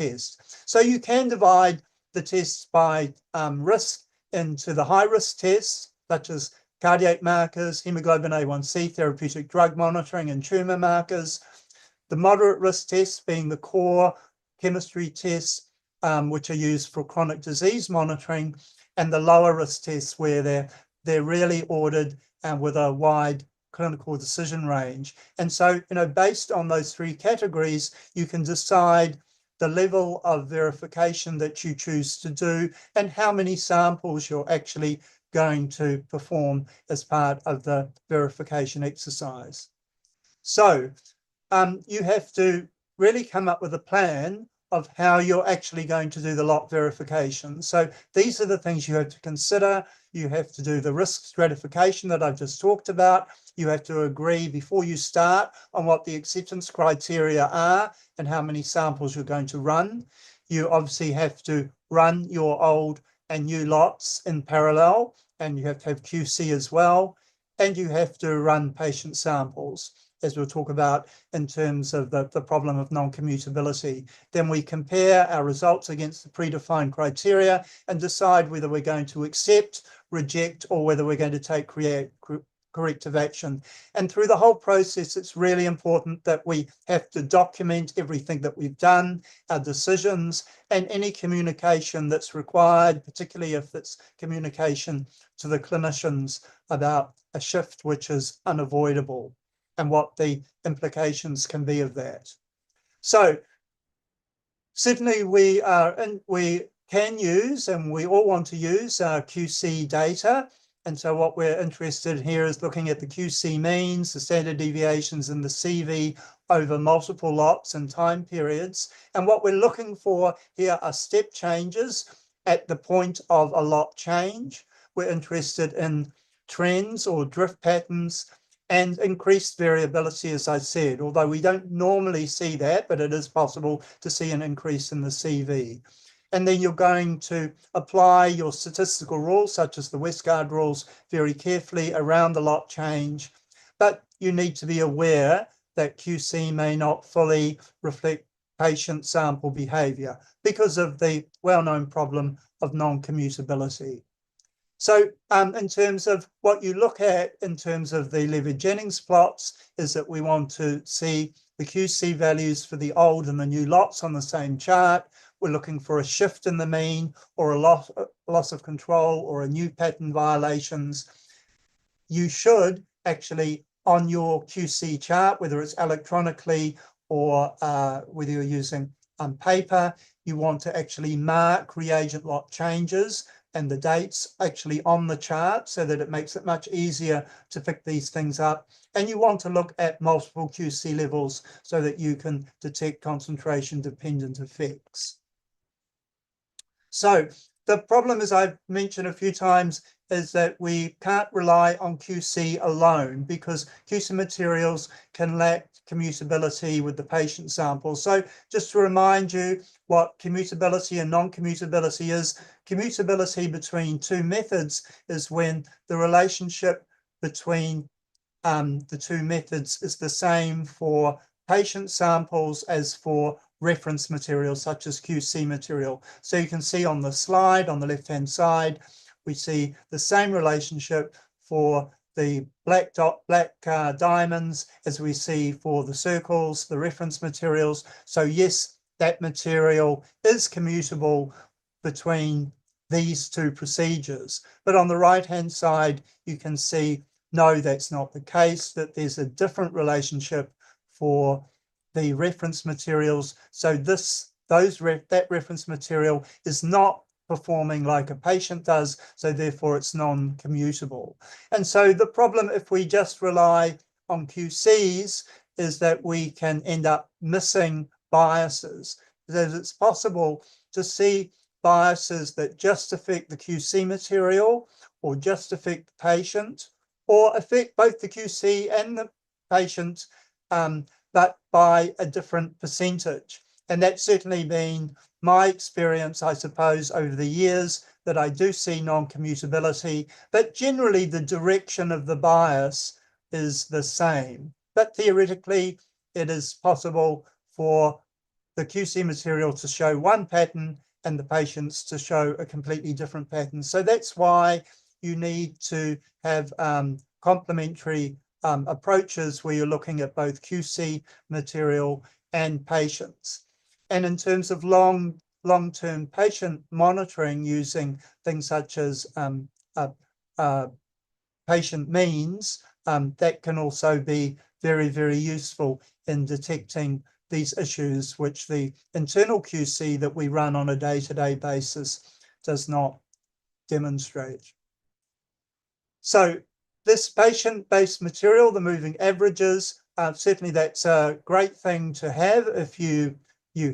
test. So you can divide the tests by risk into the high-risk tests, such as cardiac markers, hemoglobin A1C, therapeutic drug monitoring, and tumor markers. The moderate risk tests being the core chemistry tests, which are used for chronic disease monitoring, and the lower risk tests where they're really ordered and with a wide clinical decision range. And so, based on those three categories, you can decide the level of verification that you choose to do and how many samples you're actually going to perform as part of the verification exercise. So you have to really come up with a plan of how you're actually going to do the lot verification. So these are the things you have to consider. You have to do the risk stratification that I've just talked about. You have to agree before you start on what the acceptance criteria are and how many samples you're going to run. You obviously have to run your old and new lots in parallel, and you have to have QC as well. And you have to run patient samples, as we'll talk about in terms of the problem of non-commutability. Then we compare our results against the predefined criteria and decide whether we're going to accept, reject, or whether we're going to take corrective action. And through the whole process, it's really important that we have to document everything that we've done, our decisions, and any communication that's required, particularly if it's communication to the clinicians about a shift which is unavoidable and what the implications can be of that. So certainly we can use, and we all want to use, QC data. And so what we're interested in here is looking at the QC means, the standard deviations, and the CV over multiple lots and time periods. And what we're looking for here are step changes at the point of a lot change. We're interested in trends or drift patterns and increased variability, as I said, although we don't normally see that, but it is possible to see an increase in the CV. And then you're going to apply your statistical rules, such as the Westgard rules, very carefully around the lot change. But you need to be aware that QC may not fully reflect patient sample behavior because of the well-known problem of non-commutability. So in terms of what you look at in terms of the Levy-Jennings plots is that we want to see the QC values for the old and the new lots on the same chart. We're looking for a shift in the mean or a loss of control or a new pattern violations. You should actually, on your QC chart, whether it's electronically or whether you're using paper, you want to actually mark reagent lot changes and the dates actually on the chart so that it makes it much easier to pick these things up. And you want to look at multiple QC levels so that you can detect concentration-dependent effects. So the problem, as I've mentioned a few times, is that we can't rely on QC alone because QC materials can lack commutability with the patient sample. So just to remind you what commutability and non-commutability is, commutability between two methods is when the relationship between the two methods is the same for patient samples as for reference materials such as QC material. So you can see on the slide on the left-hand side, we see the same relationship for the black diamonds as we see for the circles, the reference materials. So yes, that material is commutable between these two procedures. But on the right-hand side, you can see, no, that's not the case, that there's a different relationship for the reference materials. So that reference material is not performing like a patient does, so therefore it's non-commutable. And so the problem, if we just rely on QCs, is that we can end up missing biases. Because it's possible to see biases that just affect the QC material or just affect the patient or affect both the QC and the patient, but by a different percentage. And that's certainly been my experience, I suppose, over the years, that I do see non-commutability, but generally the direction of the bias is the same. But theoretically, it is possible for the QC material to show one pattern and the patients to show a completely different pattern. So that's why you need to have complementary approaches where you're looking at both QC material and patients. And in terms of long-term patient monitoring using things such as patient means, that can also be very, very useful in detecting these issues, which the internal QC that we run on a day-to-day basis does not demonstrate. So this patient-based material, the moving averages, certainly that's a great thing to have if you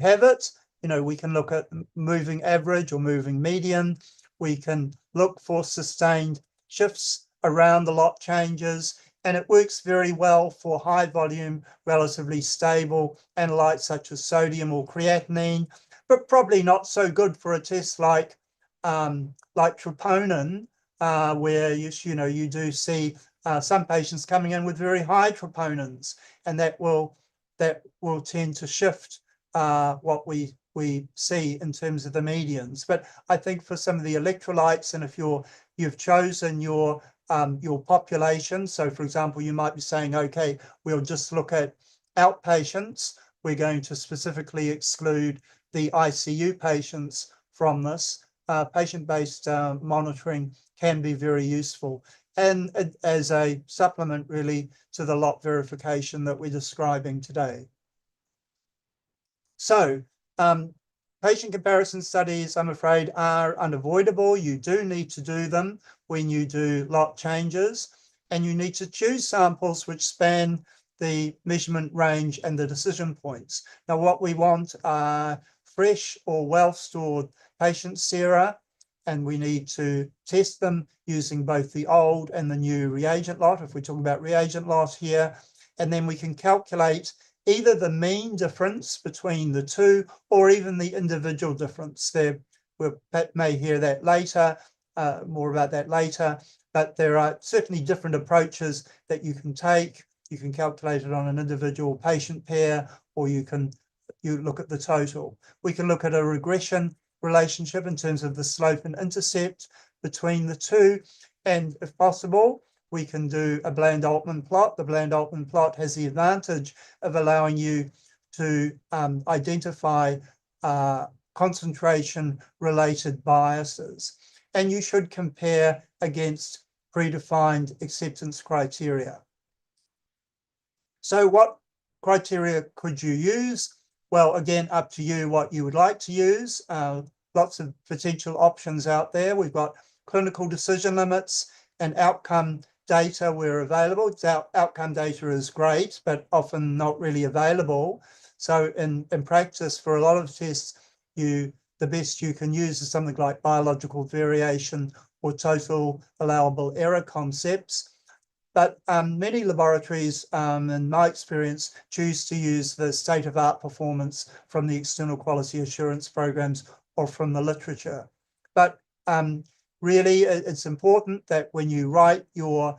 have it. You know, we can look at moving average or moving median. We can look for sustained shifts around the lot changes, and it works very well for high volume, relatively stable analytes such as sodium or creatinine, but probably not so good for a test like troponin, where you do see some patients coming in with very high troponins, and that will tend to shift what we see in terms of the medians. But I think for some of the electrolytes, and if you've chosen your population, so for example, you might be saying, okay, we'll just look at outpatients. We're going to specifically exclude the ICU patients from this. Patient-based monitoring can be very useful, and as a supplement really to the lot verification that we're describing today. So patient comparison studies, I'm afraid, are unavoidable. You do need to do them when you do lot changes, and you need to choose samples which span the measurement range and the decision points. Now, what we want are fresh or well-stored patient sera, and we need to test them using both the old and the new reagent lot, if we're talking about reagent lot here, and then we can calculate either the mean difference between the two or even the individual difference. We may hear that later, more about that later, but there are certainly different approaches that you can take. You can calculate it on an individual patient pair, or you look at the total. We can look at a regression relationship in terms of the slope and intercept between the two, and if possible, we can do a Bland-Altman plot. The Bland-Altman plot has the advantage of allowing you to identify concentration-related biases. And you should compare against predefined acceptance criteria. So what criteria could you use? Well, again, up to you what you would like to use. Lots of potential options out there. We've got clinical decision limits and outcome data where available. Outcome data is great, but often not really available. So in practice, for a lot of tests, the best you can use is something like biological variation or total allowable error concepts. But many laboratories, in my experience, choose to use the state-of-art performance from the external quality assurance programs or from the literature. But really, it's important that when you write your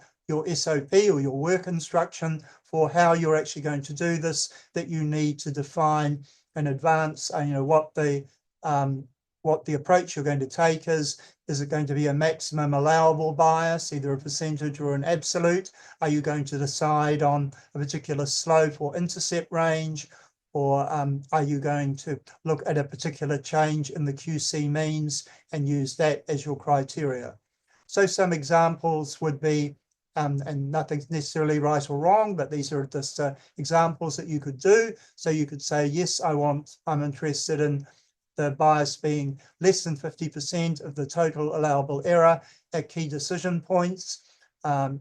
SOP or your work instruction for how you're actually going to do this, that you need to define in advance, what the approach you're going to take is. Is it going to be a maximum allowable bias, either a percentage or an absolute? Are you going to decide on a particular slope or intercept range? Or are you going to look at a particular change in the QC means and use that as your criteria? So some examples would be, and nothing's necessarily right or wrong, but these are just examples that you could do. So you could say, yes, I'm interested in the bias being less than 50% of the total allowable error at key decision points.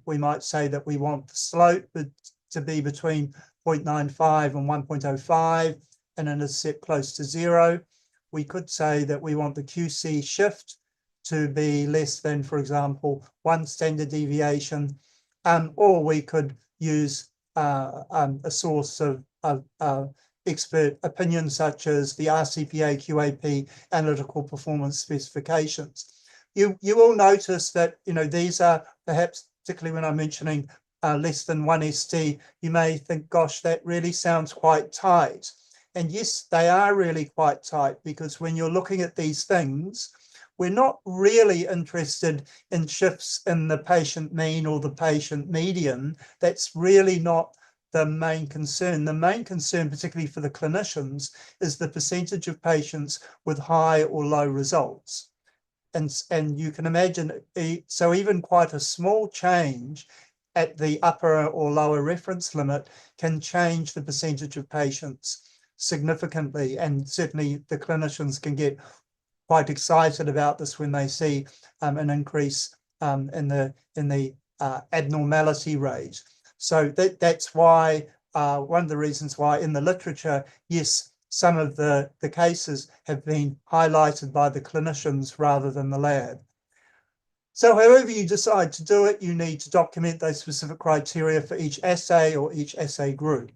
We might say that we want the slope to be between 0.95 and 1.05 and an intercept close to 0. We could say that we want the QC shift to be less than, for example, 1 standard deviation, or we could use a source of expert opinion such as the RCPA QAP analytical performance specifications. You will notice that these are perhaps, particularly when I'm mentioning less than 1 ST, you may think, gosh, that really sounds quite tight. And yes, they are really quite tight, because when you're looking at these things, we're not really interested in shifts in the patient mean or the patient median. That's really not the main concern. The main concern, particularly for the clinicians, is the percentage of patients with high or low results. And you can imagine, so even quite a small change at the upper or lower reference limit can change the percentage of patients significantly. And certainly the clinicians can get quite excited about this when they see an increase in the abnormality rate. So that's why one of the reasons why in the literature, yes, some of the cases have been highlighted by the clinicians rather than the lab. So however you decide to do it, you need to document those specific criteria for each assay or each assay group.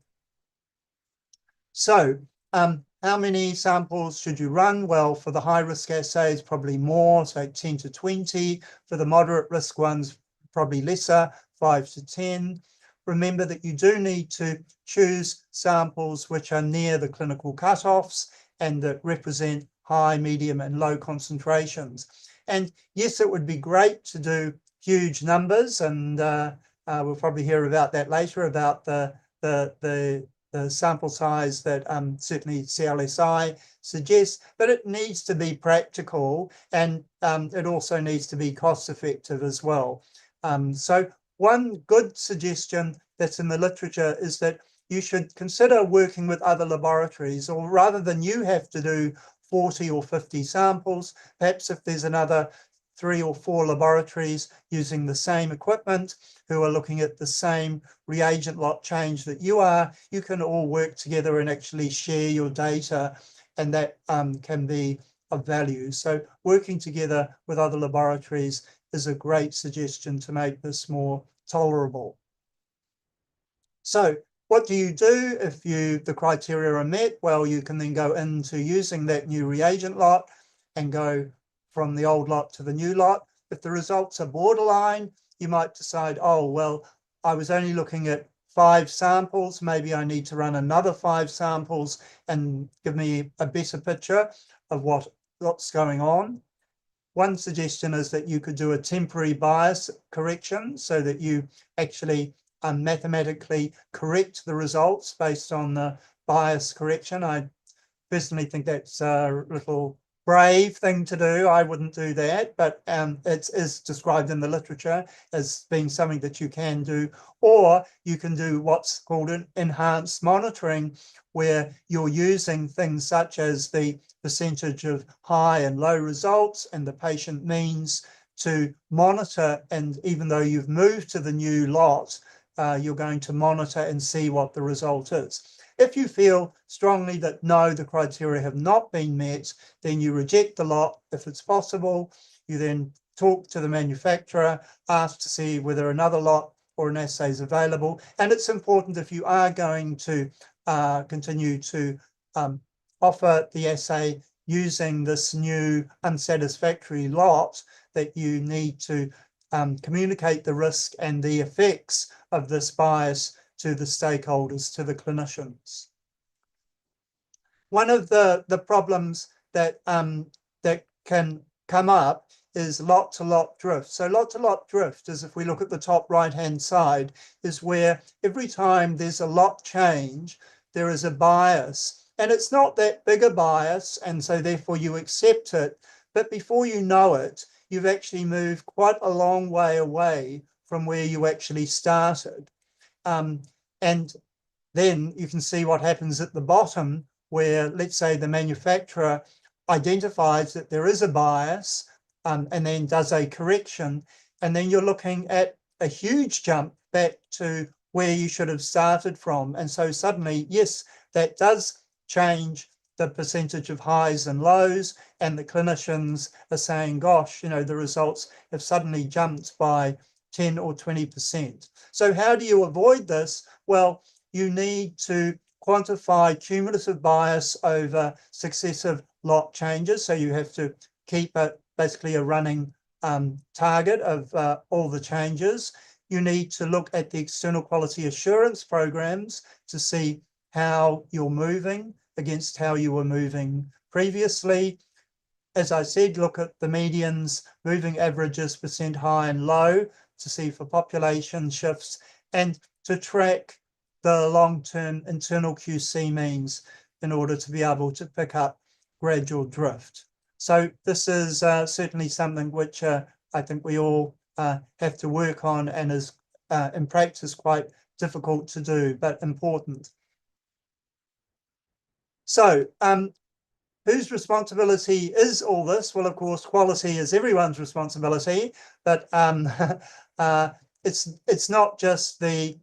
So how many samples should you run? Well, for the high-risk assays, probably more, so 10 to 20. For the moderate risk ones, probably lesser, 5 to 10. Remember that you do need to choose samples which are near the clinical cutoffs and that represent high, medium, and low concentrations. And yes, it would be great to do huge numbers, and we'll probably hear about that later, about the sample size that certainly CLSI suggests, but it needs to be practical, and it also needs to be cost effective as well. So one good suggestion that's in the literature is that you should consider working with other laboratories, or rather than you have to do 40 or 50 samples, perhaps if there's another 3 or 4 laboratories using the same equipment who are looking at the same reagent lot change that you are, you can all work together and actually share your data, and that can be of value. So working together with other laboratories is a great suggestion to make this more tolerable. So what do you do if the criteria are met? Well, you can then go into using that new reagent lot and go from the old lot to the new lot. If the results are borderline, you might decide, oh, well, I was only looking at 5 samples. Maybe I need to run another 5 samples and give me a better picture of what's going on. One suggestion is that you could do a temporary bias correction so that you actually mathematically correct the results based on the bias correction. I personally think that's a little brave thing to do. I wouldn't do that, but it is described in the literature as being something that you can do. Or you can do what's called an enhanced monitoring, where you're using things such as the percentage of high and low results and the patient means to monitor. And even though you've moved to the new lot, you're going to monitor and see what the result is. If you feel strongly that no, the criteria have not been met, then you reject the lot if it's possible. You then talk to the manufacturer, ask to see whether another lot or an assay is available. And it's important, if you are going to continue to offer the assay using this new unsatisfactory lot, that you need to communicate the risk and the effects of this bias to the stakeholders, to the clinicians. One of the problems that that can come up is lot-to-lot drift. So lot-to-lot drift is, if we look at the top right-hand side, is where every time there's a lot change, there is a bias. And it's not that big a bias, and so therefore you accept it. But before you know it, you've actually moved quite a long way away from where you actually started. And then you can see what happens at the bottom, where, let's say, the manufacturer identifies that there is a bias and then does a correction, and then you're looking at a huge jump back to where you should have started from. And so suddenly, yes, that does change the percentage of highs and lows, and the clinicians are saying, gosh, you know, the results have suddenly jumped by 10 or 20%. So how do you avoid this? Well, you need to quantify cumulative bias over successive lot changes. So you have to keep basically a running target of all the changes. You need to look at the external quality assurance programs to see how you're moving. against how you were moving previously. As I said, look at the medians, moving averages, percent high and low to see for population shifts, and to track the long-term internal QC means in order to be able to pick up gradual drift. So this is certainly something which I think we all have to work on, and is in practice quite difficult to do, but important. So whose responsibility is all this? Well, of course, quality is everyone's responsibility, but it's not just the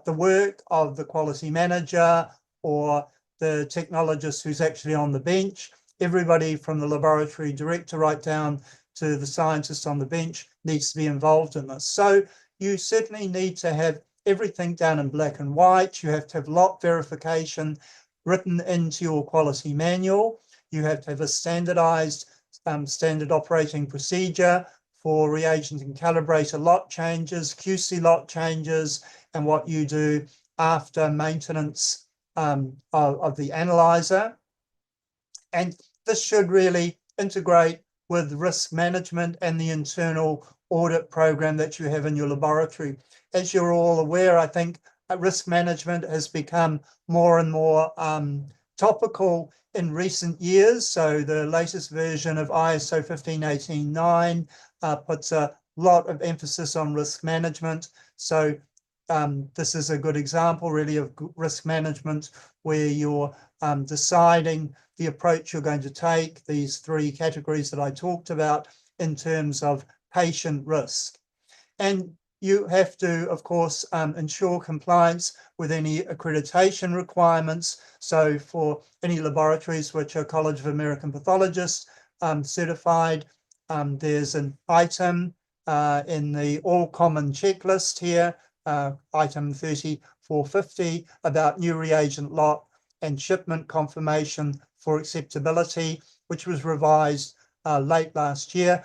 work of the quality manager or the technologist who's actually on the bench. Everybody from the laboratory director right down to the scientist on the bench needs to be involved in this. So you certainly need to have everything down in black and white. You have to have lot verification written into your quality manual. You have to have a standardized standard operating procedure for reagent and calibrator lot changes, QC lot changes, and what you do after maintenance of the analyzer. And this should really integrate with risk management and the internal audit program that you have in your laboratory. As you're all aware, I think risk management has become more and more topical in recent years. So the latest version of ISO 15189 puts a lot of emphasis on risk management. So this is a good example really of risk management, where you're deciding the approach you're going to take, these three categories that I talked about in terms of patient risk. And you have to, of course, ensure compliance with any accreditation requirements. So for any laboratories which are College of American Pathologists certified, there's an item in the all common checklist here, item 3450, about new reagent lot and shipment confirmation for acceptability, which was revised late last year.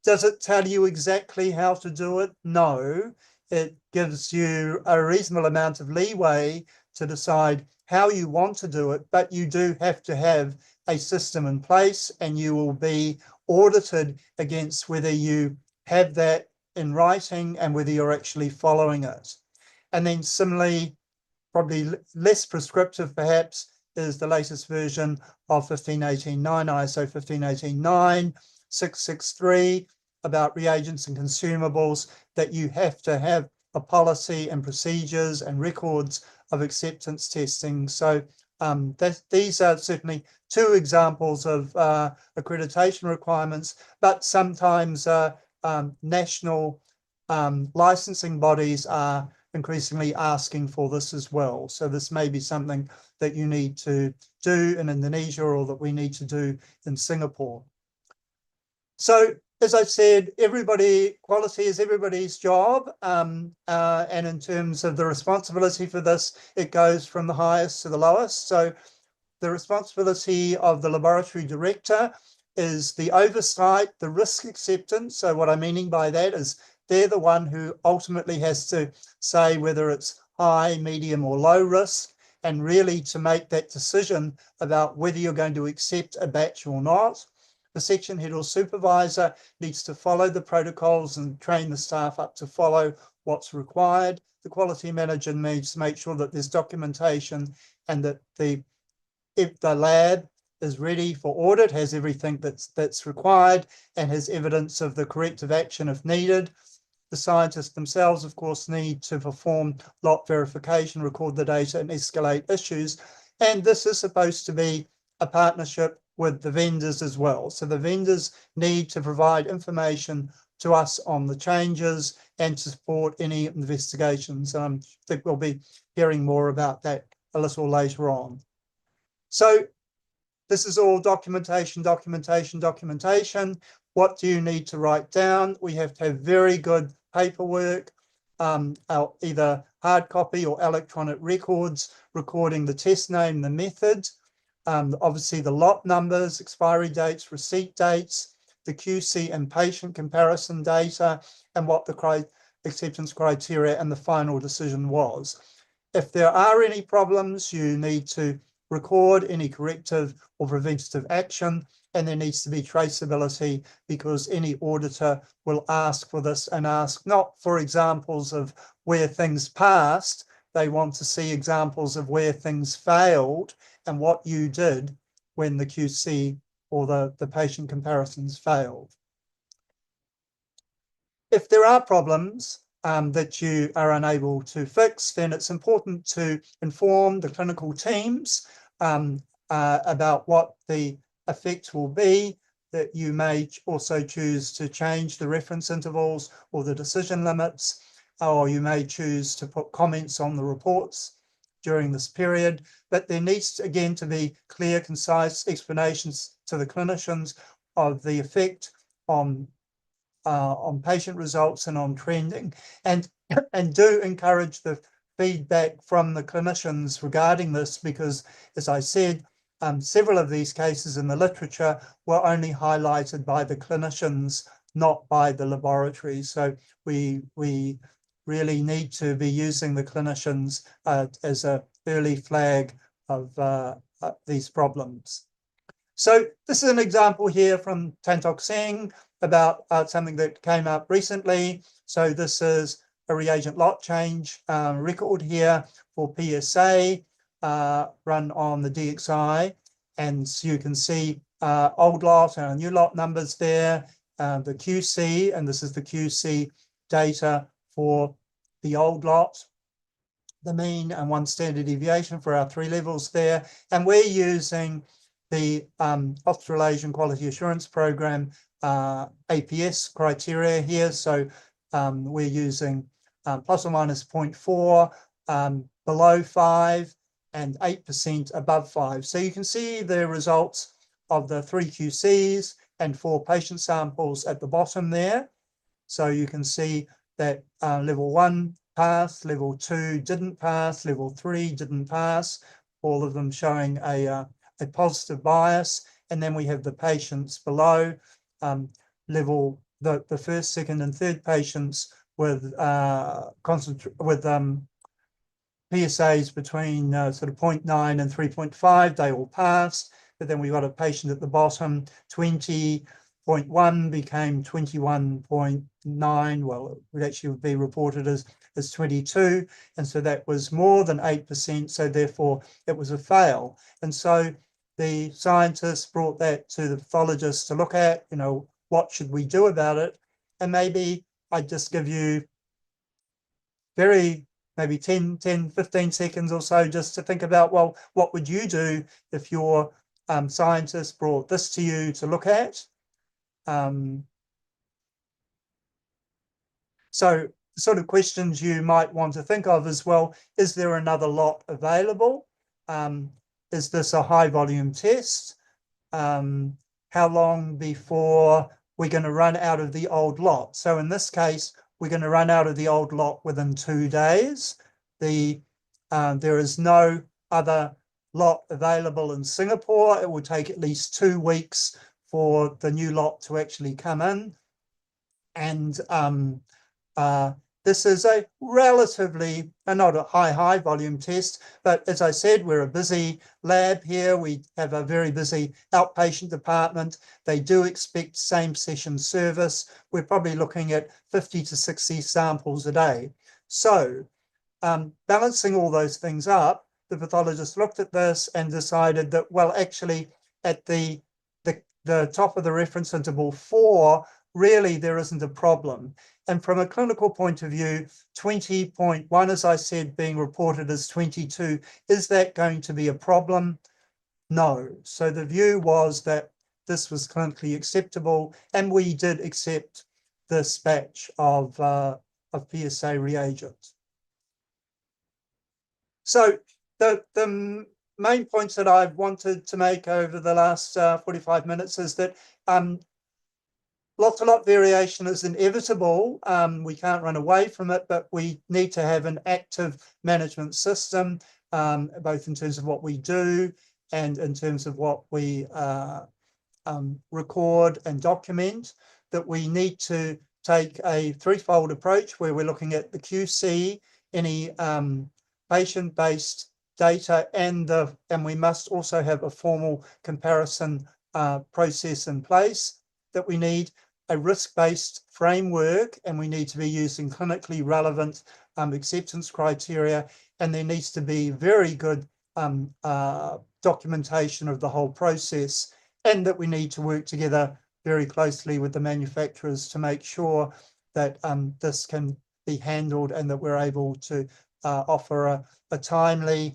Does it tell you exactly how to do it? No. It gives you a reasonable amount of leeway to decide how you want to do it, but you do have to have a system in place, and you will be audited against whether you have that in writing and whether you're actually following it. And then similarly, probably less prescriptive perhaps, is the latest version of 15189, ISO 15189, 663, about reagents and consumables, that you have to have a policy and procedures and records of acceptance testing. So these are certainly two examples of accreditation requirements, but sometimes national licensing bodies are increasingly asking for this as well. So this may be something that you need to do in Indonesia, or that we need to do in Singapore. So as I said, quality is everybody's job. And in terms of the responsibility for this, it goes from the highest to the lowest. So the responsibility of the laboratory director is the oversight, the risk acceptance. So what I'm meaning by that is they're the one who ultimately has to say whether it's high, medium, or low risk, and really to make that decision about whether you're going to accept a batch or not. The section head or supervisor needs to follow the protocols and train the staff up to follow what's required. The quality manager needs to make sure that there's documentation, and that if the lab is ready for audit, has everything that's required, and has evidence of the corrective action if needed. The scientists themselves, of course, need to perform lot verification, record the data, and escalate issues. And this is supposed to be a partnership with the vendors as well. So the vendors need to provide information to us on the changes and to support any investigations. I think we'll be hearing more about that a little later on. So this is all documentation, documentation, documentation. What do you need to write down? We have to have very good paperwork, either hard copy or electronic records, recording the test name, the method, obviously the lot numbers, expiry dates, receipt dates, the QC and patient comparison data, and what the acceptance criteria and the final decision was. If there are any problems, you need to record any corrective or preventative action, and there needs to be traceability, because any auditor will ask for this, and ask not for examples of where things passed. They want to see examples of where things failed and what you did when the QC or the patient comparisons failed. If there are problems that you are unable to fix, then it's important to inform the clinical teams about what the effect will be, that you may also choose to change the reference intervals or the decision limits, or you may choose to put comments on the reports during this period. But there needs, again, to be clear, concise explanations to the clinicians of the effect on patient results and on trending, and do encourage the feedback from the clinicians regarding this, because, as I said, several of these cases in the literature were only highlighted by the clinicians, not by the laboratories. So we really need to be using the clinicians as an early flag of these problems. So this is an example here from Tan Tock Seng about something that came up recently. So this is a reagent lot change record here for PSA run on the DXI. And so you can see old lot and new lot numbers there, the QC, and this is the QC data for the old lot, the mean and one standard deviation for our 3 levels there. And we're using the Australasian Quality Assurance Program APS criteria here. So we're using plus or minus 0.4, below 5, and 8% above 5. So you can see the results of the 3 QCs and 4 patient samples at the bottom there. So you can see that level 1 passed, level 2 didn't pass, level 3 didn't pass, all of them showing a positive bias. And then we have the patients below, level the first, second, and third patients with PSAs between sort of 0.9 and 3.5, they all passed. But then we got a patient at the bottom, 20.1 became 21.9. Well, it would actually be reported as 22. And so that was more than 8%. So therefore it was a fail. And so the scientists brought that to the pathologists to look at, what should we do about it? And maybe I just give you maybe 10, 15 seconds or so just to think about, well, what would you do if your scientist brought this to you to look at? So the sort of questions you might want to think of as well, is there another lot available? Is this a high volume test? How long before we're going to run out of the old lot? So in this case, we're going to run out of the old lot within 2 days. There is no other lot available in Singapore. It will take at least 2 weeks for the new lot to actually come in. And this is a relatively, not a high volume test, but as I said, we're a busy lab here. We have a very busy outpatient department. They do expect same session service. We're probably looking at 50 to 60 samples a day. So balancing all those things up, the pathologist looked at this and decided that, well, actually at the top of the reference interval 4, really there isn't a problem. And from a clinical point of view, 20.1, as I said, being reported as 22, is that going to be a problem? No. So the view was that this was clinically acceptable, and we did accept this batch of PSA reagents. So the main points that I've wanted to make over the last 45 minutes is that lot-to-lot variation is inevitable. We can't run away from it, but we need to have an active management system, both in terms of what we do and in terms of what we record and document. That we need to take a threefold approach where we're looking at the QC, any patient-based data, and we must also have a formal comparison process in place, that we need a risk-based framework, and we need to be using clinically relevant acceptance criteria, and there needs to be very good documentation of the whole process, and that we need to work together very closely with the manufacturers to make sure that this can be handled, and that we're able to offer a timely,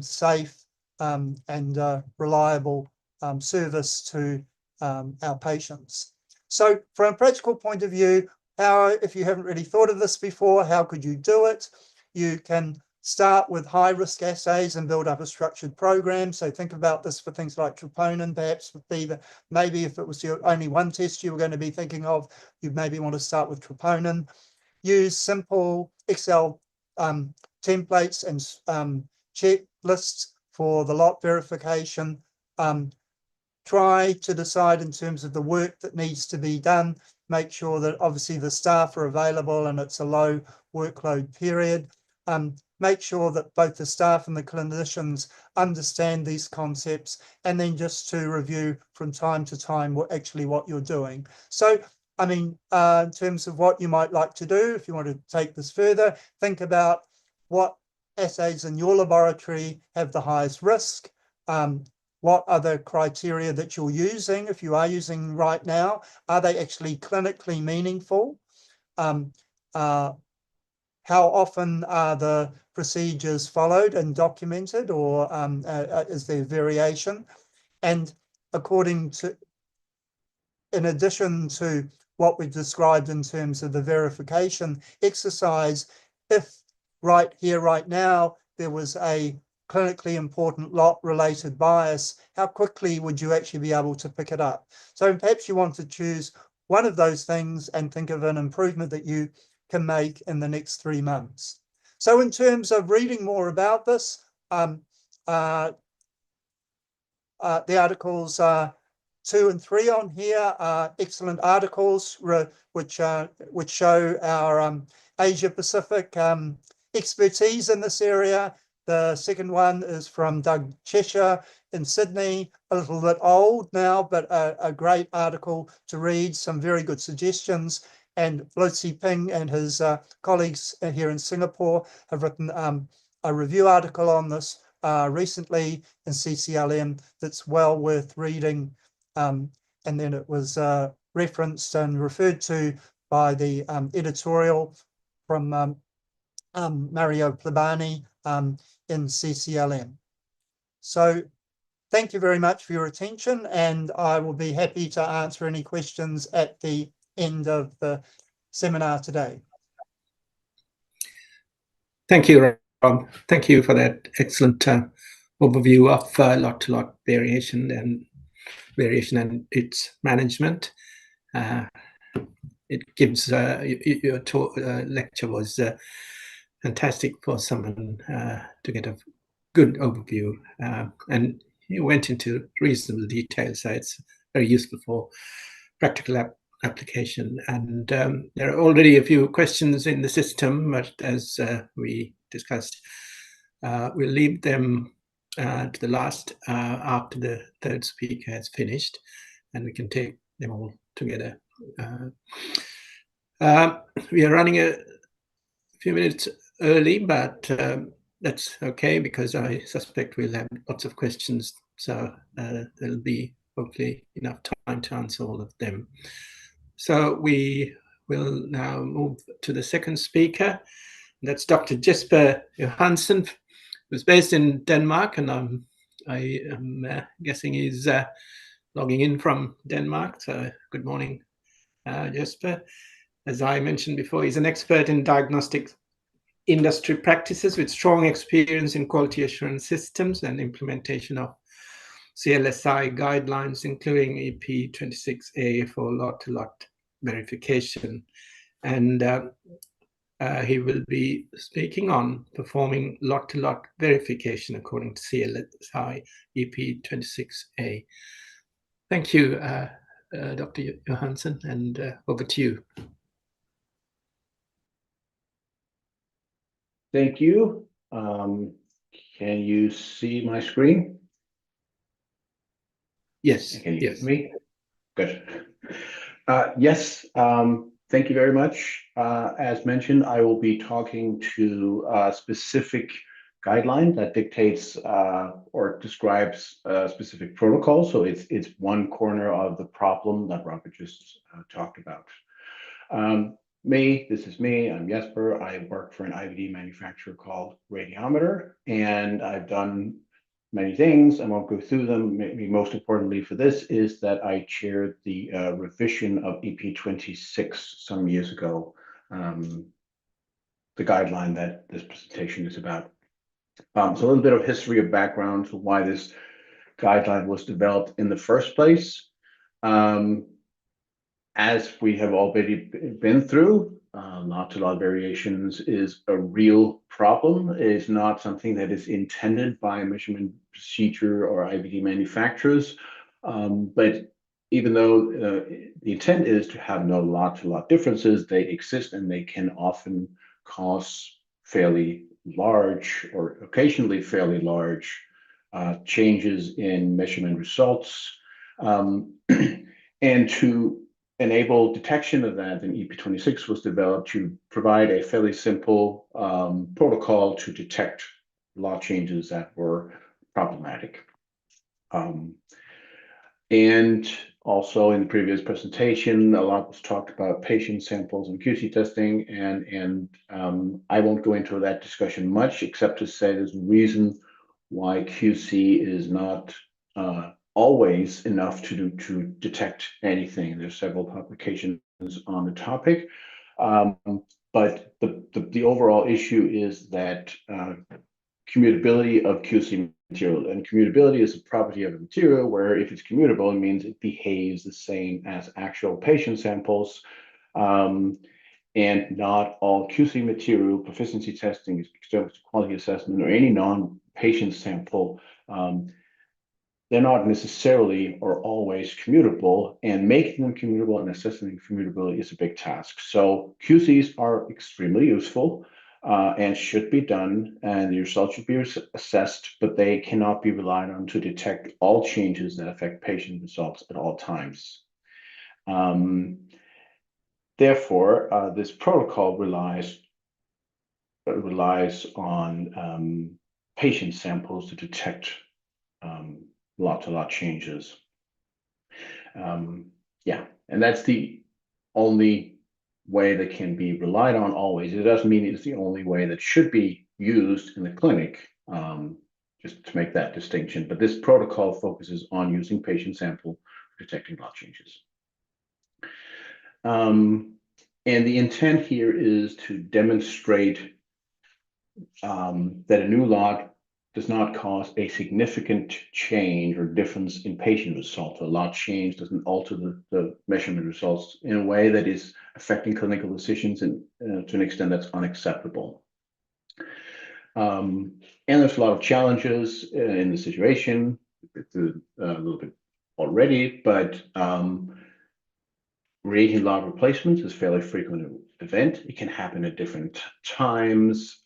safe and reliable service to our patients. So from a practical point of view, if you haven't really thought of this before, how could you do it? You can start with high-risk assays and build up a structured program. So think about this for things like troponin, perhaps would be maybe if it was your only one test you were going to be thinking of, you'd maybe want to start with troponin. Use simple Excel templates and checklists for the lot verification. Try to decide in terms of the work that needs to be done. Make sure that obviously the staff are available and it's a low workload period. Make sure that both the staff and the clinicians understand these concepts, and then just to review from time to time what you're doing. So, I mean, in terms of what you might like to do, if you want to take this further, think about what assays in your laboratory have the highest risk. What are the criteria that you're using? If you are using right now, are they actually clinically meaningful? How often are the procedures followed and documented, or is there variation? And in addition to what we've described in terms of the verification exercise, if right here, right now, there was a clinically important lot-related bias, how quickly would you actually be able to pick it up? So perhaps you want to choose one of those things and think of an improvement that you can make in the next 3 months. So in terms of reading more about this, the articles 2 and 3 on here are excellent articles which show our Asia Pacific expertise in this area. The second one is from Doug Cheshire in Sydney, a little bit old now, but a great article to read, some very good suggestions. And Lucy Ping and his colleagues here in Singapore have written a review article on this recently in CCLM that's well worth reading. And then it was referenced and referred to by the editorial from Mario Plebani in CCLM. So thank you very much for your attention, and I will be happy to answer any questions at the end of the seminar today. Thank you, Rob. Thank you for that excellent overview of lot-to-lot variation and its management. It gives your lecture was fantastic for someone to get a good overview, and you went into reasonable detail, so it's very useful for practical application. And there are already a few questions in the system, but as we discussed, we'll leave them to the last after the third speaker has finished, and we can take them all together. We are running a few minutes early, but that's okay, because I suspect we'll have lots of questions, so there'll be hopefully enough time to answer all of them. So we will now move to the second speaker. That's Dr. Jesper Johansen, who's based in Denmark, and I am guessing he's logging in from Denmark. So good morning, Jesper. As I mentioned before, he's an expert in diagnostic industry practices with strong experience in quality assurance systems and implementation of CLSI guidelines, including AP26A for lot-to-lot verification. And he will be speaking on performing lot-to-lot verification according to CLSI EP26A. Thank you, Dr. Johansen, and over to you. Thank you. Can you see my screen? Yes, Can you yes. hear me? Good. Yes, thank you very much. As mentioned, I will be talking to a specific guideline that dictates or describes a specific protocol. So it's one corner of the problem that Robert just talked about. This is me, I'm Jesper. I work for an IVD manufacturer called Radiometer, and I've done many things. I won't go through them. Maybe most importantly for this is that I chaired the revision of EP26 some years ago, the guideline that this presentation is about. So a little bit of history of background to why this guideline was developed in the first place. As we have already been through, lot to lot variations is a real problem. It is not something that is intended by measurement procedure or IVD manufacturers. But even though the intent is to have no lot to lot differences, they exist and they can often cause fairly large or occasionally fairly large changes in measurement results. And to enable detection of that, then EP26 was developed to provide a fairly simple protocol to detect lot changes that were problematic. And also in the previous presentation, a lot was talked about patient samples and QC testing, and I won't go into that discussion much, except to say there's a reason why QC is not always enough to detect anything. There's several publications on the topic, but the overall issue is that commutability of QC material, and commutability is a property of a material where if it's commutable, it means it behaves the same as actual patient samples. And not all QC material, proficiency testing, external quality assessment, or any non-patient sample, they're not necessarily or always commutable, and making them commutable and assessing commutability is a big task. So QCs are extremely useful and should be done, and the results should be assessed, but they cannot be relied on to detect all changes that affect patient results at all times. Therefore, this protocol relies on patient samples to detect lot-to-lot changes. Yeah, and that's the only way that can be relied on always. It doesn't mean it's the only way that should be used in the clinic, just to make that distinction. But this protocol focuses on using patient sample for detecting lot changes. And the intent here is to demonstrate that a new lot does not cause a significant change or difference in patient results. A lot change doesn't alter the measurement results in a way that is affecting clinical decisions and to an extent that's unacceptable. And there's a lot of challenges in the situation, a little bit already, but reagent lot replacements is a fairly frequent event. It can happen at different times.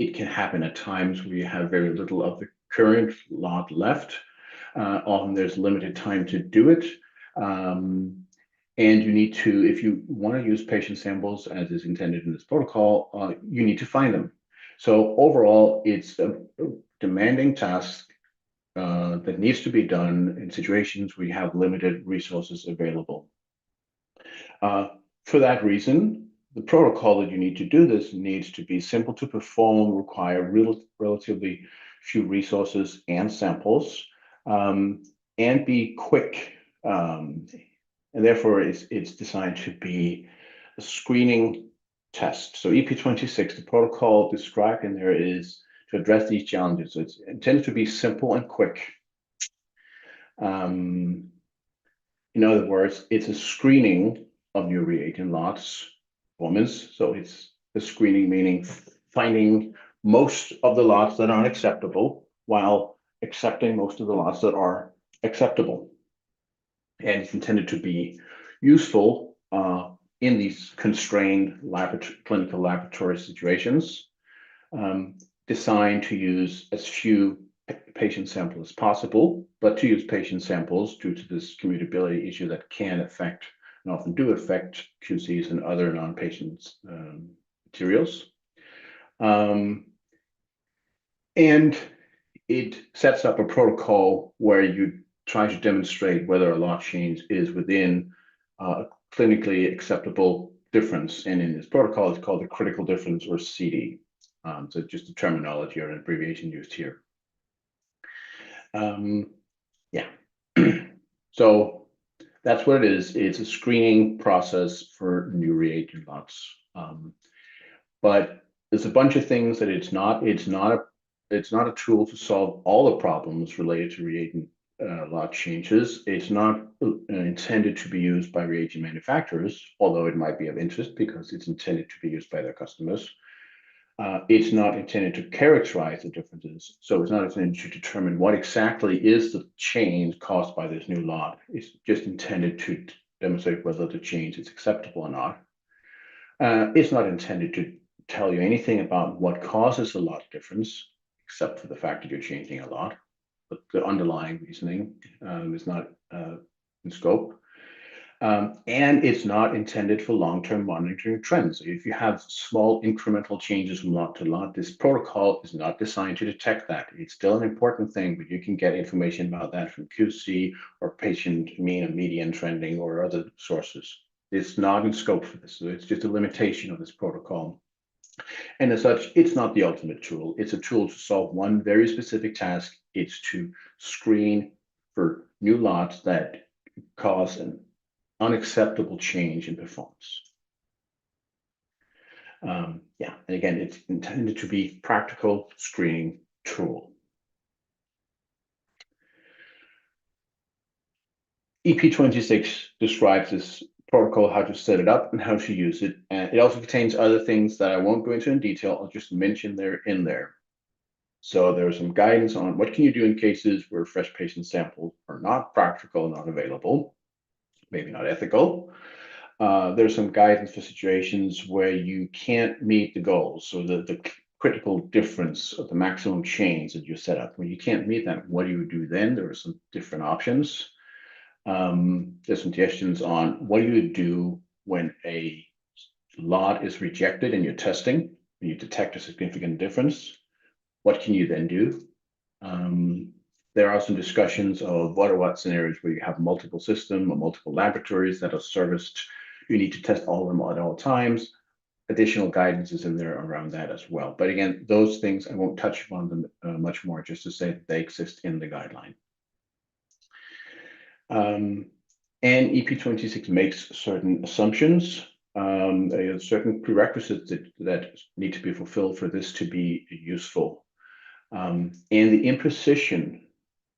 It can happen at times where you have very little of the current lot left. Often there's limited time to do it. And you need to, if you want to use patient samples as is intended in this protocol, you need to find them. So overall, it's a demanding task that needs to be done in situations where you have limited resources available. For that reason, the protocol that you need to do this needs to be simple to perform, require relatively few resources and samples, and be quick. And therefore, it's designed to be a screening test. So EP26, the protocol described in there is to address these challenges. So it's intended to be simple and quick. In other words, it's a screening of new reagent lots, performance. So it's the screening, meaning finding most of the lots that aren't acceptable while accepting most of the lots that are acceptable. And it's intended to be useful in these constrained clinical laboratory situations. designed to use as few patient samples as possible, but to use patient samples due to this commutability issue that can affect and often do affect QCs and other non-patient materials. And it sets up a protocol where you try to demonstrate whether a lot change is within a clinically acceptable difference. And in this protocol, it's called the critical difference, or CD. So just a terminology or an abbreviation used here. Yeah. So that's what it is. It's a screening process for new reagent lots. But there's a bunch of things that it's not. It's not a tool to solve all the problems related to reagent lot changes. It's not intended to be used by reagent manufacturers, although it might be of interest because it's intended to be used by their customers. It's not intended to characterize the differences. So it's not intended to determine what exactly is the change caused by this new lot. It's just intended to demonstrate whether the change is acceptable or not. It's not intended to tell you anything about what causes a lot difference, except for the fact that you're changing a lot. But the underlying reasoning is not in scope. And it's not intended for long-term monitoring of trends. If you have small incremental changes from lot to lot, this protocol is not designed to detect that. It's still an important thing, but you can get information about that from QC or patient mean and median trending or other sources. It's not in scope for this. So it's just a limitation of this protocol. And as such, it's not the ultimate tool. It's a tool to solve one very specific task. It's to screen for new lots that cause an unacceptable change in performance. Yeah, and again, it's intended to be practical screening tool. EP26 describes this protocol, how to set it up and how to use it. And it also contains other things that I won't go into in detail. I'll just mention they're in there. So there's some guidance on what can you do in cases where fresh patient samples are not practical, not available, maybe not ethical. There's some guidance for situations where you can't meet the goals. So the critical difference of the maximum change that you set up, when you can't meet that, what do you do then? There are some different options. There's suggestions on what do you do when a lot is rejected in your testing, when you detect a significant difference. What can you then do? There are some discussions of what scenarios where you have multiple systems or multiple laboratories that are serviced. You need to test all of them at all times. Additional guidance is in there around that as well. But again, those things, I won't touch upon them much more, just to say that they exist in the guideline. And EP26 makes certain assumptions. There are certain prerequisites that need to be fulfilled for this to be useful. And the imprecision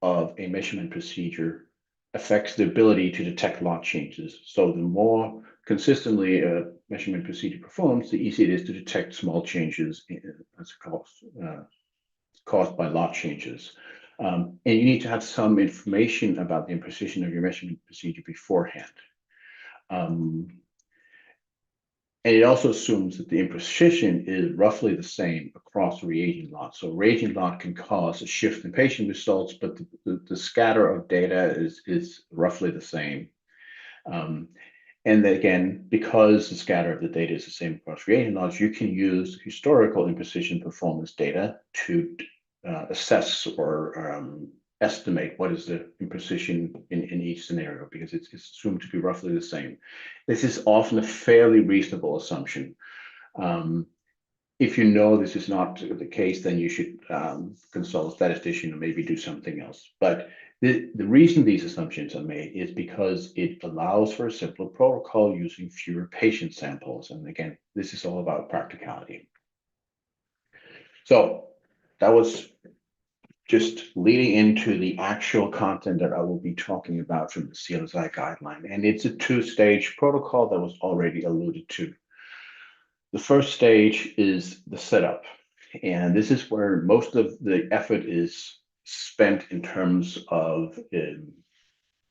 of a measurement procedure affects the ability to detect lot changes. So the more consistently a measurement procedure performs, the easier it is to detect small changes as caused by lot changes. And you need to have some information about the imprecision of your measurement procedure beforehand. And it also assumes that the imprecision is roughly the same across reagent lots. So reagent lot can cause a shift in patient results, but the scatter of data is roughly the same. And again, because the scatter of the data is the same across reagent lots, you can use historical imprecision performance data to assess or estimate what is the imprecision in each scenario, because it's assumed to be roughly the same. This is often a fairly reasonable assumption. If you know this is not the case, then you should consult a statistician or maybe do something else. But the reason these assumptions are made is because it allows for a simpler protocol using fewer patient samples. And again, this is all about practicality. So that was just leading into the actual content that I will be talking about from the CLSI guideline. And it's a two-stage protocol that was already alluded to. The first stage is the setup. And this is where most of the effort is spent in terms of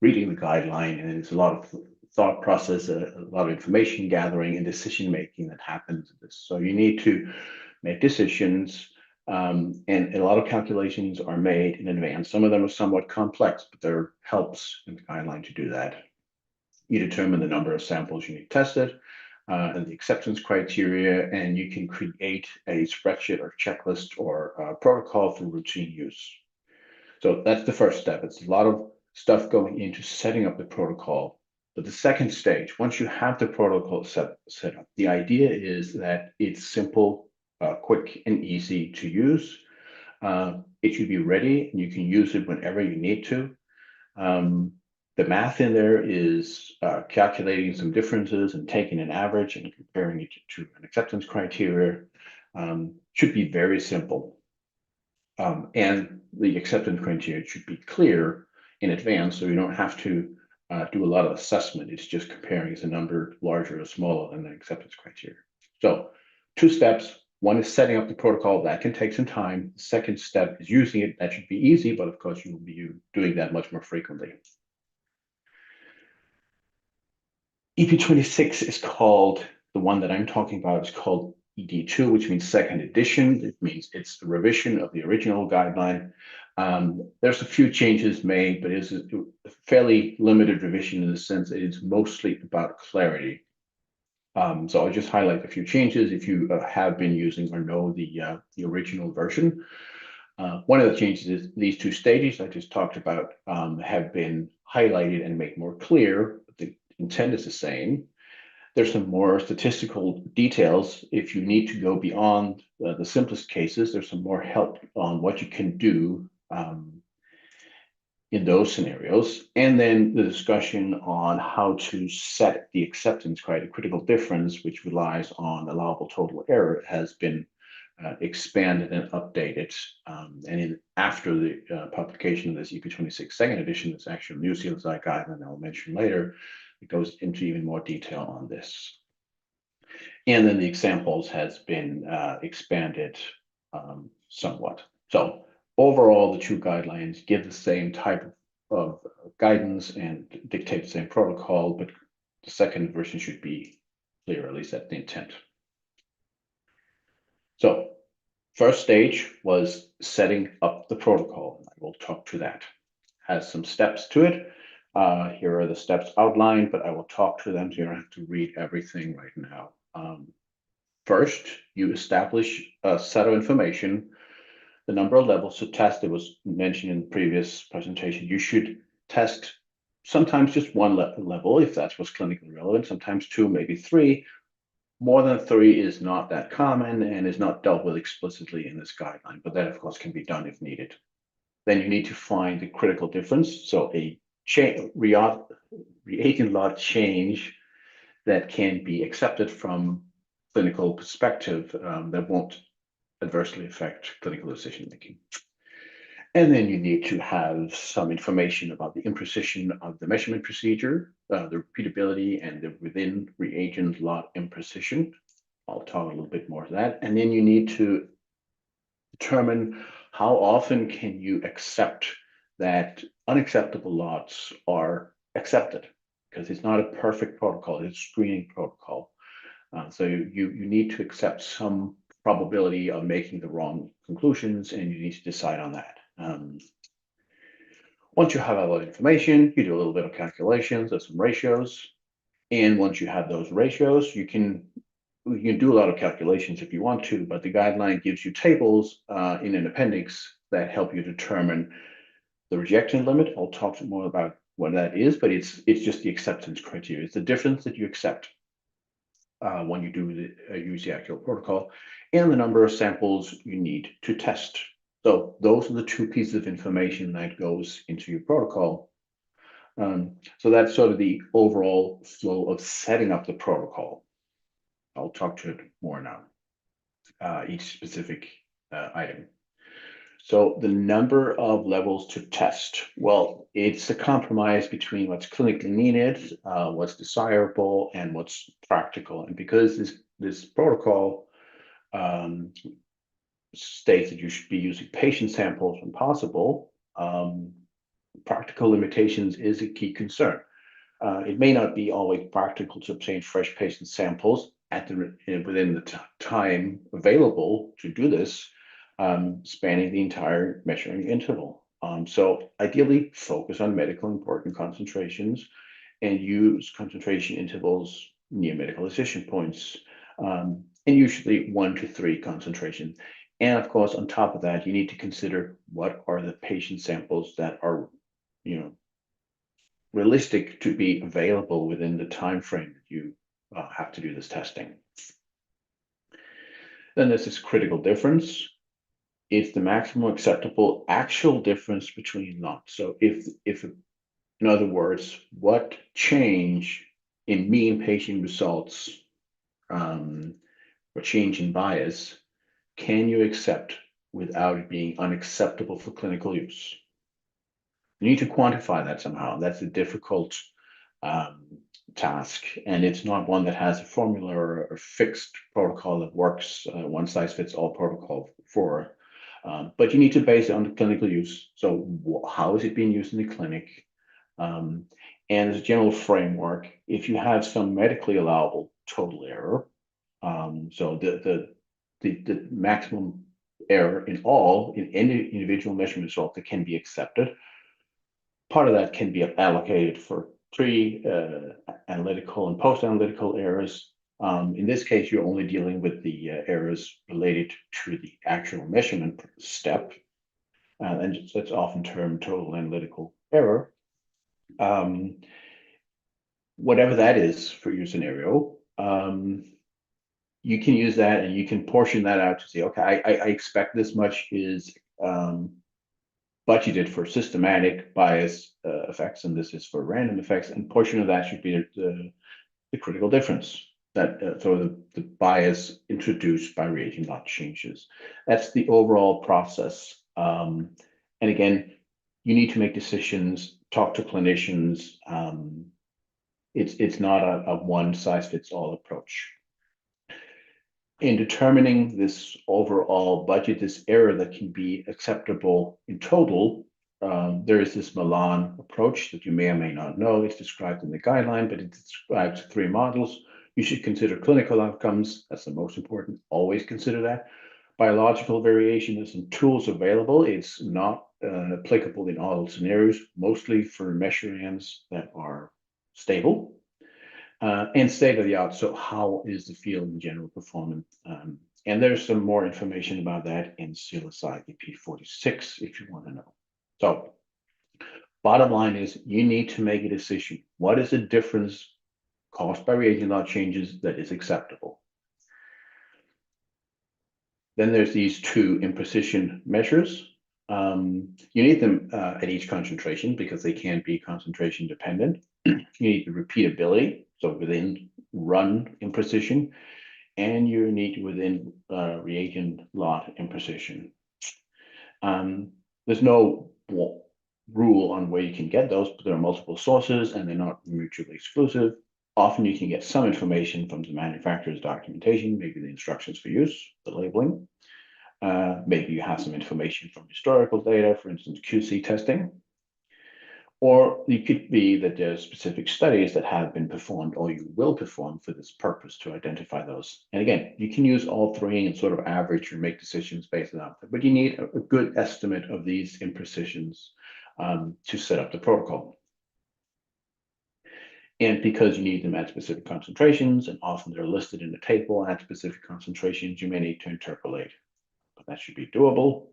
reading the guideline. And it's a lot of thought process, a lot of information gathering and decision making that happens in this. So you need to make decisions. And a lot of calculations are made in advance. Some of them are somewhat complex, but there helps in the guideline to do that. You determine the number of samples you need tested and the acceptance criteria, and you can create a spreadsheet or checklist or protocol for routine use. So that's the first step. It's a lot of stuff going into setting up the protocol. But the second stage, once you have the protocol set up, the idea is that it's simple, quick, and easy to use. It should be ready, and you can use it whenever you need to. The math in there is calculating some differences and taking an average and comparing it to an acceptance criteria. Should be very simple. And the acceptance criteria should be clear in advance, so you don't have to do a lot of assessment. It's just comparing is a number larger or smaller than the acceptance criteria. So 2 steps. One is setting up the protocol. That can take some time. The second step is using it. That should be easy, but of course you will be doing that much more frequently. EP26 is called, the one that I'm talking about is called ED2, which means second edition. It means it's a revision of the original guideline. There's a few changes made, but it's a fairly limited revision in the sense that it's mostly about clarity. So I'll just highlight a few changes if you have been using or know the original version. One of the changes is these 2 stages I just talked about have been highlighted and made more clear. The intent is the same. There's some more statistical details. If you need to go beyond the simplest cases, there's some more help on what you can do in those scenarios. And then the discussion on how to set the acceptance criteria, critical difference, which relies on allowable total error, has been expanded and updated. After the publication of this EP26 second edition, this actual new CLSI guideline I'll mention later, it goes into even more detail on this. And then the examples has been expanded somewhat. So overall, the 2 guidelines give the same type of guidance and dictate the same protocol, but the second version should be clear, at least that's the intent. So first stage was setting up the protocol. I will talk to that. Has some steps to it. Here are the steps outlined, but I will talk to them so you don't have to read everything right now. First, you establish a set of information, the number of levels to test. It was mentioned in the previous presentation. You should test sometimes just 1 level if that's what's clinically relevant, sometimes 2, maybe 3. More than 3 is not that common and is not dealt with explicitly in this guideline, but that of course can be done if needed. Then you need to find the critical difference. So a reagent lot change that can be accepted from clinical perspective that won't adversely affect clinical decision making. And then you need to have some information about the imprecision of the measurement procedure, the repeatability, and the within reagent lot imprecision. I'll talk a little bit more to that. And then you need to determine how often can you accept that unacceptable lots are accepted, because it's not a perfect protocol, it's a screening protocol. So you need to accept some probability of making the wrong conclusions, and you need to decide on that. Once you have all that information, you do a little bit of calculations, there's some ratios. And once you have those ratios, you can do a lot of calculations if you want to, but the guideline gives you tables in an appendix that help you determine the rejection limit. I'll talk more about what that is, but it's just the acceptance criteria. It's the difference that you accept when you do use the actual protocol, and the number of samples you need to test. So those are the 2 pieces of information that goes into your protocol. So that's sort of the overall flow of setting up the protocol. I'll talk to it more now, each specific item. So the number of levels to test, well, it's a compromise between what's clinically needed, what's desirable, and what's practical. And because this protocol states that you should be using patient samples when possible, practical limitations is a key concern. It may not be always practical to obtain fresh patient samples within the time available to do this. spanning the entire measuring interval. So ideally focus on medical important concentrations and use concentration intervals near medical decision points, and usually 1 to 3 concentration. And of course, on top of that, you need to consider what are the patient samples that are, realistic to be available within the time frame that you have to do this testing. Then there's this critical difference. It's the maximum acceptable actual difference between lots. So if in other words, what change in mean patient results or change in bias can you accept without it being unacceptable for clinical use? You need to quantify that somehow. That's a difficult task, and it's not one that has a formula or a fixed protocol that works, one size fits all protocol for. But you need to base it on the clinical use. So how is it being used in the clinic? And as a general framework, if you have some medically allowable total error, so the maximum error in any individual measurement result that can be accepted, part of that can be allocated for pre-analytical and post-analytical errors. In this case, you're only dealing with the errors related to the actual measurement step, and that's often termed total analytical error. Whatever that is for your scenario, you can use that and you can portion that out to say, okay, I expect this much is budgeted for systematic bias effects, and this is for random effects, and portion of that should be the critical difference, that so the bias introduced by reagent lot changes. That's the overall process. And again, you need to make decisions, talk to clinicians. It's not a one size fits all approach. In determining this overall budget, this error that can be acceptable in total, there is this Milan approach that you may or may not know. It's described in the guideline, but it describes 3 models. You should consider clinical outcomes. That's the most important. Always consider that. Biological variation, there's some tools available. It's not applicable in all scenarios, mostly for measurements that are stable. And state of the art. So how is the field in general performing? And there's some more information about that in CLSI AP46 if you want to know. So bottom line is you need to make a decision. What is the difference caused by reagent lot changes that is acceptable? Then there's these 2 imprecision measures. You need them at each concentration because they can be concentration dependent. You need the repeatability, so within run imprecision, and you need within reagent lot imprecision. There's no rule on where you can get those, but there are multiple sources and they're not mutually exclusive. Often you can get some information from the manufacturer's documentation, maybe the instructions for use, the labeling. Maybe you have some information from historical data, for instance, QC testing. Or it could be that there are specific studies that have been performed or you will perform for this purpose to identify those. And again, you can use all 3 and sort of average or make decisions based on that. But you need a good estimate of these imprecisions to set up the protocol. And because you need them at specific concentrations, and often they're listed in the table at specific concentrations, you may need to interpolate. But that should be doable.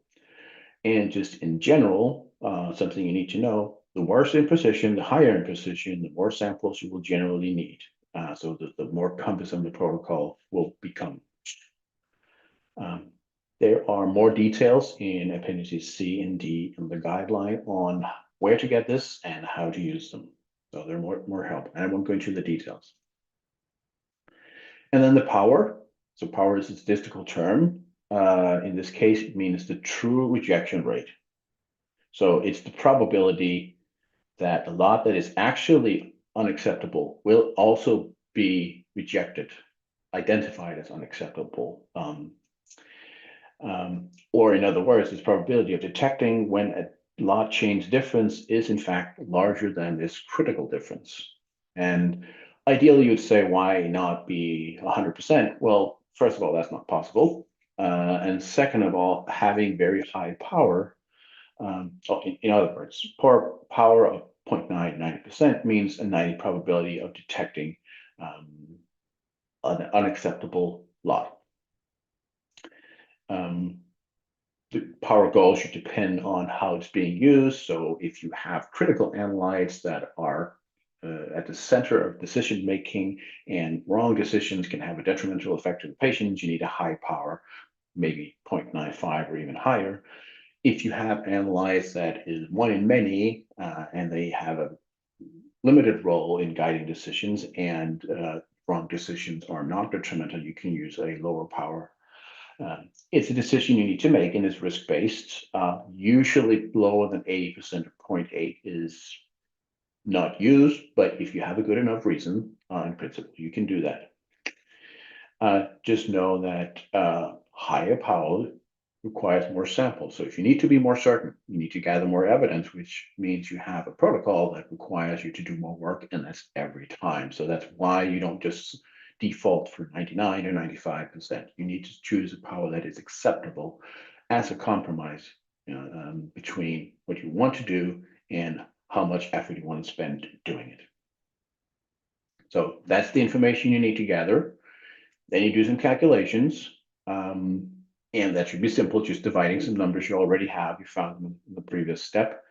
And just in general, something you need to know, the worse imprecision, the higher imprecision, the more samples you will generally need. So the more cumbersome the protocol will become. There are more details in appendices C and D in the guideline on where to get this and how to use them. So they're more help. And I won't go into the details. And then the power. So power is a statistical term. In this case, it means the true rejection rate. So it's the probability that a lot that is actually unacceptable will also be rejected, identified as unacceptable. Or in other words, this probability of detecting when a lot change difference is in fact larger than this critical difference. And ideally, you'd say, why not be 100%? Well, first of all, that's not possible. And second of all, having very high power. So in other words, power of 0.990% means a 90 probability of detecting an unacceptable lot. The power goal should depend on how it's being used. So if you have critical analytes that are at the center of decision making, and wrong decisions can have a detrimental effect on the patient, you need a high power, maybe 0.95 or even higher. If you have analytes that is one in many, and they have a limited role in guiding decisions, and wrong decisions are not detrimental, you can use a lower power. It's a decision you need to make, and it's risk-based. Usually lower than 80% of 0.8 is not used, but if you have a good enough reason, in principle, you can do that. Just know that higher power requires more samples. So if you need to be more certain, you need to gather more evidence, which means you have a protocol that requires you to do more work, and that's every time. So that's why you don't just default for 99 or 95%. You need to choose a power that is acceptable as a compromise between what you want to do and how much effort you want to spend doing it. So that's the information you need to gather. Then you do some calculations, and that should be simple, just dividing some numbers you already have, you found them in the previous step.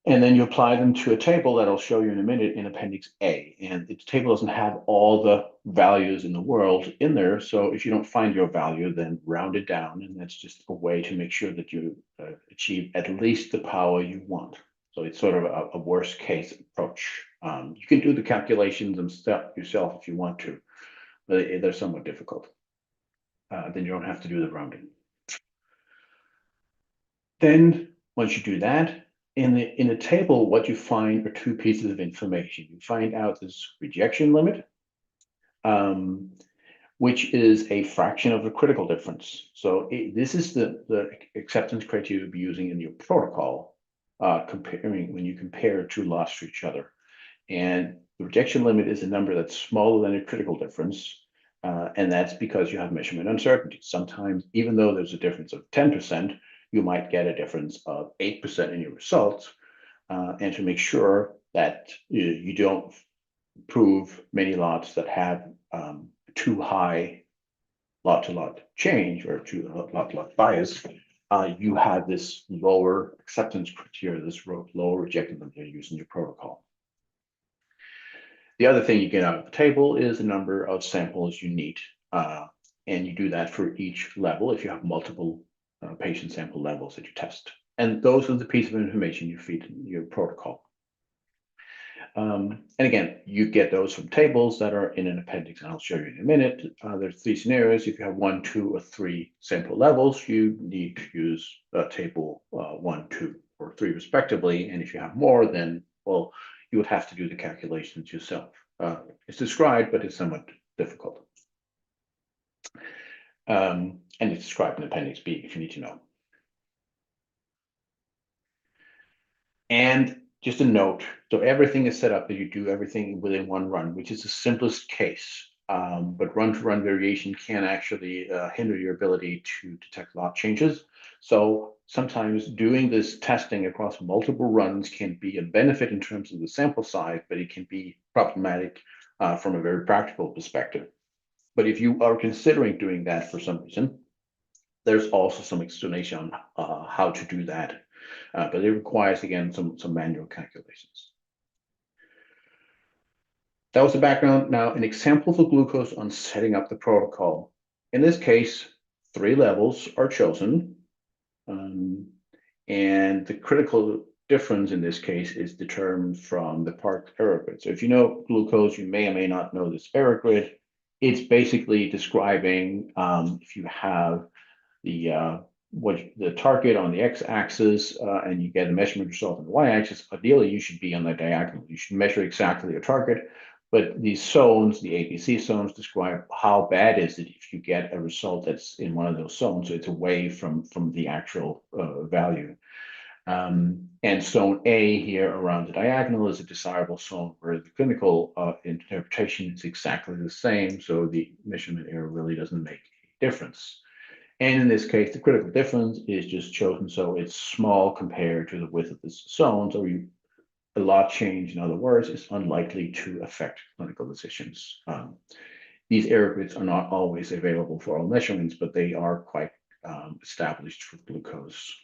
And then you apply them to a table that I'll show you in a minute in Appendix A. And the table doesn't have all the values in the world in there. So if you don't find your value, then round it down. And that's just a way to make sure that you achieve at least the power you want. So it's sort of a worst case approach. You can do the calculations yourself if you want to, but they're somewhat difficult. Then you don't have to do the rounding. Then once you do that, in the table, what you find are two pieces of information. You find out this rejection limit, which is a fraction of the critical difference. So this is the acceptance criteria you'll be using in your protocol, comparing when you compare two lots to each other. And the rejection limit is a number that's smaller than a critical difference. And that's because you have measurement uncertainty. Sometimes, even though there's a difference of 10%, you might get a difference of 8% in your results. And to make sure that you don't prove many lots that have too high lot-to-lot change or too lot-to-lot bias, you have this lower acceptance criteria, this lower rejection limit you use in your protocol. The other thing you get out of the table is the number of samples you need. And you do that for each level if you have multiple patient sample levels that you test. And those are the pieces of information you feed in your protocol. And again, you get those from tables that are in an appendix, and I'll show you in a minute. There's three scenarios. If you have 1, 2, or 3 sample levels, you need to use table 1, 2, or 3 respectively. And if you have more, then, well, you would have to do the calculations yourself. It's described, but it's somewhat difficult. And it's described in Appendix B if you need to know. And just a note, so everything is set up that you do everything within one run, which is the simplest case. But run-to-run variation can actually hinder your ability to detect lot changes. So sometimes doing this testing across multiple runs can be a benefit in terms of the sample size, but it can be problematic from a very practical perspective. But if you are considering doing that for some reason, there's also some explanation on how to do that. But it requires, again, some manual calculations. That was the background. Now, an example for glucose on setting up the protocol. In this case, 3 levels are chosen. And the critical difference in this case is determined from the Park error grid. So if you know glucose, you may or may not know this error grid. It's basically describing if you have the target on the x-axis and you get a measurement result on the y-axis. Ideally, you should be on the diagonal. You should measure exactly your target. But these zones, the ABC zones, describe how bad is it if you get a result that's in one of those zones. So it's away from the actual value. And zone A here around the diagonal is a desirable zone where the clinical interpretation is exactly the same. So the measurement error really doesn't make a difference. And in this case, the critical difference is just chosen so it's small compared to the width of this zone. So a lot change, in other words, is unlikely to affect clinical decisions. These error grids are not always available for all measurements, but they are quite established for glucose.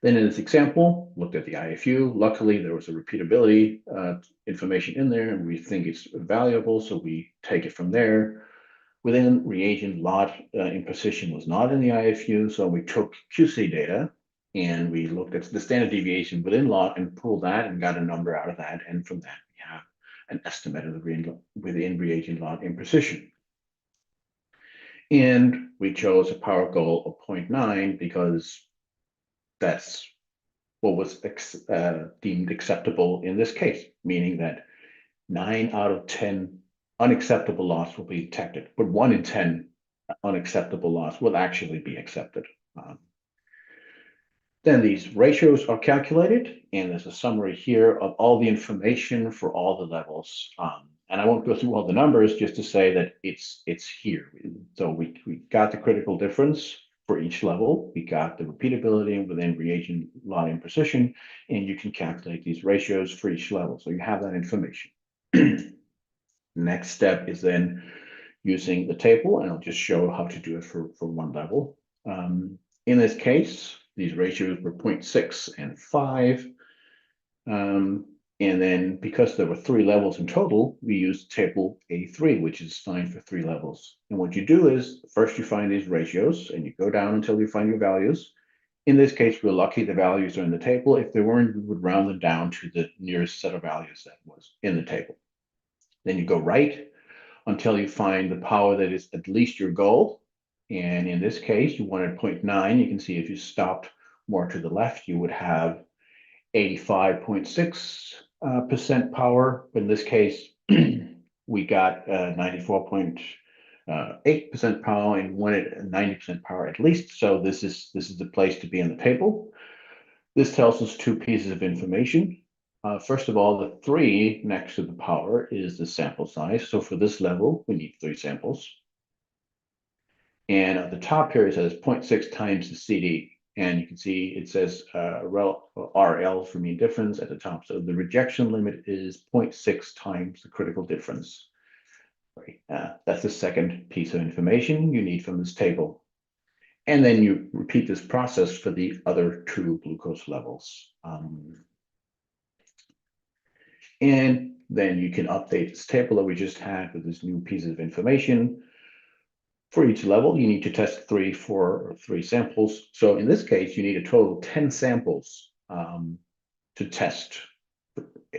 Then in this example, looked at the IFU. Luckily, there was a repeatability information in there, and we think it's valuable, so we take it from there. Within reagent lot imposition was not in the IFU, so we took QC data and we looked at the standard deviation within lot and pulled that and got a number out of that. And from that, we have an estimate of the within reagent lot imposition. And we chose a power goal of 0.9 because that's what was deemed acceptable in this case, meaning that 9 out of 10 unacceptable loss will be detected, but 1 in 10 unacceptable loss will actually be accepted. Then these ratios are calculated, and there's a summary here of all the information for all the levels. And I won't go through all the numbers, just to say that it's here. So we got the critical difference for each level. We got the repeatability within reagent lot imposition, and you can calculate these ratios for each level. So you have that information. Next step is then using the table, and I'll just show how to do it for one level. In this case, these ratios were 0.6 and 5. And then because there were 3 levels in total, we used table A3, which is assigned for 3 levels. And what you do is first you find these ratios and you go down until you find your values. In this case, we're lucky the values are in the table. If they weren't, we would round them down to the nearest set of values that was in the table. Then you go right until you find the power that is at least your goal. And in this case, you wanted 0.9. You can see if you stopped more to the left, you would have 85.6% power. But in this case, we got 94.8% power and wanted 90% power at least. So this is the place to be in the table. This tells us 2 pieces of information. First of all, the 3 next to the power is the sample size. So for this level, we need 3 samples. And at the top here, it says 0.6 times the CD. And you can see it says RL for mean difference at the top. So the rejection limit is 0.6 times the critical difference. Right. That's the second piece of information you need from this table. And then you repeat this process for the other 2 glucose levels. And then you can update this table that we just had with this new piece of information. For each level, you need to test 3 samples. So in this case, you need a total of 10 samples to test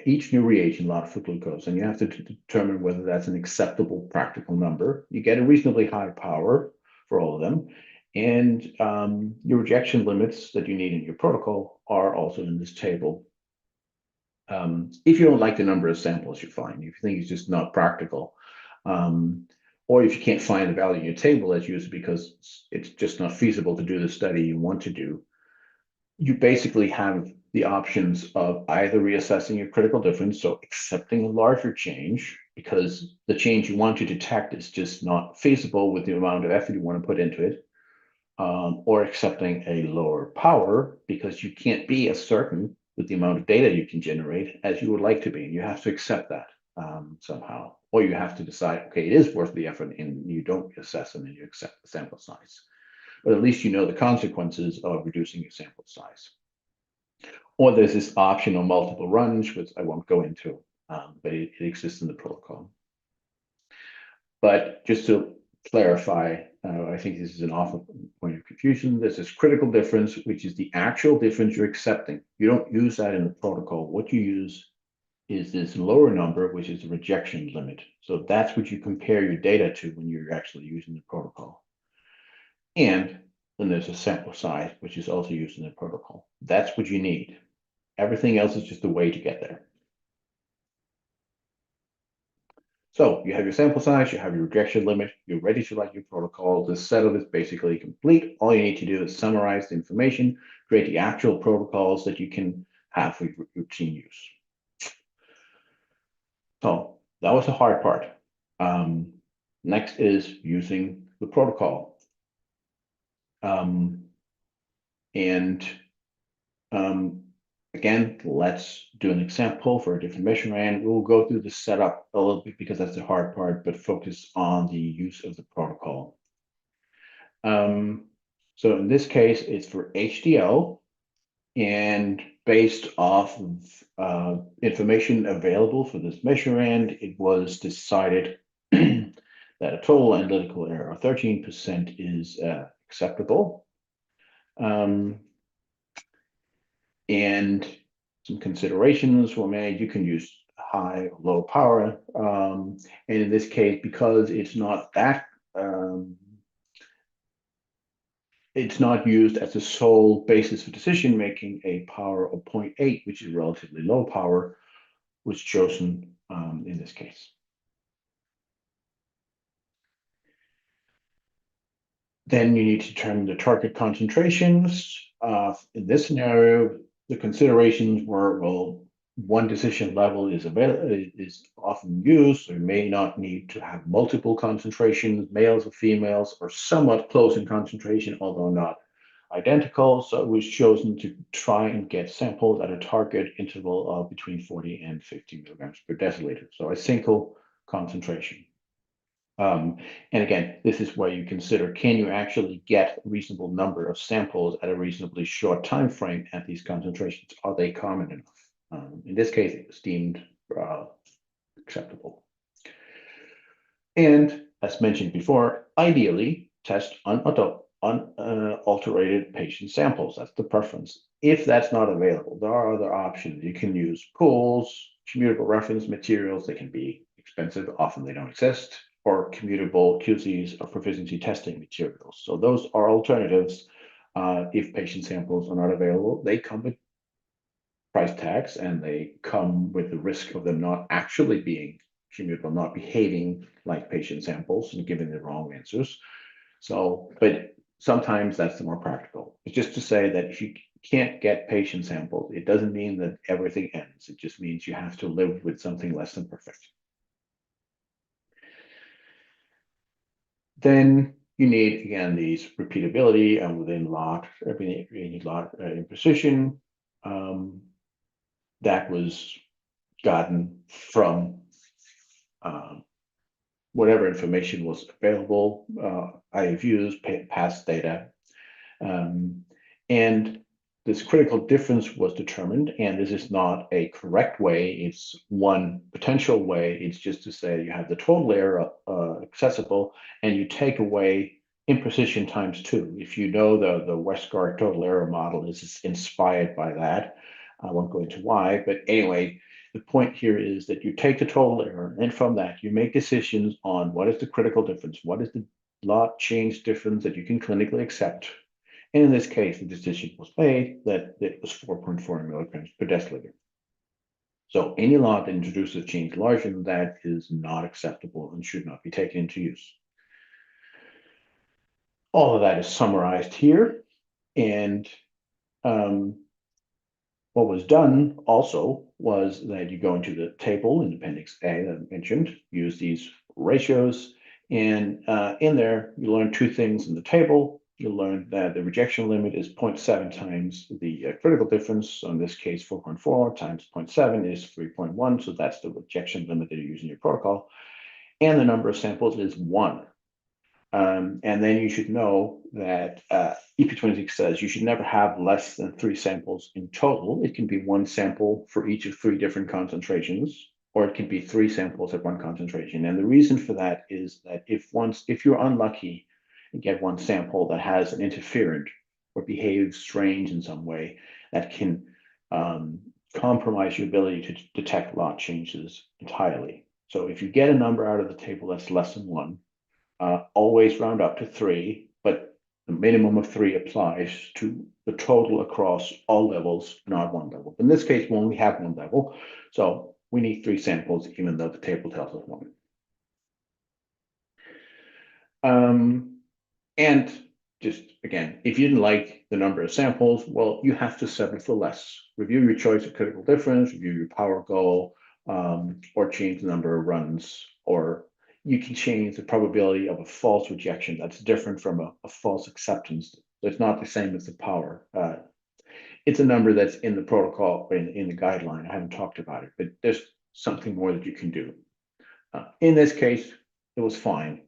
each new reagent lot for glucose. And you have to determine whether that's an acceptable practical number. You get a reasonably high power for all of them. And your rejection limits that you need in your protocol are also in this table. If you don't like the number of samples, you're fine. If you think it's just not practical, or if you can't find the value in your table as used because it's just not feasible to do the study you want to do, you basically have the options of either reassessing your critical difference, so accepting a larger change because the change you want to detect is just not feasible with the amount of effort you want to put into it, or accepting a lower power because you can't be as certain with the amount of data you can generate as you would like to be. You have to accept that somehow, or you have to decide, okay, it is worth the effort, and you don't assess and then you accept the sample size. But at least you know the consequences of reducing your sample size. Or there's this option of multiple runs, which I won't go into, but it exists in the protocol. But just to clarify, I think this is an awful point of confusion. There's this critical difference, which is the actual difference you're accepting. You don't use that in the protocol. What you use is this lower number, which is the rejection limit. So that's what you compare your data to when you're actually using the protocol. And then there's a sample size, which is also used in the protocol. That's what you need. Everything else is just a way to get there. So you have your sample size, you have your rejection limit, you're ready to write your protocol. This setup is basically complete. All you need to do is summarize the information, create the actual protocols that you can have for your routine use. So that was the hard part. Next is using the protocol. And again, let's do an example for a different measurement. We'll go through the setup a little bit because that's the hard part, but focus on the use of the protocol. So in this case, it's for HDL, and based off of information available for this measurement, it was decided that a total analytical error of 13% is acceptable. And some considerations were made. You can use high or low power. And in this case, because it's not that, it's not used as the sole basis for decision making, a power of 0.8, which is relatively low power, was chosen in this case. Then you need to determine the target concentrations. In this scenario, the considerations were, well, one decision level is often used, so you may not need to have multiple concentrations, males or females, or somewhat close in concentration, although not identical. So it was chosen to try and get samples at a target interval of between 40 and 50 milligrams per deciliter. So a single concentration. And again, this is where you consider, can you actually get a reasonable number of samples at a reasonably short time frame at these concentrations? Are they common enough? In this case, it was deemed acceptable. And as mentioned before, ideally test unalterated patient samples. That's the preference. If that's not available, there are other options. You can use pools, commutable reference materials. They can be expensive. Often they don't exist. Or commutable QCs or proficiency testing materials. So those are alternatives. If patient samples are not available, they come with price tags, and they come with the risk of them not actually being commutable, not behaving like patient samples and giving the wrong answers. So, but sometimes that's the more practical. It's just to say that if you can't get patient samples, it doesn't mean that everything ends. It just means you have to live with something less than perfect. Then you need, again, these repeatability and within lot, you need lot in precision. That was gotten from whatever information was available, IFUs, past data. And this critical difference was determined, and this is not a correct way. It's one potential way. It's just to say you have the total error accessible, and you take away imprecision times 2. If you know the Westgard total error model is inspired by that, I won't go into why, but anyway, the point here is that you take the total error, and from that you make decisions on what is the critical difference, what is the lot change difference that you can clinically accept. And in this case, the decision was made that it was 4.4 milligrams per deciliter. So any lot that introduces a change larger than that is not acceptable and should not be taken into use. All of that is summarized here. And what was done also was that you go into the table in Appendix A that I mentioned, use these ratios, and in there you learn 2 things in the table. You learn that the rejection limit is 0.7 times the critical difference. So in this case, 4.4 times 0.7 is 3.1. So that's the rejection limit that you use in your protocol. And the number of samples is 1. And then you should know that EP26 says you should never have less than 3 samples in total. It can be 1 sample for each of 3 different concentrations, or it can be 3 samples at 1 concentration. And the reason for that is that if you're unlucky and get 1 sample that has an interferent or behaves strange in some way, that can compromise your ability to detect lot changes entirely. So if you get a number out of the table that's less than 1, always round up to 3, but the minimum of 3 applies to the total across all levels, not 1 level. In this case, we only have 1 level, so we need 3 samples, even though the table tells us 1. And just again, if you didn't like the number of samples, well, you have to settle for less. Review your choice of critical difference, review your power goal, or change the number of runs, or you can change the probability of a false rejection. That's different from a false acceptance So it's not the same as the power. It's a number that's in the protocol, in the guideline. I haven't talked about it, but there's something more that you can do. In this case, it was fine.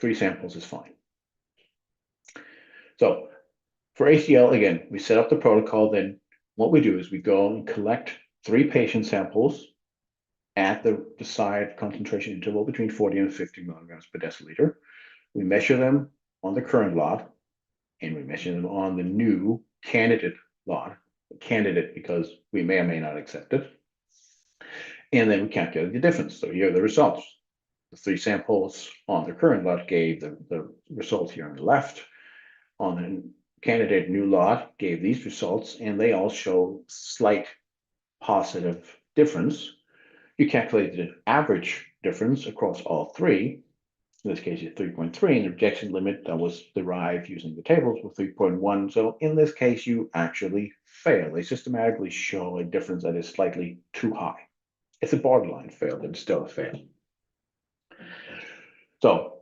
3 samples is fine. So for ACL, again, we set up the protocol. Then what we do is we go and collect 3 patient samples at the desired concentration interval between 40 and 50 milligrams per deciliter. We measure them on the current lot, and we measure them on the new candidate lot. Candidate because we may or may not accept it. And then we calculate the difference. So here are the results. The 3 samples on the current lot gave the results here on the left. On the candidate new lot gave these results, and they all show slight positive difference. You calculate the average difference across all 3. In this case, it's 3.3, and the rejection limit that was derived using the tables was 3.1. So in this case, you actually fail. They systematically show a difference that is slightly too high. It's a borderline fail, but it's still a fail. So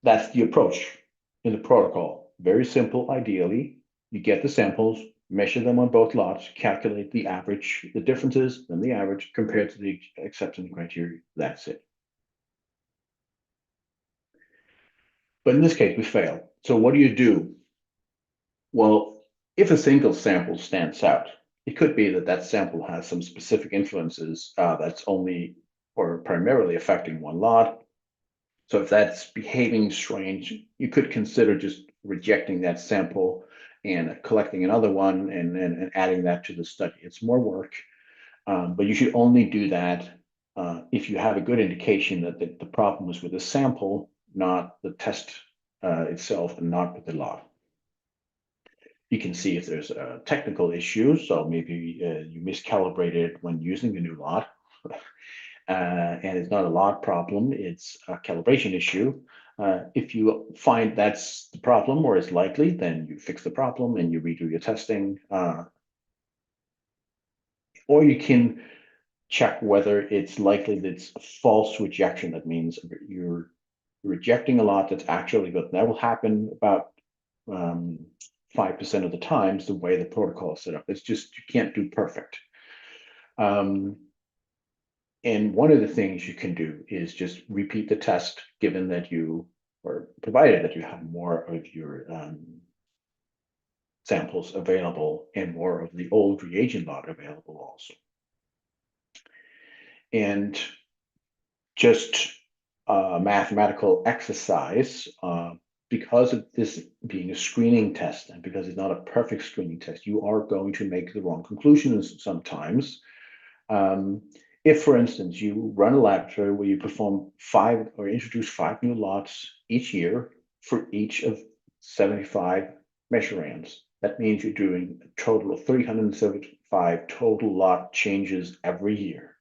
that's the approach in the protocol. Very simple, ideally. You get the samples, measure them on both lots, calculate the average, the differences, then the average compared to the acceptance criteria. That's it. But in this case, we fail. So what do you do? Well, if a single sample stands out, it could be that that sample has some specific influences that's only or primarily affecting one lot. So if that's behaving strange, you could consider just rejecting that sample and collecting another one and adding that to the study. It's more work, but you should only do that if you have a good indication that the problem is with the sample, not the test itself, and not with the lot. You can see if there's a technical issue, so maybe you miscalibrated when using the new lot. And it's not a lot problem, it's a calibration issue. If you find that's the problem or is likely, then you fix the problem and you redo your testing. Or you can check whether it's likely that it's a false rejection. That means you're rejecting a lot that's actually good. That will happen about 5% of the times the way the protocol is set up. It's just, you can't do perfect. And one of the things you can do is just repeat the test, given that you, or provided that you have more of your samples available and more of the old reagent lot available also. And just a mathematical exercise, because of this being a screening test and because it's not a perfect screening test, you are going to make the wrong conclusions sometimes. If, for instance, you run a laboratory where you perform 5 or introduce 5 new lots each year for each of 75 measurands, that means you're doing a total of 375 total lot changes every year.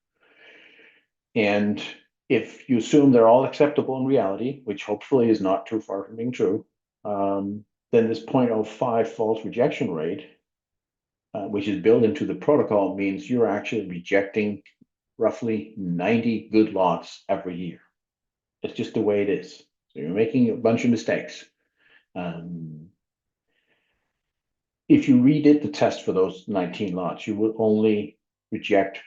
And if you assume they're all acceptable in reality, which hopefully is not too far from being true, then this 0.05 false rejection rate, which is built into the protocol, means you're actually rejecting roughly 90 good lots every year. It's just the way it is. So you're making a bunch of mistakes. If you redid the test for those 19 lots, you will only reject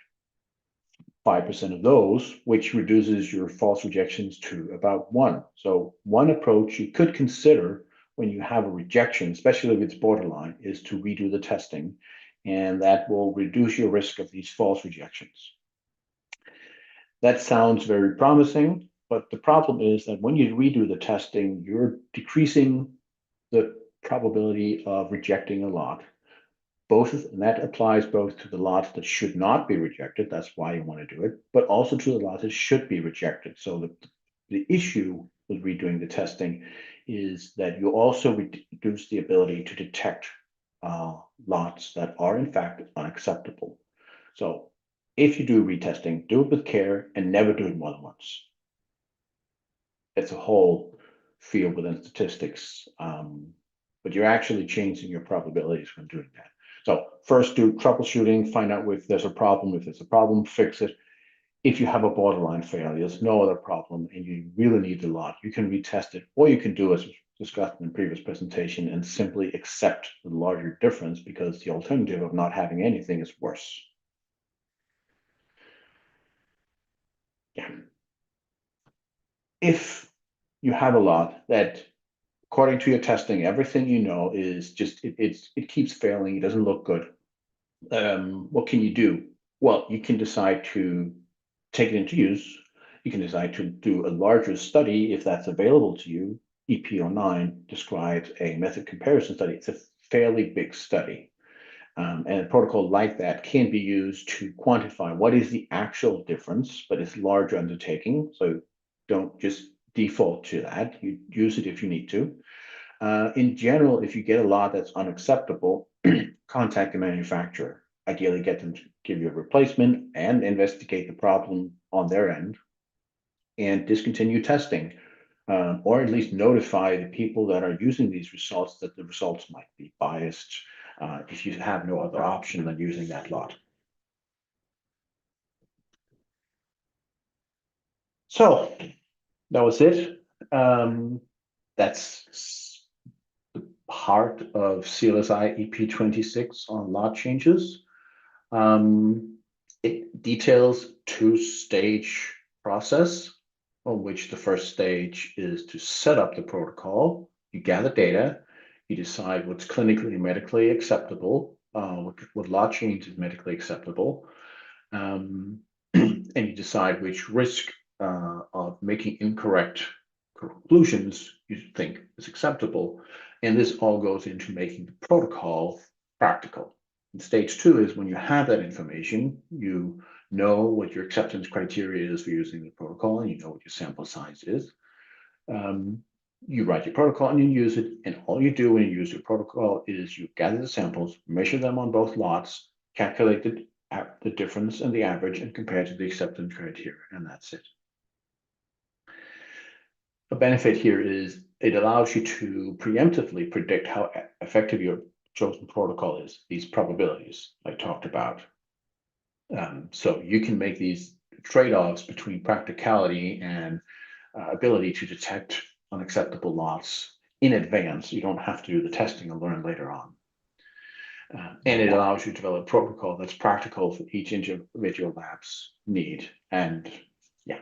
5% of those, which reduces your false rejections to about 1. So one approach you could consider when you have a rejection, especially if it's borderline, is to redo the testing, and that will reduce your risk of these false rejections. That sounds very promising, but the problem is that when you redo the testing, you're decreasing the probability of rejecting a lot. And that applies both to the lots that should not be rejected, that's why you want to do it, but also to the lots that should be rejected. So the issue with redoing the testing is that you also reduce the ability to detect lots that are in fact unacceptable. So if you do retesting, do it with care and never do it more than once. It's a whole field within statistics, but you're actually changing your probabilities when doing that. So first do troubleshooting, find out if there's a problem. If there's a problem, fix it. If you have a borderline failure, there's no other problem and you really need the lot, you can retest it. Or you can do as discussed in the previous presentation and simply accept the larger difference, because the alternative of not having anything is worse. Yeah. If you have a lot that, according to your testing, everything you know is just, it keeps failing, it doesn't look good, what can you do? Well, you can decide to take it into use. You can decide to do a larger study if that's available to you. EP09 describes a method comparison study. It's a fairly big study. And a protocol like that can be used to quantify what is the actual difference, but it's a larger undertaking. So don't just default to that. You use it if you need to. In general, if you get a lot that's unacceptable, contact the manufacturer. Ideally, get them to give you a replacement and investigate the problem on their end, and discontinue testing, or at least notify the people that are using these results that the results might be biased, if you have no other option than using that lot. So that was it. That's the heart of CLSI EP26 on lot changes. It details two-stage process, on which the first stage is to set up the protocol. You gather data, you decide what's clinically and medically acceptable, what lot change is medically acceptable, and you decide which risk of making incorrect conclusions you think is acceptable. And this all goes into making the protocol practical. And stage two is when you have that information, you know what your acceptance criteria is for using the protocol, and you know what your sample size is. You write your protocol and you use it, and all you do when you use your protocol is you gather the samples, measure them on both lots, calculate the difference and the average, and compare to the acceptance criteria, and that's it. A benefit here is it allows you to preemptively predict how effective your chosen protocol is, these probabilities I talked about. So you can make these trade-offs between practicality and ability to detect unacceptable lots in advance. You don't have to do the testing and learn later on. And it allows you to develop a protocol that's practical for each individual lab's need. And yeah.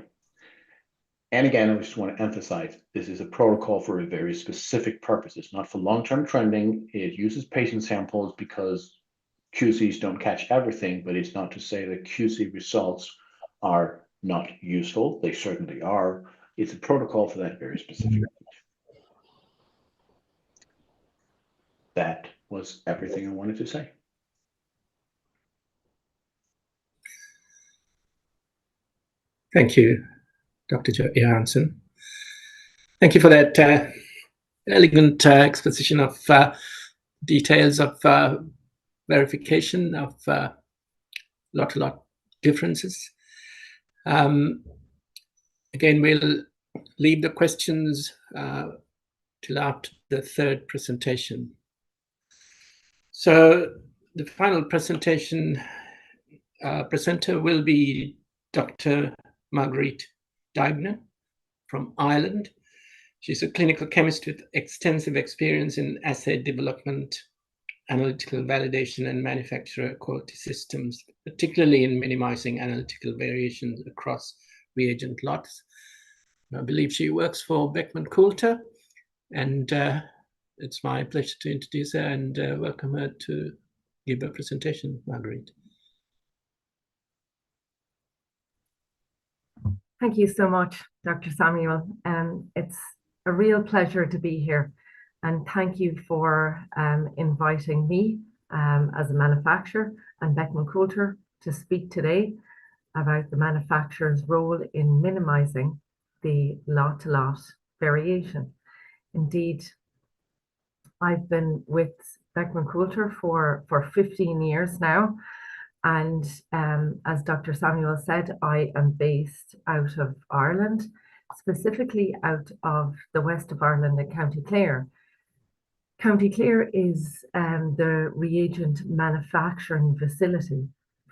And again, I just want to emphasize, this is a protocol for a very specific purpose. It's not for long-term trending. It uses patient samples because QCs don't catch everything, but it's not to say that QC results are not useful. They certainly are. It's a protocol for that very specific need. That was everything I wanted to say. Thank you, Dr. Johansson. Thank you for that elegant exposition of details of verification of lot differences. Again, we'll leave the questions till after the third presentation. So the final presentation presenter will be Dr. Marguerite Deibner from Ireland. She's a clinical chemist with extensive experience in assay development, analytical validation, and manufacturer quality systems, particularly in minimizing analytical variations across reagent lots. I believe she works for Beckman Coulter, and it's my pleasure to introduce her and welcome her to give a presentation, Marguerite. Thank you so much, Dr. Samuel. It's a real pleasure to be here, and thank you for inviting me as a manufacturer and Beckman Coulter to speak today about the manufacturer's role in minimizing the lot-to-lot variation. Indeed, I've been with Beckman Coulter for 15 years now. And as Dr. Samuel said, I am based out of Ireland, specifically out of the west of Ireland in County Clare. County Clare is the reagent manufacturing facility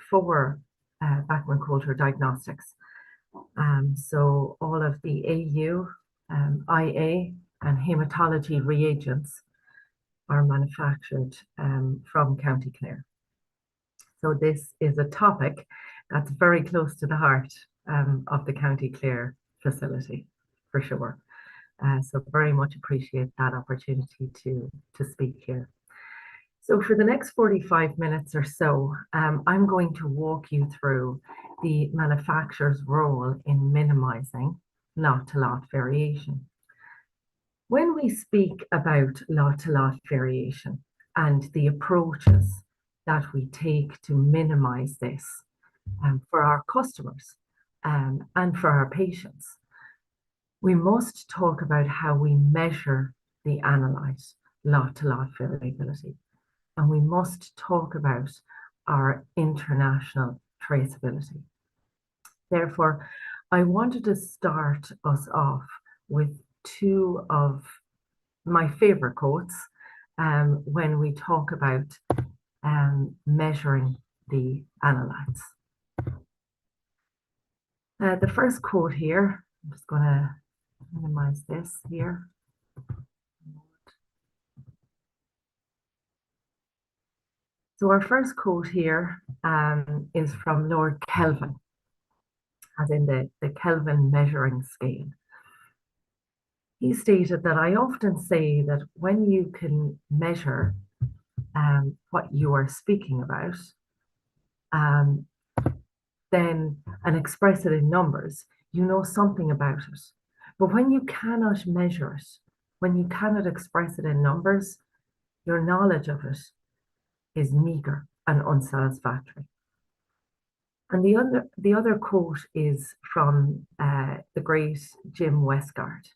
for Beckman Coulter Diagnostics. So all of the AU, IA, and hematology reagents are manufactured from County Clare. So this is a topic that's very close to the heart of the County Clare facility, for sure. So very much appreciate that opportunity to speak here. So for the next 45 minutes or so, I'm going to walk you through the manufacturer's role in minimizing lot-to-lot variation. When we speak about lot-to-lot variation and the approaches that we take to minimize this for our customers and for our patients, we must talk about how we measure the analyte lot-to-lot variability. And we must talk about our international traceability. Therefore, I wanted to start us off with two of my favorite quotes when we talk about measuring the analytes. The first quote here, I'm just going to minimize this here. So our first quote here is from Lord Kelvin, as in the Kelvin measuring scale. He stated that I often say that when you can measure what you are speaking about, then and express it in numbers, you know something about it. But when you cannot measure it, when you cannot express it in numbers, your knowledge of it is meager and unsatisfactory. And the other quote is from the great Jim Westgard,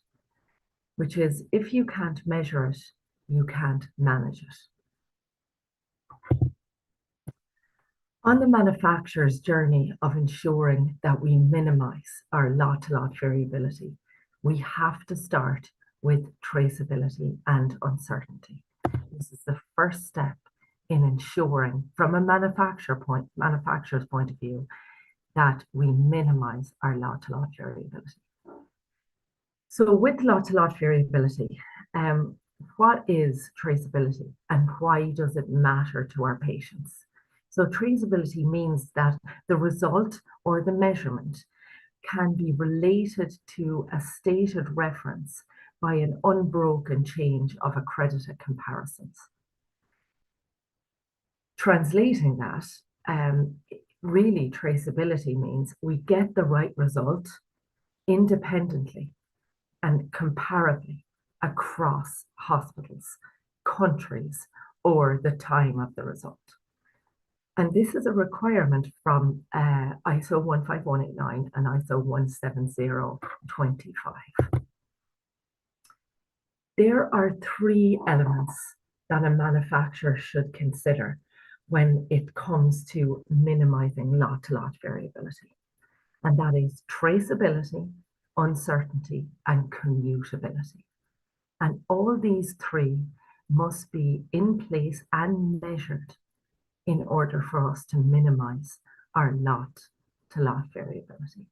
which is, if you can't measure it, you can't manage it. On the manufacturer's journey of ensuring that we minimize our lot-to-lot variability, we have to start with traceability and uncertainty. This is the first step in ensuring, from a manufacturer's point of view, that we minimize our lot-to-lot variability. So with lot-to-lot variability, what is traceability and why does it matter to our patients? So traceability means that the result or the measurement can be related to a stated reference by an unbroken chain of accredited comparisons. Translating that, really traceability means we get the right result independently and comparably across hospitals, countries, or the time of the result. And this is a requirement from ISO 15189 and ISO 17025. There are three elements that a manufacturer should consider when it comes to minimizing lot-to-lot variability. And that is traceability, uncertainty, and commutability. And all these three must be in place and measured in order for us to minimize our lot-to-lot variability.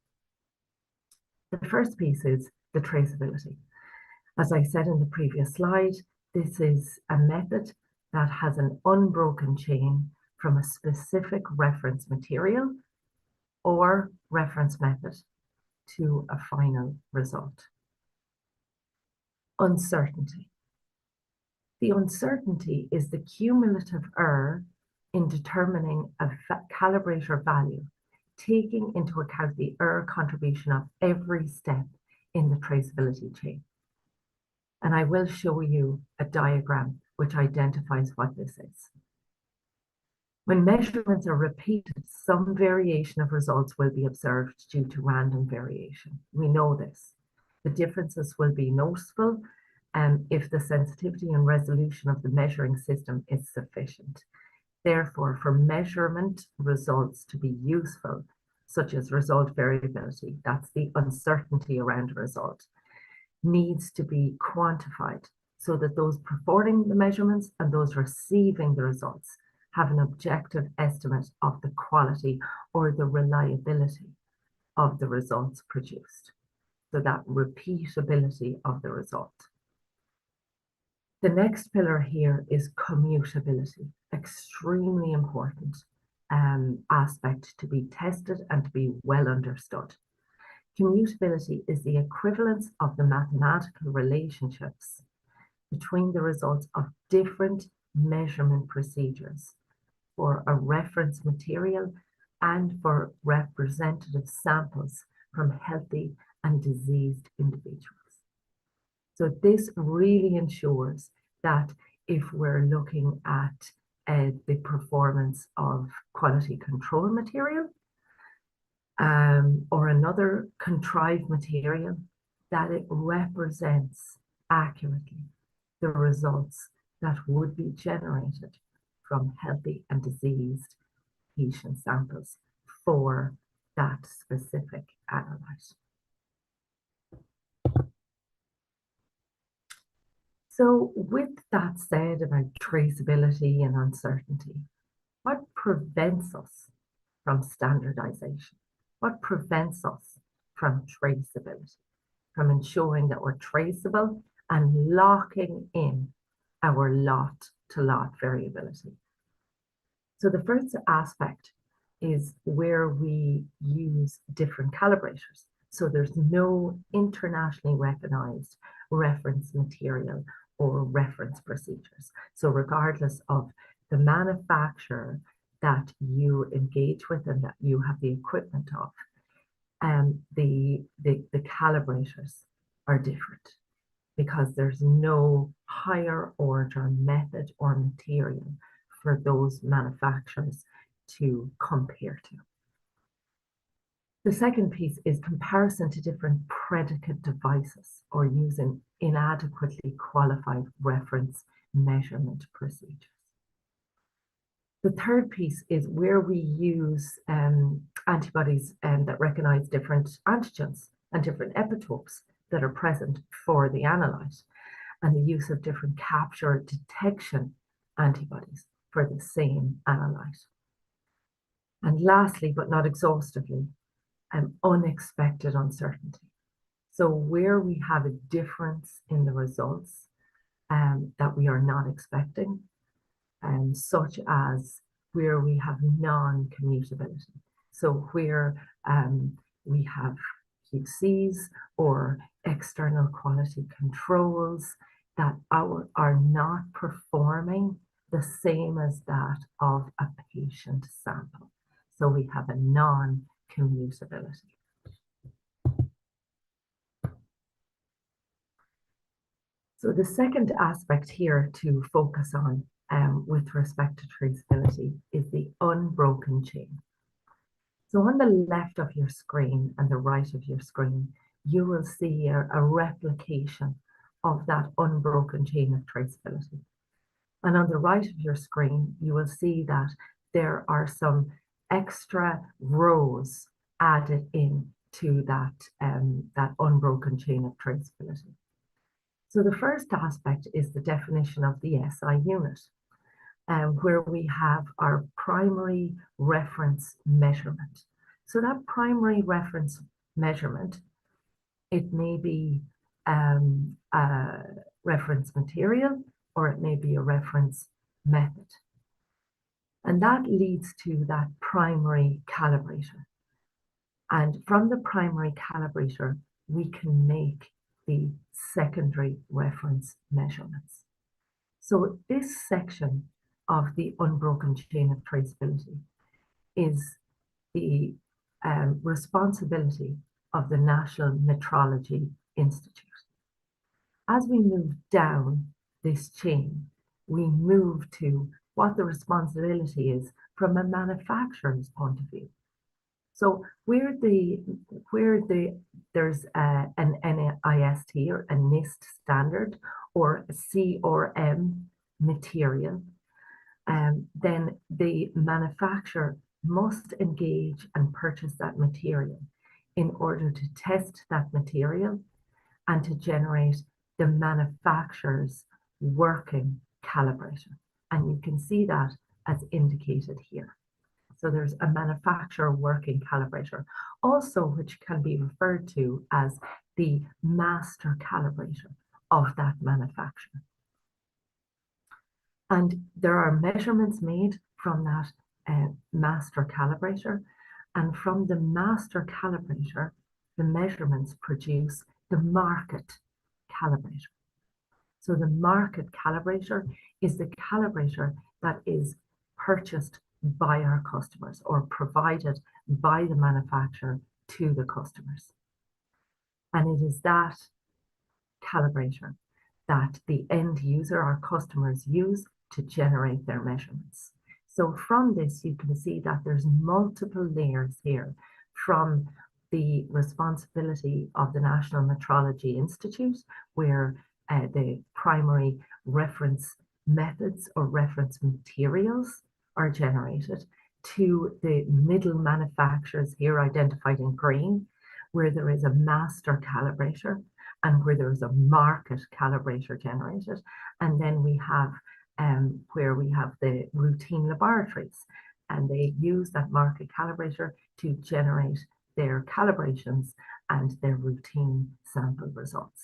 The first piece is the traceability. As I said in the previous slide, this is a method that has an unbroken chain from a specific reference material or reference method to a final result. Uncertainty. The uncertainty is the cumulative error in determining a calibrator value, taking into account the error contribution of every step in the traceability chain. And I will show you a diagram which identifies what this is. When measurements are repeated, some variation of results will be observed due to random variation. We know this. The differences will be noticeable if the sensitivity and resolution of the measuring system is sufficient. Therefore, for measurement results to be useful, such as result variability, that's the uncertainty around a result, needs to be quantified so that those performing the measurements and those receiving the results have an objective estimate of the quality or the reliability of the results produced. So that repeatability of the result. The next pillar here is commutability, extremely important aspect to be tested and to be well understood. Commutability is the equivalence of the mathematical relationships between the results of different measurement procedures for a reference material and for representative samples from healthy and diseased individuals. So this really ensures that if we're looking at the performance of quality control material or another contrived material, that it represents accurately the results that would be generated from healthy and diseased patient samples for that specific analyte. So with that said about traceability and uncertainty, what prevents us from standardization? What prevents us from traceability, from ensuring that we're traceable and locking in our lot-to-lot variability? So the first aspect is where we use different calibrators. So there's no internationally recognized reference material or reference procedures. So regardless of the manufacturer that you engage with and that you have the equipment of, the calibrators are different because there's no higher order method or material for those manufacturers to compare to. The second piece is comparison to different predicate devices or using inadequately qualified reference measurement procedures. The third piece is where we use antibodies that recognize different antigens and different epitopes that are present for the analyte, and the use of different capture detection antibodies for the same analyte. And lastly, but not exhaustively, unexpected uncertainty. So where we have a difference in the results that we are not expecting, such as where we have non-commutability. So where we have QCs or external quality controls that are not performing the same as that of a patient sample. So we have a non-commutability. So the second aspect here to focus on with respect to traceability is the unbroken chain. So on the left of your screen and the right of your screen, you will see a replication of that unbroken chain of traceability. And on the right of your screen, you will see that there are some extra rows added in to that, that unbroken chain of traceability. So the first aspect is the definition of the SI unit, where we have our primary reference measurement. So that primary reference measurement, it may be a reference material or it may be a reference method. And that leads to that primary calibrator. And from the primary calibrator, we can make the secondary reference measurements. So this section of the unbroken chain of traceability is the responsibility of the National Metrology Institute. As we move down this chain, we move to what the responsibility is from a manufacturer's point of view. So where there's an NIST or a NIST standard or a CRM material, then the manufacturer must engage and purchase that material in order to test that material and to generate the manufacturer's working calibrator. And you can see that as indicated here. So there's a manufacturer working calibrator, also which can be referred to as the master calibrator of that manufacturer. And there are measurements made from that master calibrator. And from the master calibrator, the measurements produce the market calibrator. So the market calibrator is the calibrator that is purchased by our customers or provided by the manufacturer to the customers. And it is that calibrator that the end user, our customers, use to generate their measurements. So from this, you can see that there's multiple layers here, from the responsibility of the National Metrology Institute, where the primary reference methods or reference materials are generated, to the middle manufacturers here identified in green, where there is a master calibrator and where there's a market calibrator generated. And then we have where we have the routine laboratories, and they use that market calibrator to generate their calibrations and their routine sample results.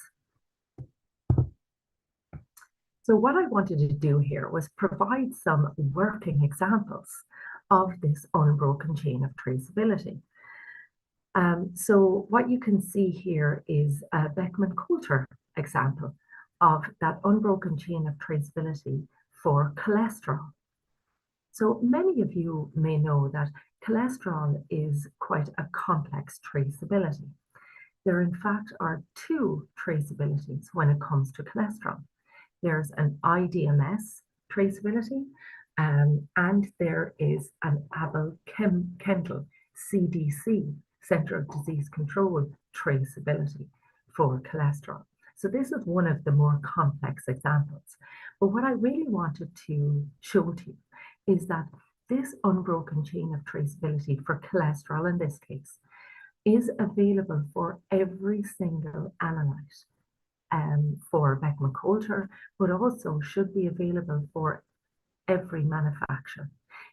So what I wanted to do here was provide some working examples of this unbroken chain of traceability. So what you can see here is a Beckman-Coulter example of that unbroken chain of traceability for cholesterol. So many of you may know that cholesterol is quite a complex traceability. There in fact are two traceabilities when it comes to cholesterol. There's an IDMS traceability, and there is an Abel-Kendall CDC, Center of Disease Control, traceability for cholesterol. So this is one of the more complex examples. But what I really wanted to show to you is that this unbroken chain of traceability for cholesterol in this case is available for every single analyte for Beckman-Coulter, but also should be available for every manufacturer.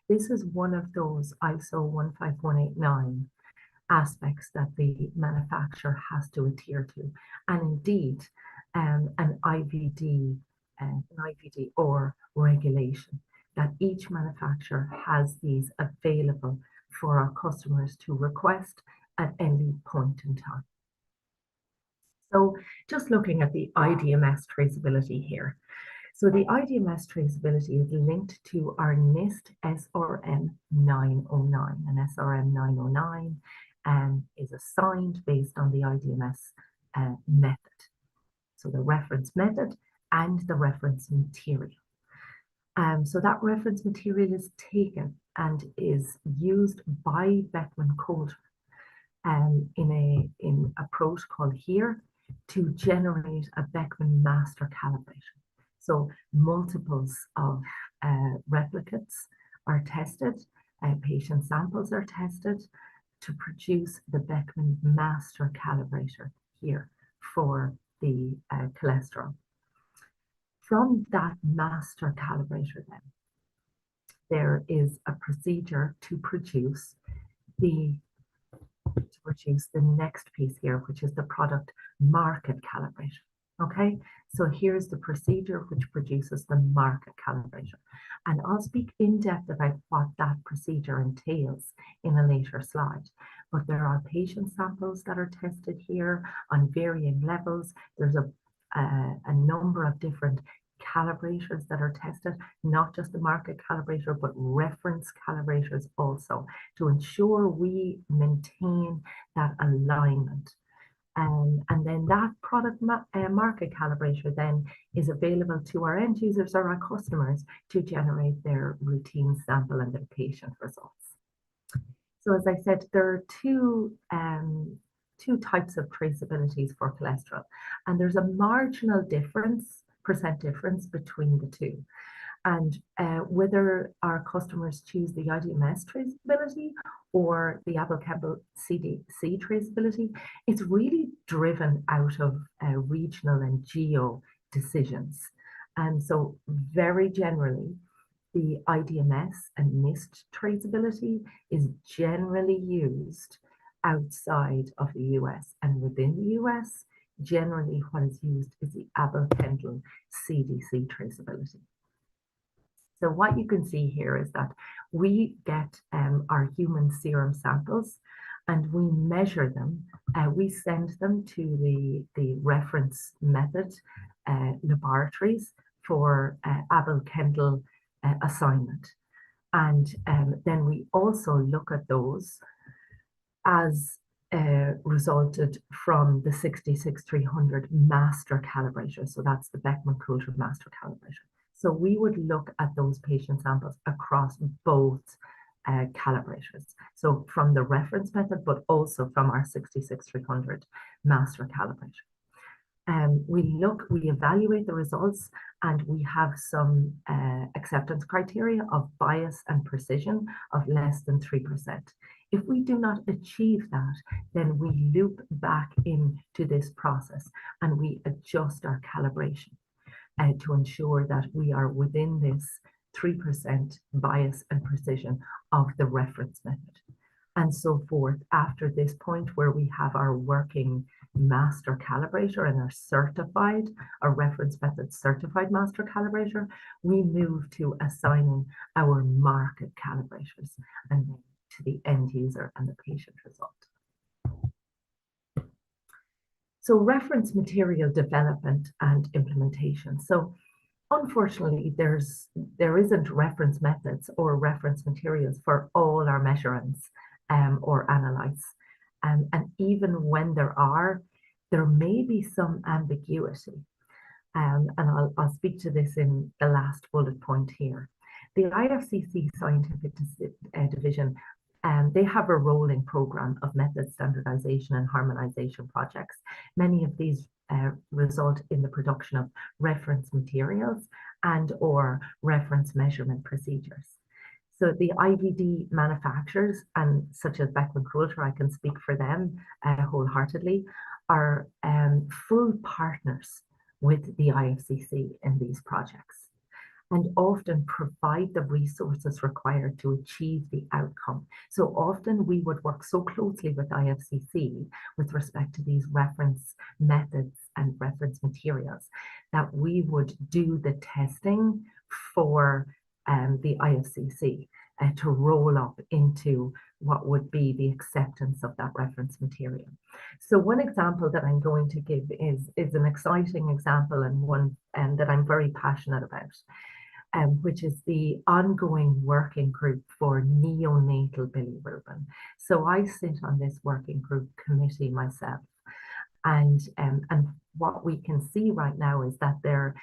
This is one of those ISO 15189 aspects that the manufacturer has to adhere to, and indeed an IVD or regulation that each manufacturer has these available for our customers to request at any point in time. So just looking at the IDMS traceability here. So the IDMS traceability is linked to our NIST SRM 909, and SRM 909 is assigned based on the IDMS method. So the reference method and the reference material. So that reference material is taken and is used by Beckman-Coulter in a protocol here to generate a Beckman master calibration. So multiples of replicates are tested, patient samples are tested to produce the Beckman master calibrator here for the cholesterol. From that master calibrator then, there is a procedure to produce the next piece here, which is the product market calibrator. Okay, so here's the procedure which produces the market calibrator. And I'll speak in depth about what that procedure entails in a later slide. But there are patient samples that are tested here on varying levels. There's a number of different calibrators that are tested, not just the market calibrator, but reference calibrators also, to ensure we maintain that alignment. And then that product market calibrator then is available to our end users or our customers to generate their routine sample and their patient results. So as I said, there are two types of traceabilities for cholesterol, and there's a marginal percent difference between the two. And whether our customers choose the IDMS traceability or the Abel-Kendall CDC traceability, it's really driven out of regional and geo decisions. And so very generally, the IDMS and NIST traceability is generally used outside of the US, and within the US, generally what is used is the Abel-Kendall CDC traceability. So what you can see here is that we get our human serum samples and we measure them. We send them to the reference method laboratories for Abel Kendall assignment. And then we also look at those as resulted from the 66300 master calibrator. So that's the Beckman-Coulter master calibrator. So we would look at those patient samples across both calibrators. So from the reference method, but also from our 66300 master calibrator. We evaluate the results, and we have some acceptance criteria of bias and precision of less than 3%. If we do not achieve that, then we loop back into this process and we adjust our calibration to ensure that we are within this 3% bias and precision of the reference method. And so forth after this point where we have our working master calibrator and our reference method certified master calibrator, we move to assigning our market calibrators and then to the end user and the patient result. So reference material development and implementation. So unfortunately, there isn't reference methods or reference materials for all our measurements or analytes. And even when there may be some ambiguity. And I'll speak to this in the last bullet point here. The IFCC Scientific Division, they have a rolling program of method standardization and harmonization projects. Many of these result in the production of reference materials and or reference measurement procedures. So the IVD manufacturers, and such as Beckman-Coulter, I can speak for them wholeheartedly, are full partners with the IFCC in these projects, and often provide the resources required to achieve the outcome. So often we would work so closely with IFCC with respect to these reference methods and reference materials that we would do the testing for the IFCC to roll up into what would be the acceptance of that reference material. So one example that I'm going to give is an exciting example, and one that I'm very passionate about. Which is the ongoing working group for neonatal bilirubin. So I sit on this working group committee myself, and what we can see right now is that there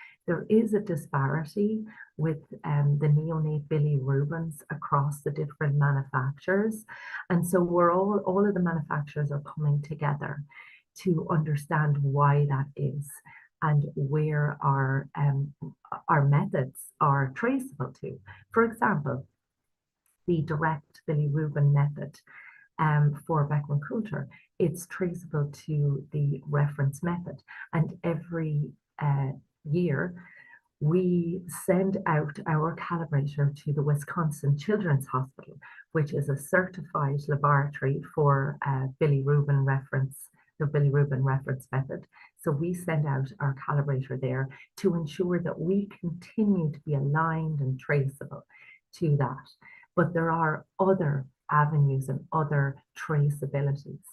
is a disparity with the neonate bilirubins across the different manufacturers, and so all of the manufacturers are coming together to understand why that is, and where our methods are traceable to. For example, the direct bilirubin method for Beckman-Coulter, it's traceable to the reference method. And every year, we send out our calibrator to the Wisconsin Children's Hospital, which is a certified laboratory for bilirubin reference, the bilirubin reference method. So we send out our calibrator there to ensure that we continue to be aligned and traceable to that. But there are other avenues and other traceabilities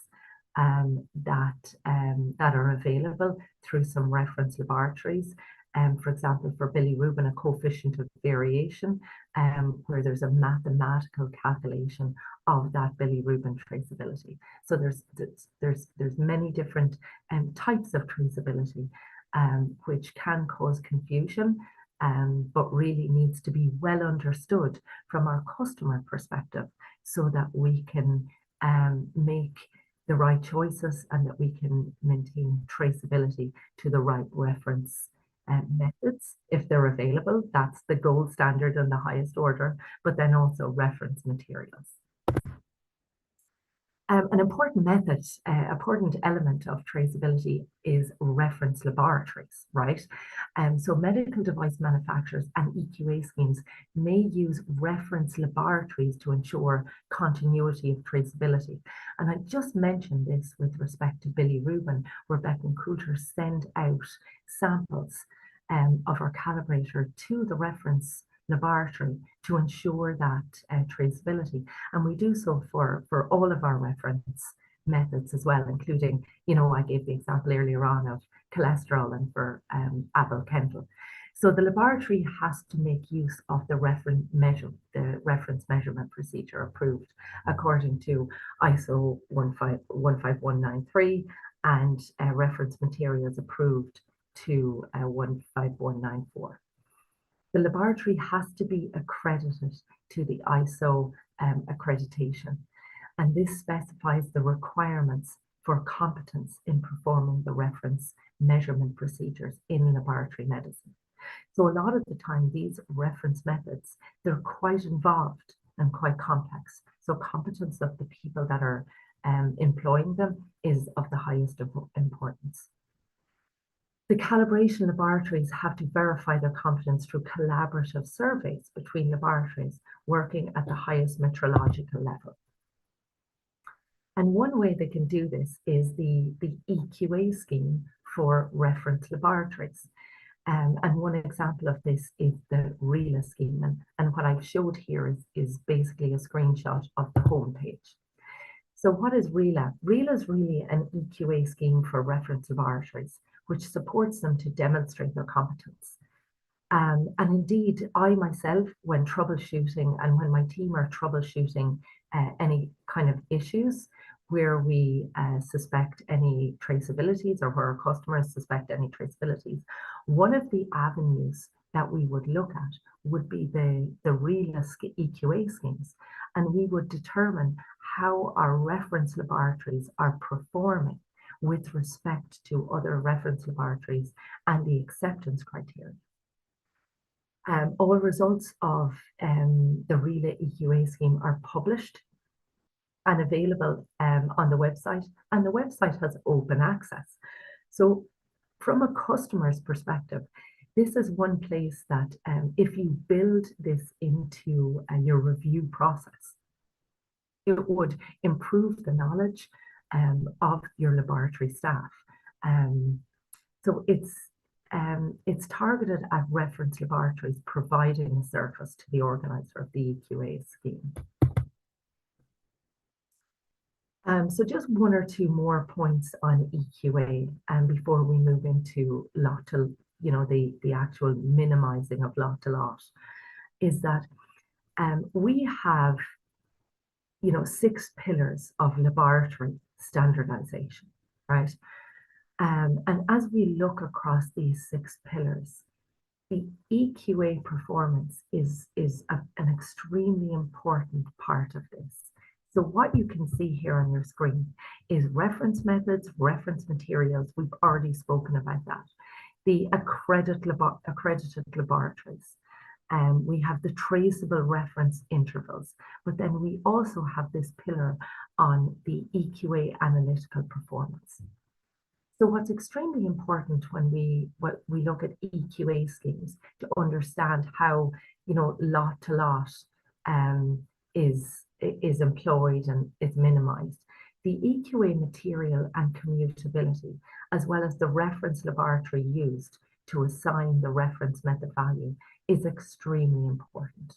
that are available through some reference laboratories. For example, for bilirubin, a coefficient of variation, where there's a mathematical calculation of that bilirubin traceability. So there's many different types of traceability, which can cause confusion, but really needs to be well understood from our customer perspective, so that we can make the right choices and that we can maintain traceability to the right reference methods if they're available. That's the gold standard and the highest order, but then also reference materials. An important important element of traceability is reference laboratories, right? So medical device manufacturers and EQA schemes may use reference laboratories to ensure continuity of traceability. And I just mentioned this with respect to bilirubin, where Beckman-Coulter send out samples of our calibrator to the reference laboratory to ensure that traceability. And we do so for all of our reference methods as well, including, I gave the example earlier on of cholesterol and for alkyl. So the laboratory has to make use of the reference measurement procedure approved according to ISO 15193 and reference materials approved to 15194. The laboratory has to be accredited to the ISO accreditation, and this specifies the requirements for competence in performing the reference measurement procedures in laboratory medicine. So a lot of the time, these reference methods, they're quite involved and quite complex. So competence of the people that are employing them is of the highest importance. The calibration laboratories have to verify their competence through collaborative surveys between laboratories working at the highest metrological level. And one way they can do this is the EQA scheme for reference laboratories. And one example of this is the RELA scheme. And what I've showed here is basically a screenshot of the homepage. So what is RELA? RELA is really an EQA scheme for reference laboratories, which supports them to demonstrate their competence. And indeed, I myself, when troubleshooting and when my team are troubleshooting any kind of issues where we suspect any traceabilities or where our customers suspect any traceabilities, one of the avenues that we would look at would be the RELA EQA schemes, and we would determine how our reference laboratories are performing with respect to other reference laboratories and the acceptance criteria. All results of the RELA EQA scheme are published and available on the website, and the website has open access. So from a customer's perspective, this is one place that if you build this into your review process, it would improve the knowledge of your laboratory staff. So it's targeted at reference laboratories providing a service to the organizer of the EQA scheme. So just one or two more points on EQA before we move into lot to, the actual minimizing of lot to lot, is that we have, 6 pillars of laboratory standardization, right? And as we look across these 6 pillars, the EQA performance is an extremely important part of this. So what you can see here on your screen is reference methods, reference materials. We've already spoken about that. The accredited laboratories. We have the traceable reference intervals, but then we also have this pillar on the EQA analytical performance. So what's extremely important when we look at EQA schemes to understand how, lot to lot is employed and is minimized. The EQA material and commutability, as well as the reference laboratory used to assign the reference method value, is extremely important.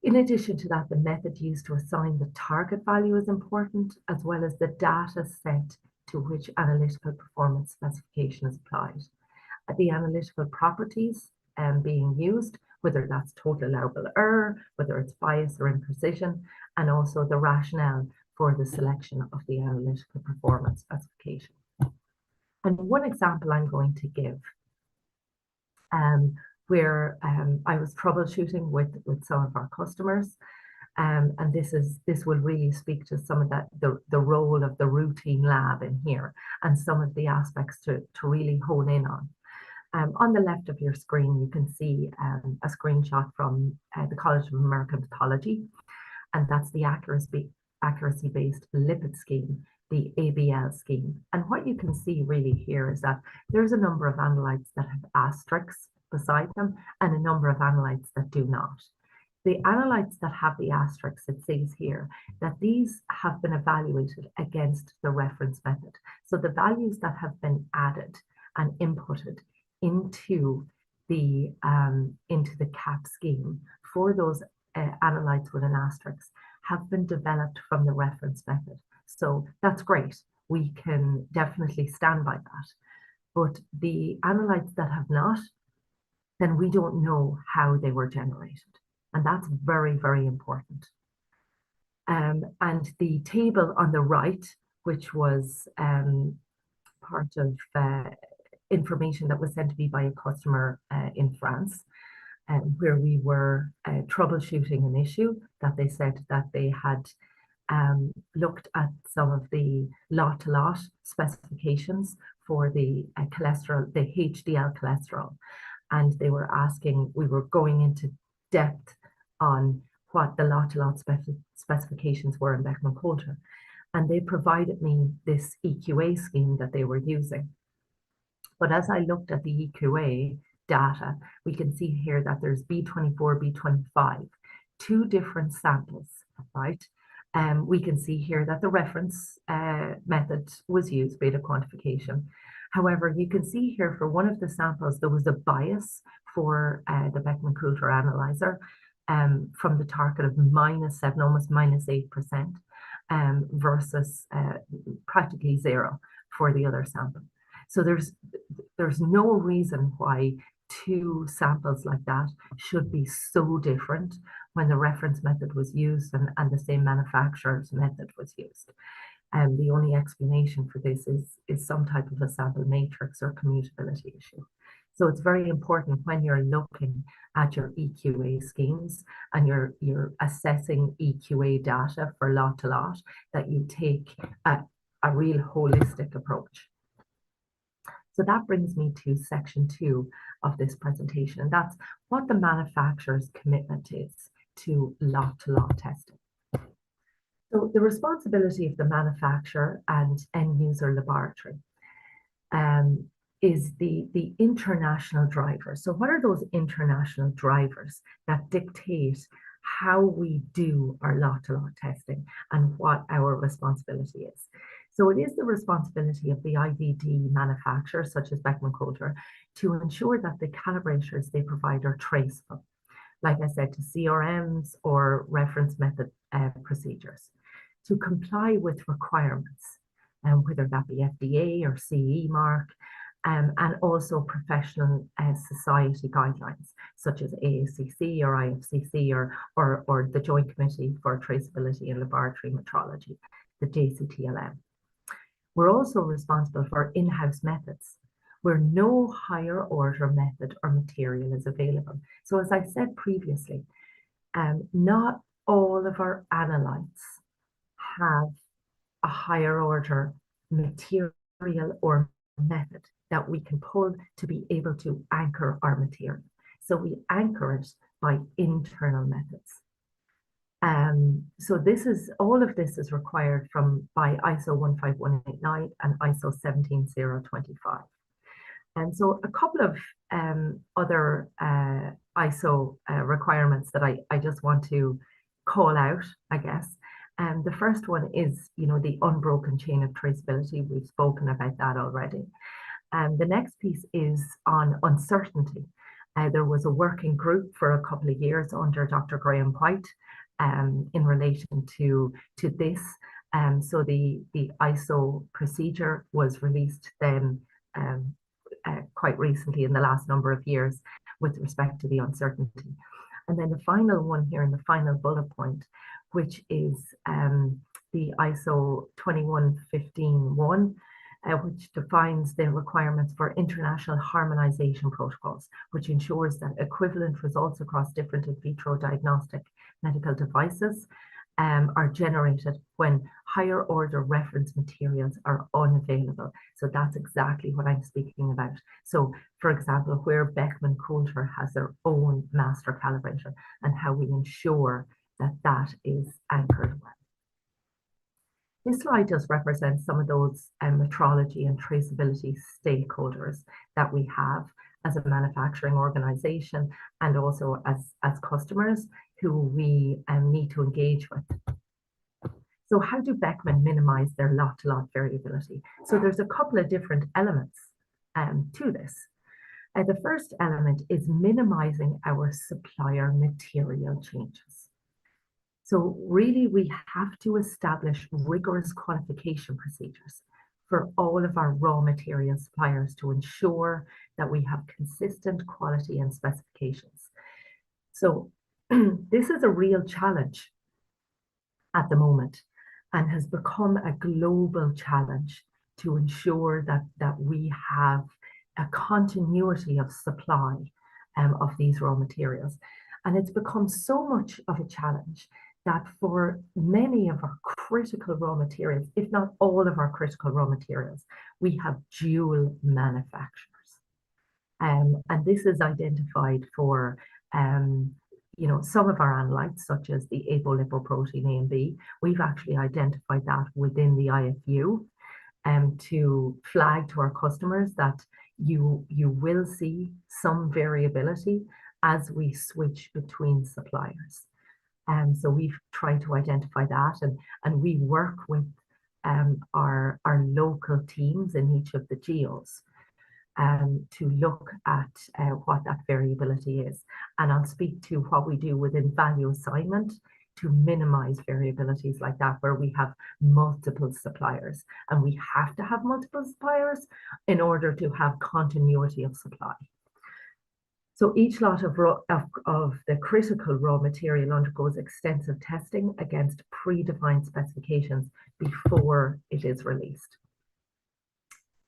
In addition to that, the method used to assign the target value is important, as well as the data set to which analytical performance specification is applied. The analytical properties being used, whether that's total allowable error, whether it's bias or imprecision, and also the rationale for the selection of the analytical performance specification. And one example I'm going to give, where I was troubleshooting with some of our customers, and this will really speak to some of the role of the routine lab in here and some of the aspects to really hone in on. On the left of your screen, you can see a screenshot from the College of American Pathology, and that's the accuracy-based lipid scheme, the ABL scheme. And what you can see really here is that there's a number of analytes that have asterisks beside them and a number of analytes that do not. The analytes that have the asterisks, it says here that these have been evaluated against the reference method. So the values that have been added and inputted into the CAP scheme for those analytes with an asterisk have been developed from the reference method. So that's great. We can definitely stand by that. But the analytes that have not, then we don't know how they were generated. And that's very, very important. And the table on the right, which was part of information that was sent to me by a customer in France, where we were troubleshooting an issue that they said that they had looked at some of the lot-to-lot specifications for the cholesterol, the HDL cholesterol. And they were asking, we were going into depth on what the lot-to-lot specifications were in Beckman Coulter. And they provided me this EQA scheme that they were using. But as I looked at the EQA data, we can see here that there's B24, B25, two different samples, right? We can see here that the reference method was used, beta quantification. However, you can see here for one of the samples, there was a bias for the Beckman Coulter analyzer from the target of -7, almost -8%, versus practically zero for the other sample. So there's no reason why two samples like that should be so different when the reference method was used and the same manufacturer's method was used. And the only explanation for this is some type of a sample matrix or commutability issue. So it's very important when you're looking at your EQA schemes and you're assessing EQA data for lot-to-lot, that you take a real holistic approach. So that brings me to section 2 of this presentation, and that's what the manufacturer's commitment is to lot-to-lot testing. So the responsibility of the manufacturer and end user laboratory is the international drivers. So what are those international drivers that dictate how we do our lot-to-lot testing and what our responsibility is? So it is the responsibility of the IVD manufacturers, such as Beckman Coulter, to ensure that the calibrators they provide are traceable, like I said, to CRMs or reference method procedures, to comply with requirements, whether that be FDA or CE mark, and also professional society guidelines, such as AACC or IFCC or the Joint Committee for Traceability and Laboratory Metrology, the JCTLM. We're also responsible for in-house methods where no higher order method or material is available. So as I said previously, not all of our analytes have a higher order material or method that we can pull to be able to anchor our material. So we anchor it by internal methods. So all of this is required by ISO 15189 and ISO 17025. And so a couple of other ISO requirements that I just want to call out, I guess. The first one is, the unbroken chain of traceability. We've spoken about that already. The next piece is on uncertainty. There was a working group for a couple of years under Dr. Graham White in relation to this. So the ISO procedure was released then quite recently in the last number of years with respect to the uncertainty. And then the final one here in the final bullet point, which is the ISO 21151, which defines the requirements for international harmonization protocols, which ensures that equivalent results across different in vitro diagnostic medical devices are generated when higher order reference materials are unavailable. So that's exactly what I'm speaking about. So for example, where Beckman Coulter has their own master calibrator and how we ensure that that is anchored well. This slide just represents some of those metrology and traceability stakeholders that we have as a manufacturing organization and also as customers who we need to engage with. So how do Beckman minimize their lot-to-lot variability? So there's a couple of different elements to this. The first element is minimizing our supplier material changes. So really, we have to establish rigorous qualification procedures for all of our raw material suppliers to ensure that we have consistent quality and specifications. So this is a real challenge at the moment and has become a global challenge to ensure that we have a continuity of supply of these raw materials. And it's become so much of a challenge that for many of our critical raw materials, if not all of our critical raw materials, we have dual manufacturers. And this is identified for some of our analytes, such as the apolipoprotein A and B. We've actually identified that within the IFU to flag to our customers that you will see some variability as we switch between suppliers. So we've tried to identify that, and we work with our local teams in each of the geos to look at what that variability is. And I'll speak to what we do within value assignment to minimize variabilities like that, where we have multiple suppliers. And we have to have multiple suppliers in order to have continuity of supply. So each lot of the critical raw material undergoes extensive testing against predefined specifications before it is released.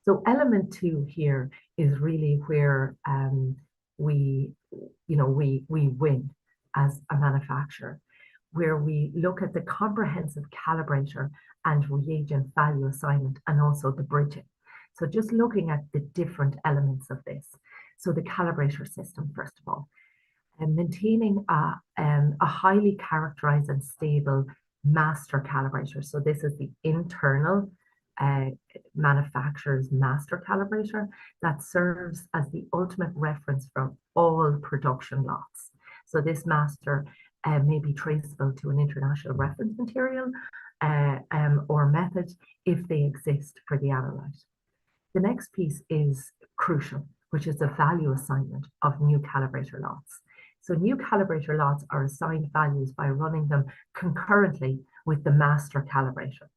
So element 2 here is really where we win as a manufacturer, where we look at the comprehensive calibrator and reagent value assignment and also the bridging. So just looking at the different elements of this. So the calibrator system, first of all, and maintaining a highly characterized and stable master calibrator. So this is the internal manufacturer's master calibrator that serves as the ultimate reference from all production lots. So this master may be traceable to an international reference material or method if they exist for the analyte. The next piece is crucial, which is the value assignment of new calibrator lots. So new calibrator lots are assigned values by running them concurrently with the master calibrator.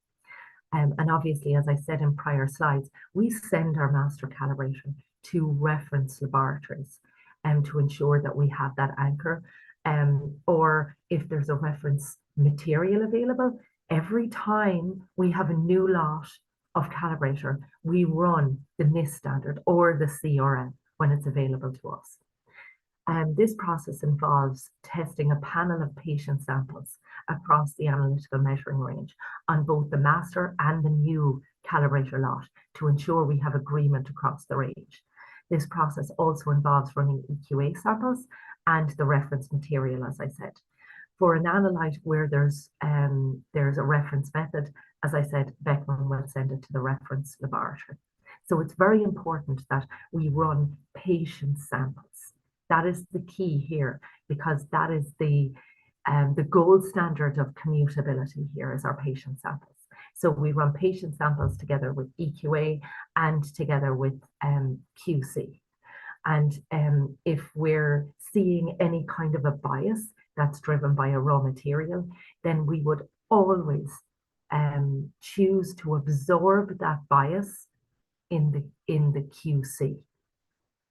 And obviously, as I said in prior slides, we send our master calibration to reference laboratories to ensure that we have that anchor. Or if there's a reference material available, every time we have a new lot of calibrator, we run the NIST standard or the CRM when it's available to us. This process involves testing a panel of patient samples across the analytical measuring range on both the master and the new calibrator lot to ensure we have agreement across the range. This process also involves running EQA samples and the reference material, as I said. For an analyte where there's a reference method, as I said, Beckman will send it to the reference laboratory. So it's very important that we run patient samples. That is the key here, because that is the gold standard of commutability here is our patient samples. So we run patient samples together with EQA and together with QC. And if we're seeing any kind of a bias that's driven by a raw material, then we would always choose to absorb that bias in the QC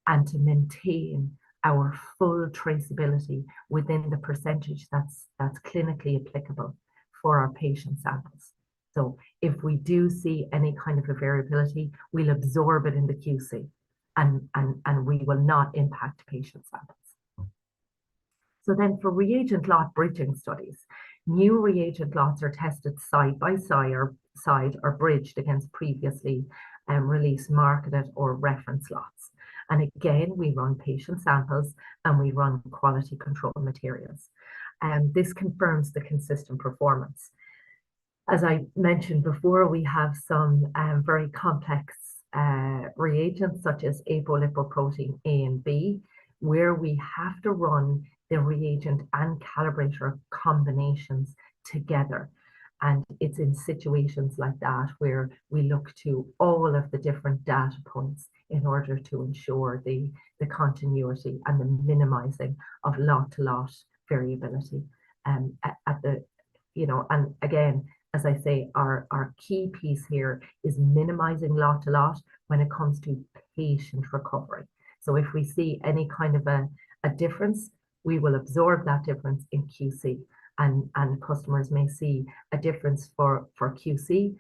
and to maintain our full traceability within the percentage that's clinically applicable for our patient samples. So if we do see any kind of a variability, we'll absorb it in the QC and we will not impact patient samples. So then for reagent lot bridging studies, new reagent lots are tested side by side or bridged against previously released marketed or reference lots. And again, we run patient samples and we run quality control materials. And this confirms the consistent performance. As I mentioned before, we have some very complex reagents such as apolipoprotein A and B, where we have to run the reagent and calibrator combinations together. And it's in situations like that where we look to all of the different data points in order to ensure the continuity and the minimizing of lot-to-lot variability. At the, you know, and again, as I say, our key piece here is minimizing lot-to-lot when it comes to patient recovery. So if we see any kind of a difference, we will absorb that difference in QC. And customers may see a difference for QC,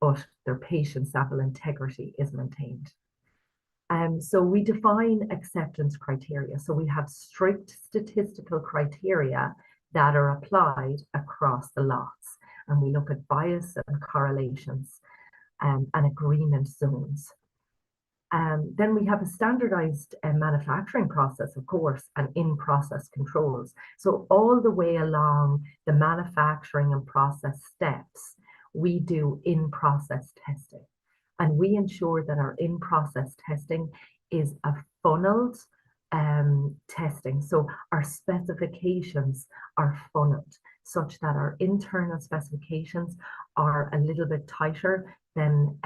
but their patient sample integrity is maintained. So we define acceptance criteria. So we have strict statistical criteria that are applied across the lots. And we look at bias and correlations and agreement zones. Then we have a standardized manufacturing process, of course, and in-process controls. So all the way along the manufacturing and process steps, we do in-process testing. And we ensure that our in-process testing is a funneled testing. So our specifications are funneled such that our internal specifications are a little bit tighter than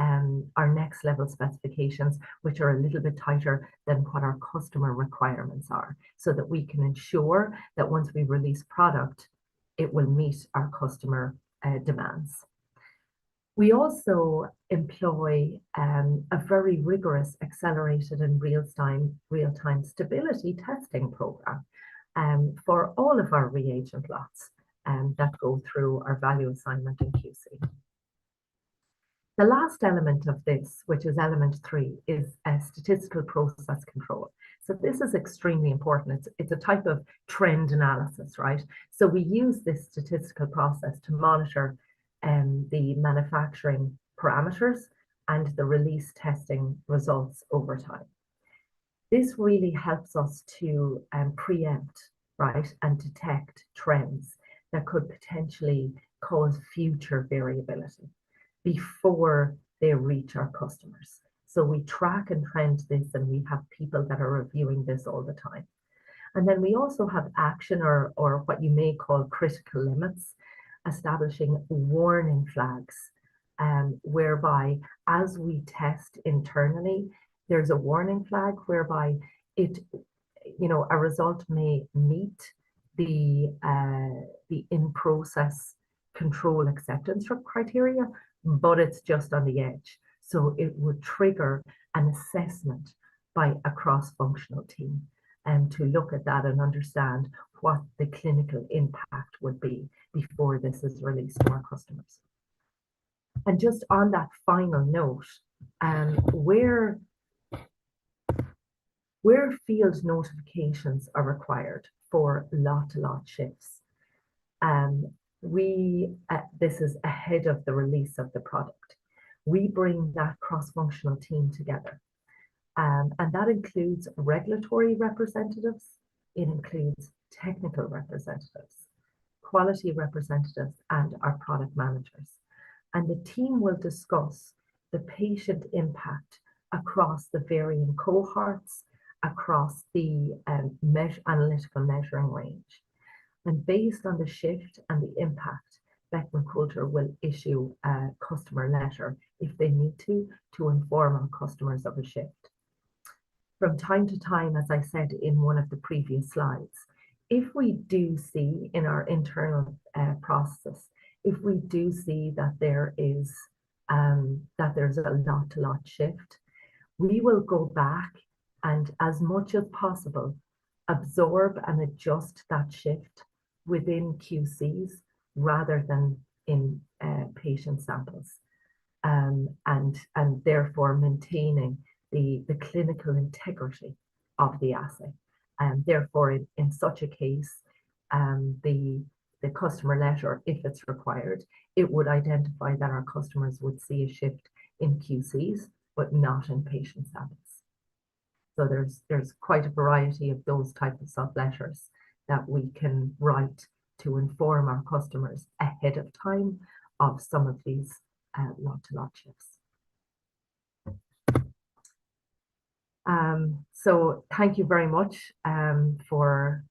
our next level specifications, which are a little bit tighter than what our customer requirements are, so that we can ensure that once we release product, it will meet our customer demands. We also employ a very rigorous, accelerated and real-time stability testing program for all of our reagent lots that go through our value assignment in QC. The last element of this, which is element 3, is a statistical process control. So this is extremely important. It's a type of trend analysis, right? So we use this statistical process to monitor the manufacturing parameters and the release testing results over time. This really helps us to preempt, right, and detect trends that could potentially cause future variability before they reach our customers. So we track and trend this, and we have people that are reviewing this all the time. And then we also have action or what you may call critical limits, establishing warning flags, whereby as we test internally, there's a warning flag whereby it, you know, a result may meet the in-process control acceptance criteria, but it's just on the edge. So it would trigger an assessment by a cross-functional team to look at that and understand what the clinical impact would be before this is released to our customers. And just on that final note, where field notifications are required for lot-to-lot shifts, this is ahead of the release of the product. We bring that cross-functional team together. And that includes regulatory representatives, it includes technical representatives, quality representatives, and our product managers. And the team will discuss the patient impact across the varying cohorts, across the analytical measuring range. And based on the shift and the impact, Beckman Coulter will issue a customer letter if they need to inform our customers of a shift. From time to time, as I said in one of the previous slides, if we do see in our internal process, if we do see that there's a lot-to-lot shift, we will go back and, as much as possible, absorb and adjust that shift within QCs rather than in patient samples, and therefore maintaining the clinical integrity of the assay. And therefore, in such a case, the customer letter, if it's required, it would identify that our customers would see a shift in QCs, but not in patient samples. So there's quite a variety of those types of sub-letters that we can write to inform our customers ahead of time of some of these lot-to-lot shifts. So thank you very much for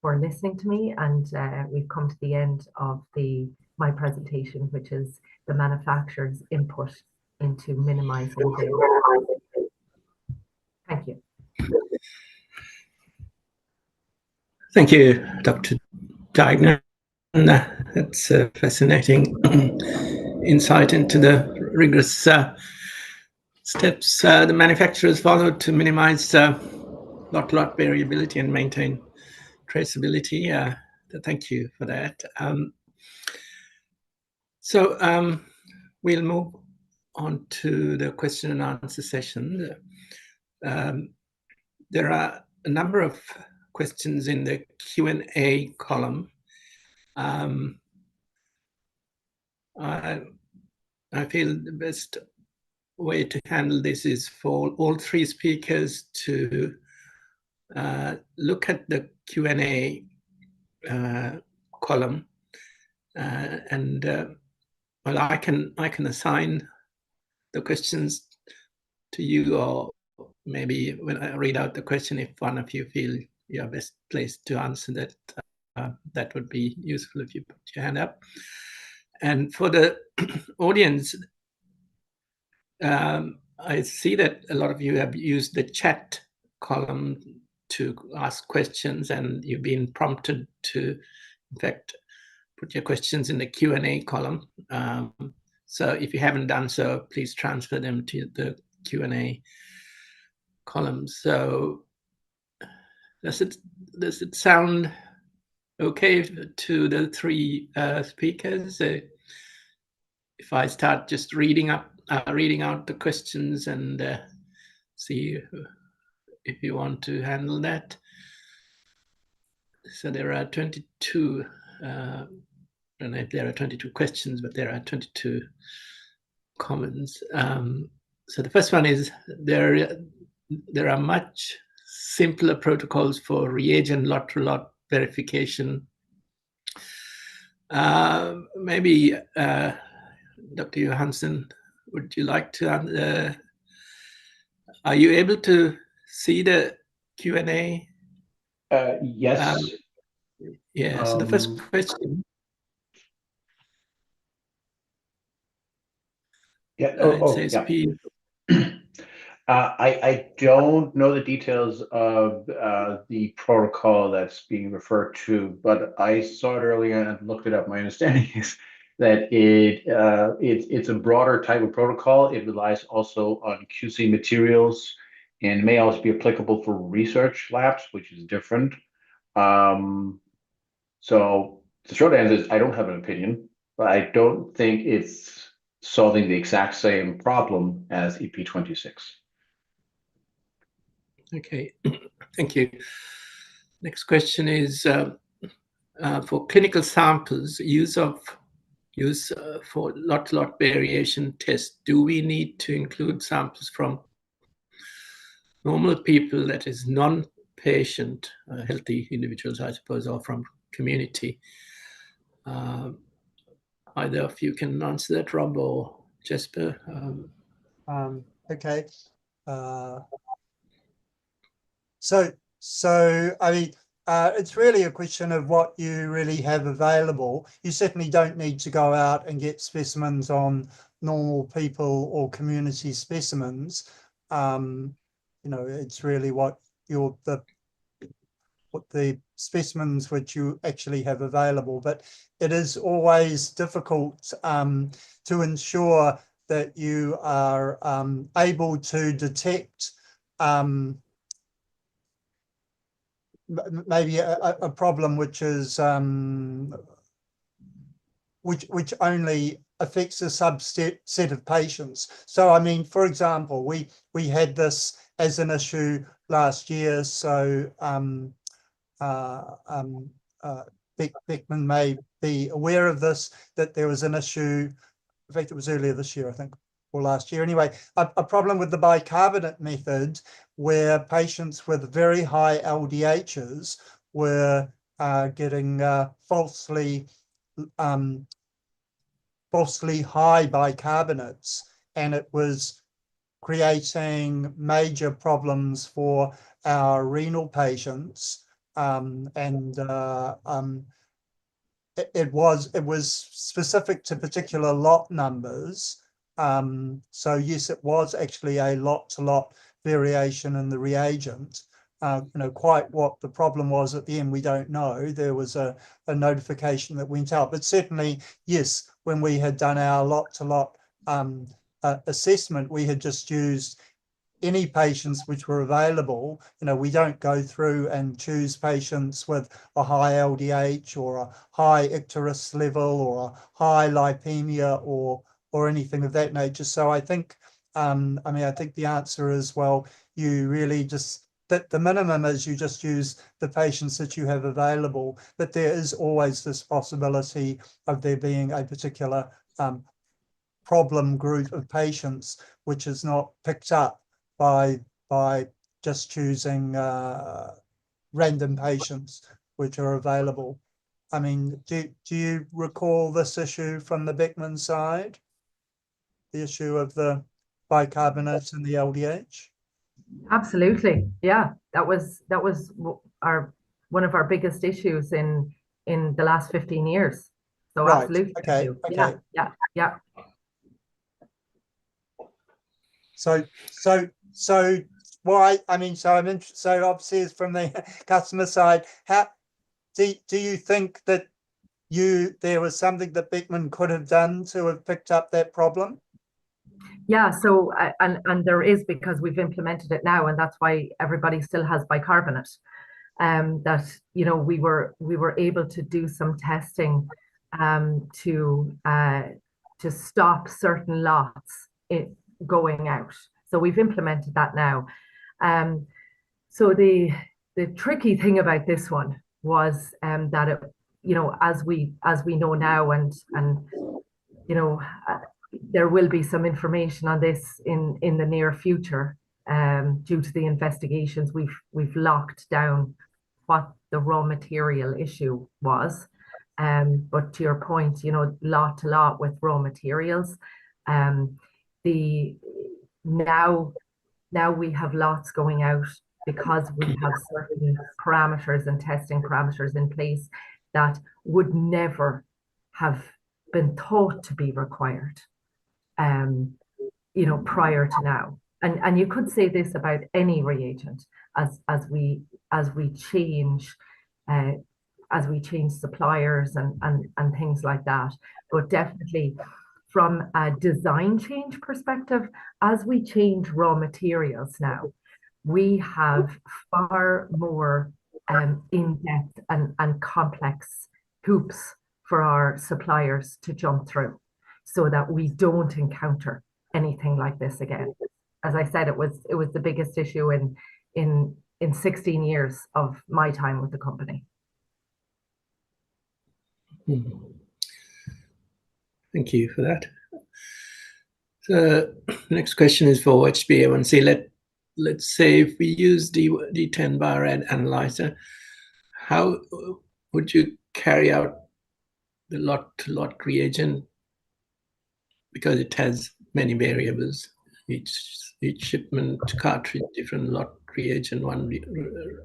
listening to me, and we've come to the end of the my presentation, which is the manufacturer's input into minimizing the. Thank you. Thank you, Dr. Dagner. That's a fascinating insight into the rigorous steps the manufacturers follow to minimize lot variability and maintain traceability. Thank you for that. So we'll move on to the question and answer session. There are a number of questions in the Q&A column. I feel the best way to handle this is for all three speakers to look at the Q&A column, and well, I can assign the questions to you, or maybe when I read out the question, if one of you feel you're best placed to answer that, that would be useful if you put your hand up. And for the audience, I see that a lot of you have used the chat column to ask questions, and you've been prompted to, in fact, put your questions in the Q&A column. So if you haven't done so, please transfer them to the Q&A column. So does it sound okay to the three speakers? If I start just reading out the questions and see if you want to handle that. So there are 22. I don't know if there are 22 questions, but there are 22 comments. So the first one is there are much simpler protocols for reagent lot-to-lot verification. Maybe Dr. Johansson, would you like to? Are you able to see the Q&A? Yes. Yeah. So the first question. Yeah. Says Yeah. P. I don't know the details of the protocol that's being referred to, but I saw it earlier and looked it up. My understanding is that it's a broader type of protocol. It relies also on QC materials and may also be applicable for research labs, which is different. So the short answer is I don't have an opinion, but I don't think it's solving the exact same problem as EP26. Okay, thank you. Next question is for clinical samples, use for lot-to-lot variation test. Do we need to include samples from normal people, that is non-patient, healthy individuals, I suppose, or from community? Either of you can answer that, Rob or Jesper. Okay. So I mean, it's really a question of what you really have available. You certainly don't need to go out and get specimens on normal people or community specimens. You know, it's really what the specimens which you actually have available. But it is always difficult to ensure that you are able to detect maybe a problem which is which only affects a subset of patients. So I mean, for example, we had this as an issue last year. So Beckman may be aware of this, that there was an issue. In fact, it was earlier this year, I think, or last year. Anyway, a problem with the bicarbonate method, where patients with very high LDHs were getting falsely high bicarbonates, and it was creating major problems for our renal patients. it was specific to particular lot numbers. So yes, it was actually a lot-to-lot variation in the reagent. Quite what the problem was at the end, we don't know. There was a notification that went out, but certainly, yes, when we had done our lot-to-lot assessment, we had just used any patients which were available. We don't go through and choose patients with a high LDH or a high icterus level or a high lipemia or anything of that nature. So I think, I think the answer is, well, you really just, that the minimum is you just use the patients that you have available, but there is always this possibility of there being a particular problem group of patients which is not picked up by just choosing random patients which are available. I mean, do you recall this issue from the Beckman side? The issue of the bicarbonate and the LDH? Absolutely. Yeah, that was one of our biggest issues in the last 15 years. So Right. absolutely. Okay. Okay. Yeah. So why? I mean, so I'm interested. So obviously, it's from the customer side. How do you think that there was something that Beckman could have done to have picked up that problem? Yeah, so and there is, because we've implemented it now, and that's why everybody still has bicarbonate. That we were able to do some testing to stop certain lots going out. So we've implemented that now. So the tricky thing about this one was that it, as we know now, and there will be some information on this in the near future. Due to the investigations, we've locked down what the raw material issue was. But to your point, lot to lot with raw materials. Now we have lots going out because we have certain parameters and testing parameters in place that would never have been thought to be required, prior to now. And you could say this about any reagent as we change suppliers and things like that. But definitely from a design change perspective, as we change raw materials now, we have far more in-depth and complex hoops for our suppliers to jump through, so that we don't encounter anything like this again. As I said, it was the biggest issue in 16 years of my time with the company. Thank you for that. So the next question is for HbA1c. Let's say if we use D10 bar analyzer, how would you carry out the lot-to-lot reagent? Because it has many variables. Each shipment cartridge, different lot reagent, one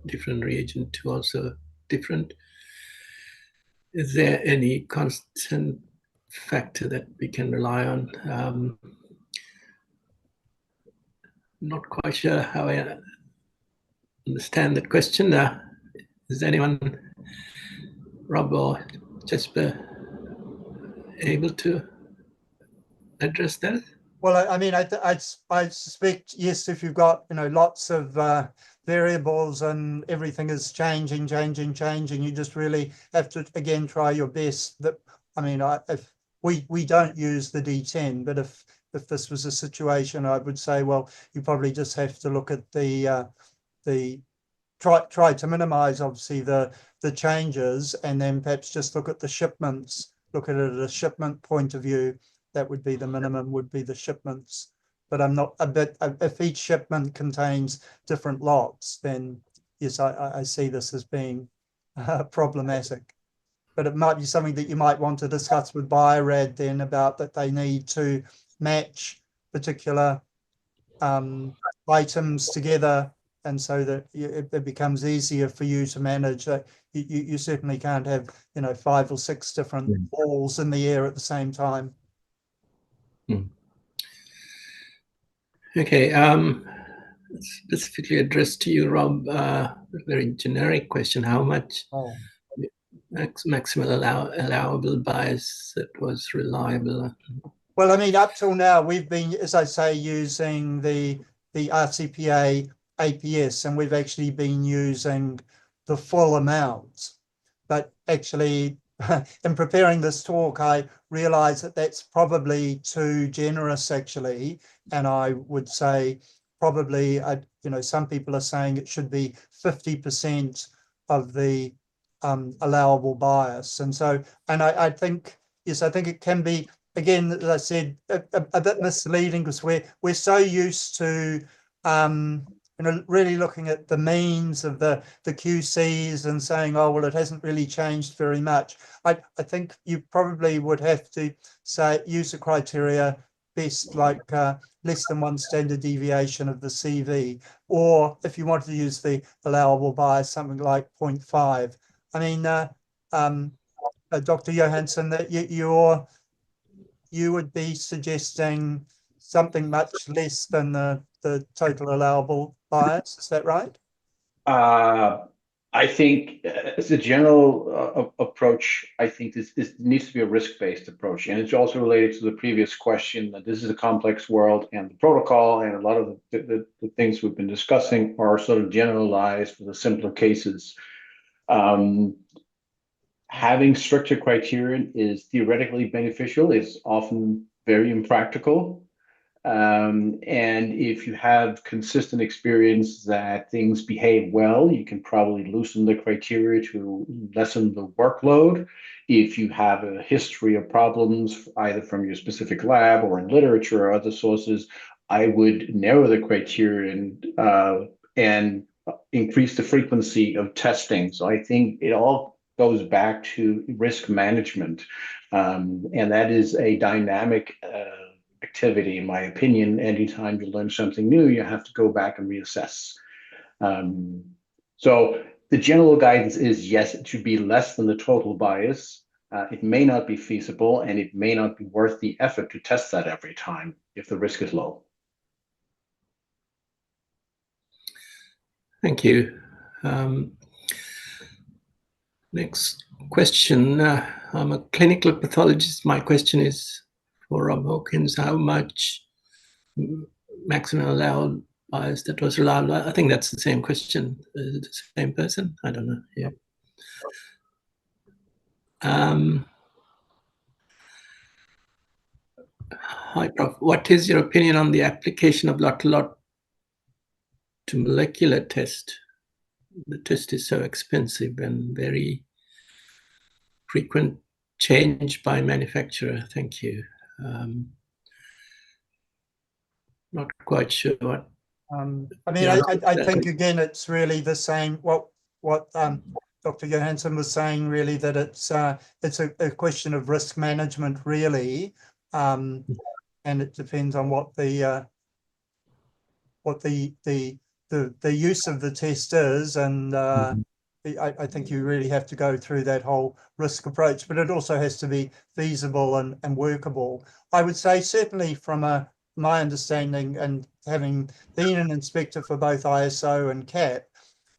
different reagent, two also different. Is there any constant factor that we can rely on? Not quite sure how I understand that question. Is anyone, Rob or Jesper, able to address that? Well, I mean, I suspect, yes, if you've got, lots of variables and everything is changing, you just really have to, again, try your best. That, I mean, if we don't use the D10, but if this was a situation, I would say, well, you probably just have to look at the try to minimize, obviously, the changes, and then perhaps just look at the shipments, look at it at a shipment point of view. That would be the minimum, would be the shipments. But I'm not a bit, if each shipment contains different lots, then yes, I see this as being problematic. But it might be something that you might want to discuss with Bio-Rad then, about that they need to match particular items together and so that it becomes easier for you to manage. You certainly can't have 5 or 6 different balls in the air at the same time. Okay, specifically addressed to you, Rob, a very generic question. How much maximal allowable bias that was reliable? Well, I mean, up till now, we've been, as I say, using the RCPA APS, and we've actually been using the full amount. But actually, in preparing this talk, I realized that that's probably too generous, actually. And I would say probably, some people are saying it should be 50% of the allowable bias. And so, and I think, yes, I think it can be, again, as I said, a bit misleading, because we're so used to really looking at the means of the QCs and saying, oh, well, it hasn't really changed very much. I think you probably would have to say use a criteria best like less than 1 standard deviation of the CV, or if you wanted to use the allowable bias, something like 0.5. I mean, Dr. Johansson, that you would be suggesting something much less than the total allowable bias. Is that right? I think as a general approach, I think this needs to be a risk-based approach. And it's also related to the previous question that this is a complex world, and the protocol and a lot of the things we've been discussing are sort of generalized for the simpler cases. Having stricter criterion is theoretically beneficial, is often very impractical. And if you have consistent experience that things behave well, you can probably loosen the criteria to lessen the workload. If you have a history of problems, either from your specific lab or in literature or other sources, I would narrow the criterion and increase the frequency of testing. So I think it all goes back to risk management. And that is a dynamic activity, in my opinion. Anytime you learn something new, you have to go back and reassess. So the general guidance is, yes, it should be less than the total bias. It may not be feasible, and it may not be worth the effort to test that every time if the risk is low. Thank you. Next question. I'm a clinical pathologist. My question is for Rob Hawkins. How much maximum allowed bias that was allowed? I think that's the same question. Is it the same person? I don't know. Yeah. Hi, Prof. What is your opinion on the application of lot-to-lot to molecular test? The test is so expensive and very frequent change by manufacturer. Thank you. Not quite sure what. I mean, I think again, it's really the same. What Dr. Johansson was saying, really, that it's a question of risk management, really, and it depends on what the use of the test is, and I think you really have to go through that whole risk approach, but it also has to be feasible and workable. I would say certainly from my understanding, and having been an inspector for both ISO and CAP,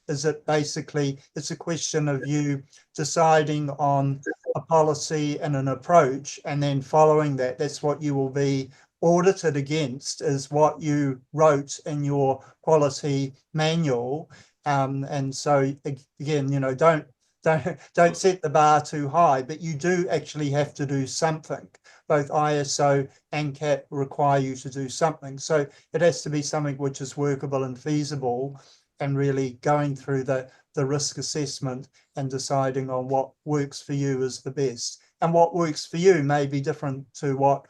is that basically it's a question of you deciding on a policy and an approach, and then following that. That's what you will be audited against, is what you wrote in your quality manual. And so again, don't set the bar too high, but you do actually have to do something. Both ISO and CAP require you to do something. So it has to be something which is workable and feasible, and really going through the risk assessment and deciding on what works for you is the best. And what works for you may be different to what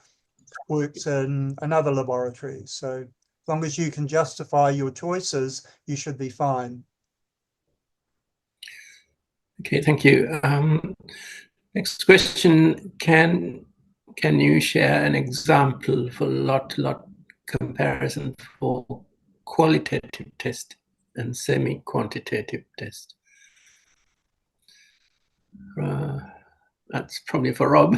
works in another laboratory. So as long as you can justify your choices, you should be fine. Okay, thank you. Next question, can you share an example for lot-to-lot comparison for qualitative testing? and semi-quantitative test. That's probably for Rob.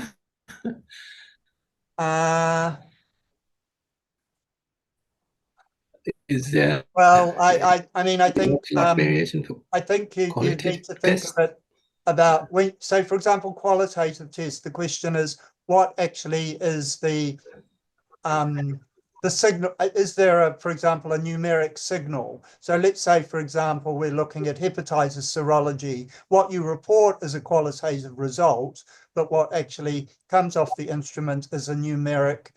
Is there Well, I mean, I think variation for I think you need to think tests? of it about when, so for example, qualitative tests, the question is what actually is the signal, is there for example, a numeric signal? So let's say, for example, we're looking at hepatitis serology. What you report is a qualitative result, but what actually comes off the instrument is a numeric,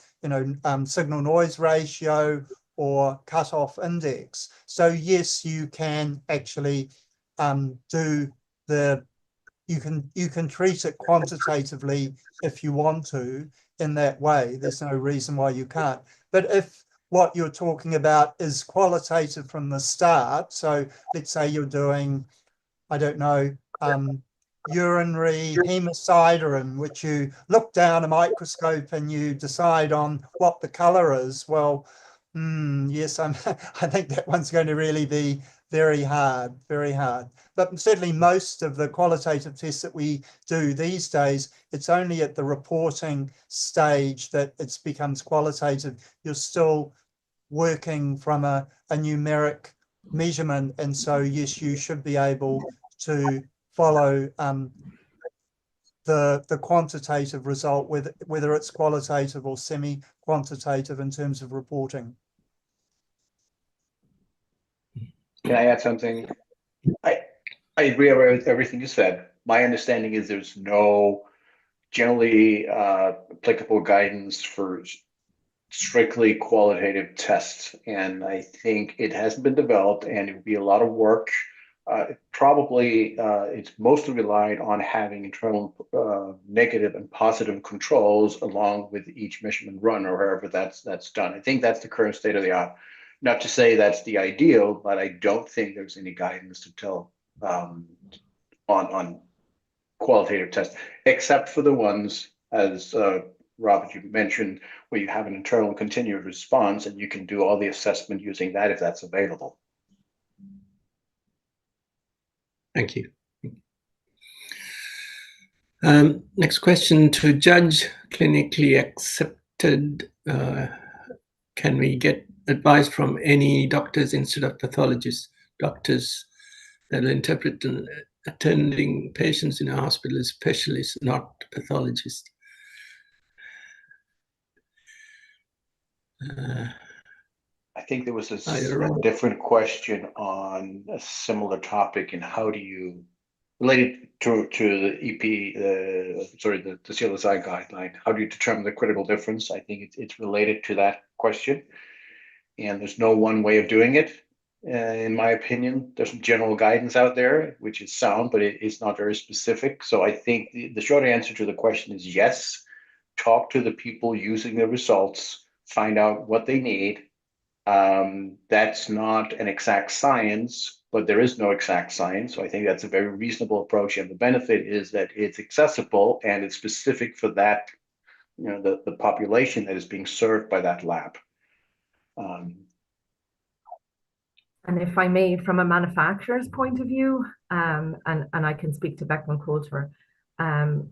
signal noise ratio or cutoff index. So yes, you can actually you can treat it quantitatively if you want to in that way. There's no reason why you can't. But if what you're talking about is qualitative from the start, so let's say you're doing, I don't know, urinary hemosiderin, which you look down a microscope and you decide on what the color is. Well, yes, I think that one's going to really be very hard, very hard. But certainly most of the qualitative tests that we do these days, it's only at the reporting stage that it becomes qualitative. You're still working from a numeric measurement. And so, yes, you should be able to follow the quantitative result, whether it's qualitative or semi-quantitative in terms of reporting. Can I add something? I agree with everything you said. My understanding is there's no generally applicable guidance for strictly qualitative tests, and I think it hasn't been developed, and it would be a lot of work. Probably it's mostly relied on having internal negative and positive controls along with each measurement run or however that's done. I think that's the current state of the art. Not to say that's the ideal, but I don't think there's any guidance to tell on qualitative tests, except for the ones, as Robert, you mentioned, where you have an internal continuous response and you can do all the assessment using that if that's available. Thank you. Next question: to judge clinically accepted, can we get advice from any doctors instead of pathologists? Doctors that will interpret and attending patients in a hospital as specialists, not pathologists. I think there was a different question on a similar topic, and how do you related to the the CLSI guideline? How do you determine the critical difference? I think it's related to that question, and there's no one way of doing it. In my opinion, there's some general guidance out there, which is sound, but it's not very specific. So I think the short answer to the question is yes. Talk to the people using the results, find out what they need. That's not an exact science, but there is no exact science. So I think that's a very reasonable approach. And the benefit is that it's accessible and it's specific for that, the population that is being served by that lab. And if I may, from a manufacturer's point of view, and I can speak to Beckman Coulter,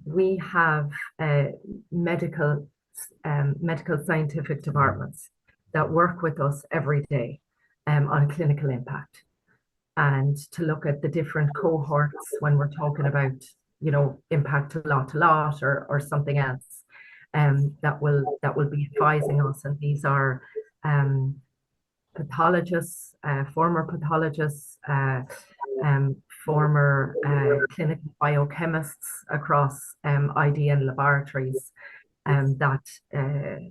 we have medical scientific departments that work with us every day on clinical impact, and to look at the different cohorts when we're talking about, impact to lot or something else, that will be advising us. And these are pathologists, former pathologists, former clinical biochemists across IDN laboratories that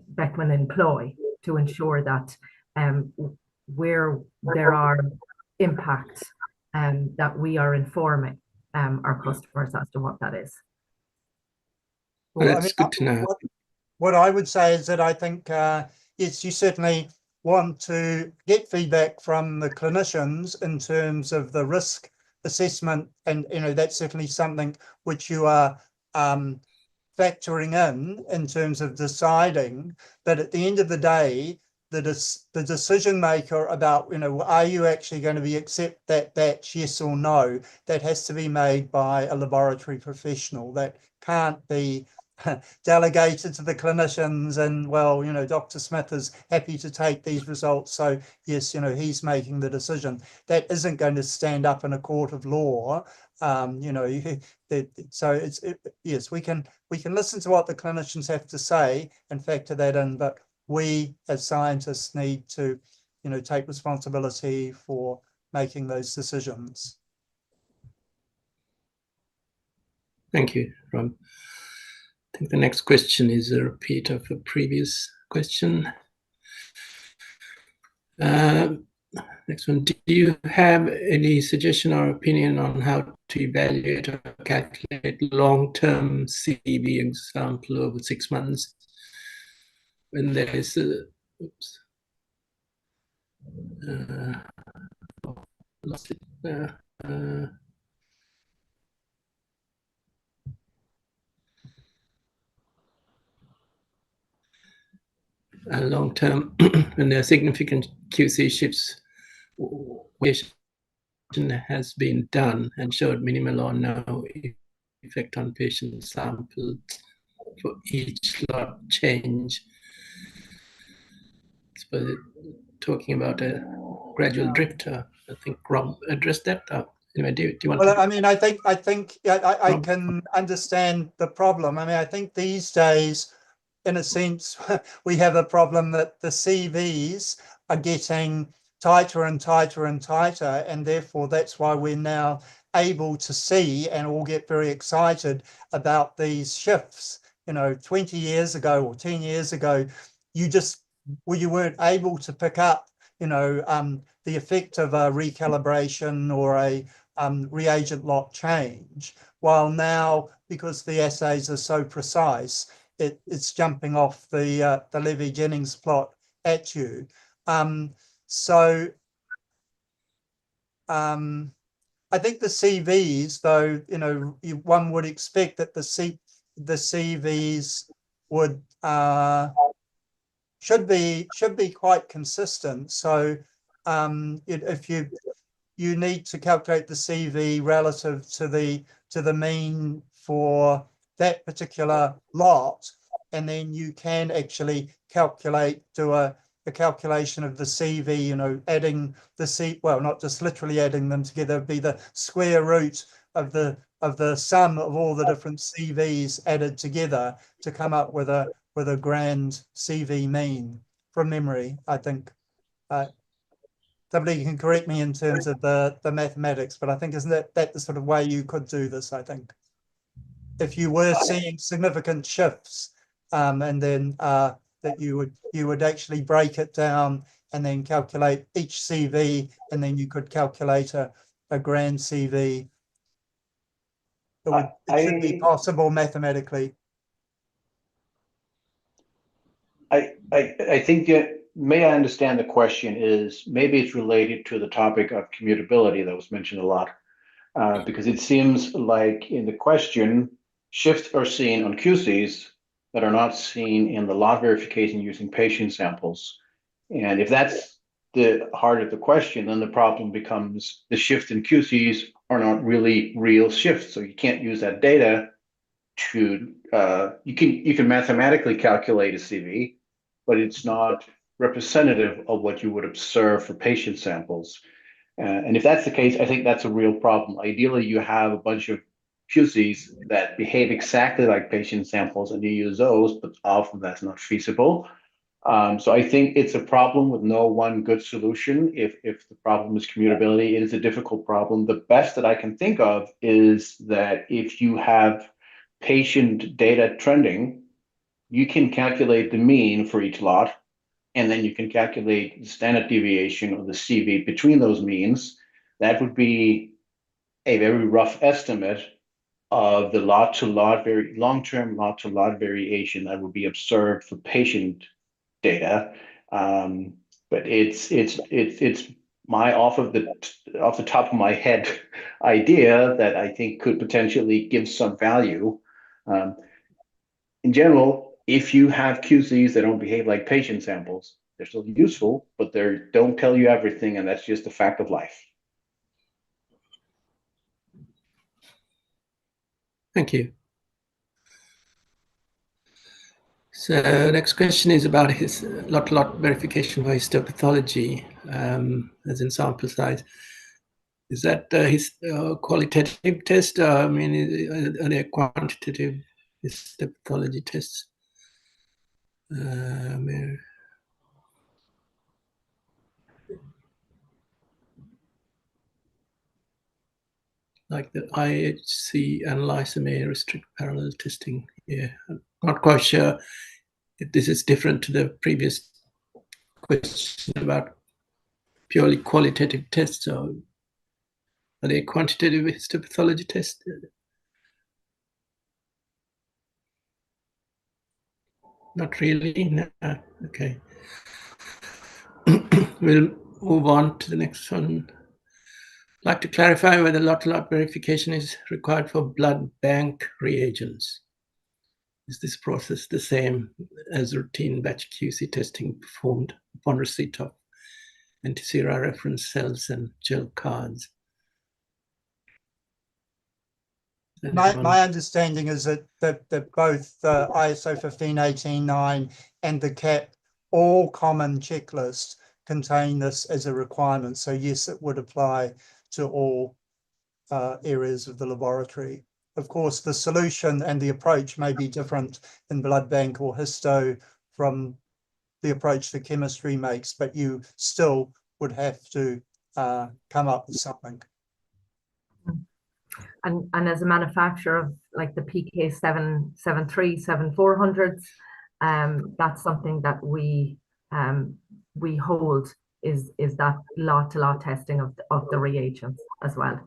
Beckman employ to ensure that where there are impacts, that we are informing our customers as to what that is. Well, that's good to know. What I would say is that I think, yes, you certainly want to get feedback from the clinicians in terms of the risk assessment, and that's certainly something which you are factoring in terms of deciding. But at the end of the day, the decision maker about, are you actually going to be accept that batch, yes or no, that has to be made by a laboratory professional. That can't be delegated to the clinicians and, well, Dr. Smith is happy to take these results, so yes, he's making the decision. That isn't going to stand up in a court of law. So yes, we can listen to what the clinicians have to say and factor that in, but we as scientists need to, take responsibility for making those decisions. Thank you, Rob. I think the next question is a repeat of a previous question. Next one, do you have any suggestion or opinion on how to evaluate or calculate long-term CV example over 6 months when there is a, lost it, long-term when there are significant QC shifts which has been done and showed minimal or no effect on patient samples for each lot change. So talking about a gradual drift, I think Rob addressed that. Anyway, do you want? Well, to... I mean, I think I can understand the problem. I mean, I think these days, in a sense, we have a problem that the CVs are getting tighter and tighter and tighter, and therefore that's why we're now able to see and all get very excited about these shifts. 20 years ago or 10 years ago, you weren't able to pick up, the effect of a recalibration or a reagent lot change, while now, because the assays are so precise, it's jumping off the Levy-Jennings plot at you. So I think the CVs, though, one would expect that the CVs would should be quite consistent. So if you need to calculate the CV relative to the mean for that particular lot, and then you can actually do a calculation of the CV, adding the well, not just literally adding them together, be the square root of the sum of all the different CVs added together to come up with a grand CV mean from memory, I think. Somebody can correct me in terms of the mathematics, but I think isn't that the sort of way you could do this, I think. If you were seeing significant shifts, and then that you would actually break it down and then calculate each CV, and then you could calculate a grand CV. It should be possible mathematically. I think that may I understand the question is maybe it's related to the topic of commutability that was mentioned a lot, because it seems like in the question, shifts are seen on QCs that are not seen in the lot verification using patient samples. And if that's the heart of the question, then the problem becomes the shift in QCs are not really real shifts. So you can't use that data to, you can mathematically calculate a CV, but it's not representative of what you would observe for patient samples. And if that's the case, I think that's a real problem. Ideally, you have a bunch of QCs that behave exactly like patient samples and you use those, but often that's not feasible. So I think it's a problem with no one good solution. If the problem is commutability, it is a difficult problem. The best that I can think of is that if you have patient data trending, you can calculate the mean for each lot, and then you can calculate the standard deviation of the CV between those means. That would be a very rough estimate of the long-term lot-to-lot variation that would be observed for patient data. But it's my off the top of my head idea that I think could potentially give some value. In general, if you have QCs that don't behave like patient samples, They're still useful, but they don't tell you everything, and that's just a fact of life. Thank you. So next question is about his lot verification for histopathology, as in sample size. Is that his qualitative test? I mean, are there quantitative histopathology tests? Like the IHC analyzer may restrict parallel testing. Yeah, I'm not quite sure if this is different to the previous question about purely qualitative tests, or are they quantitative histopathology tests? Not really. No. Okay. We'll move on to the next one. I'd like to clarify whether lot-to-lot verification is required for blood bank reagents. Is this process the same as routine batch QC testing performed upon receipt of anti-sera reference cells and gel cards? My understanding is that both the ISO 15189 and the CAP, all common checklists, contain this as a requirement. So yes, it would apply to all areas of the laboratory. Of course, the solution and the approach may be different in blood bank or histo from the approach the chemistry makes, but you still would have to come up with something. And as a manufacturer of like the PK 773, 7400s, that's something that we hold is that lot-to-lot testing of the reagents as well.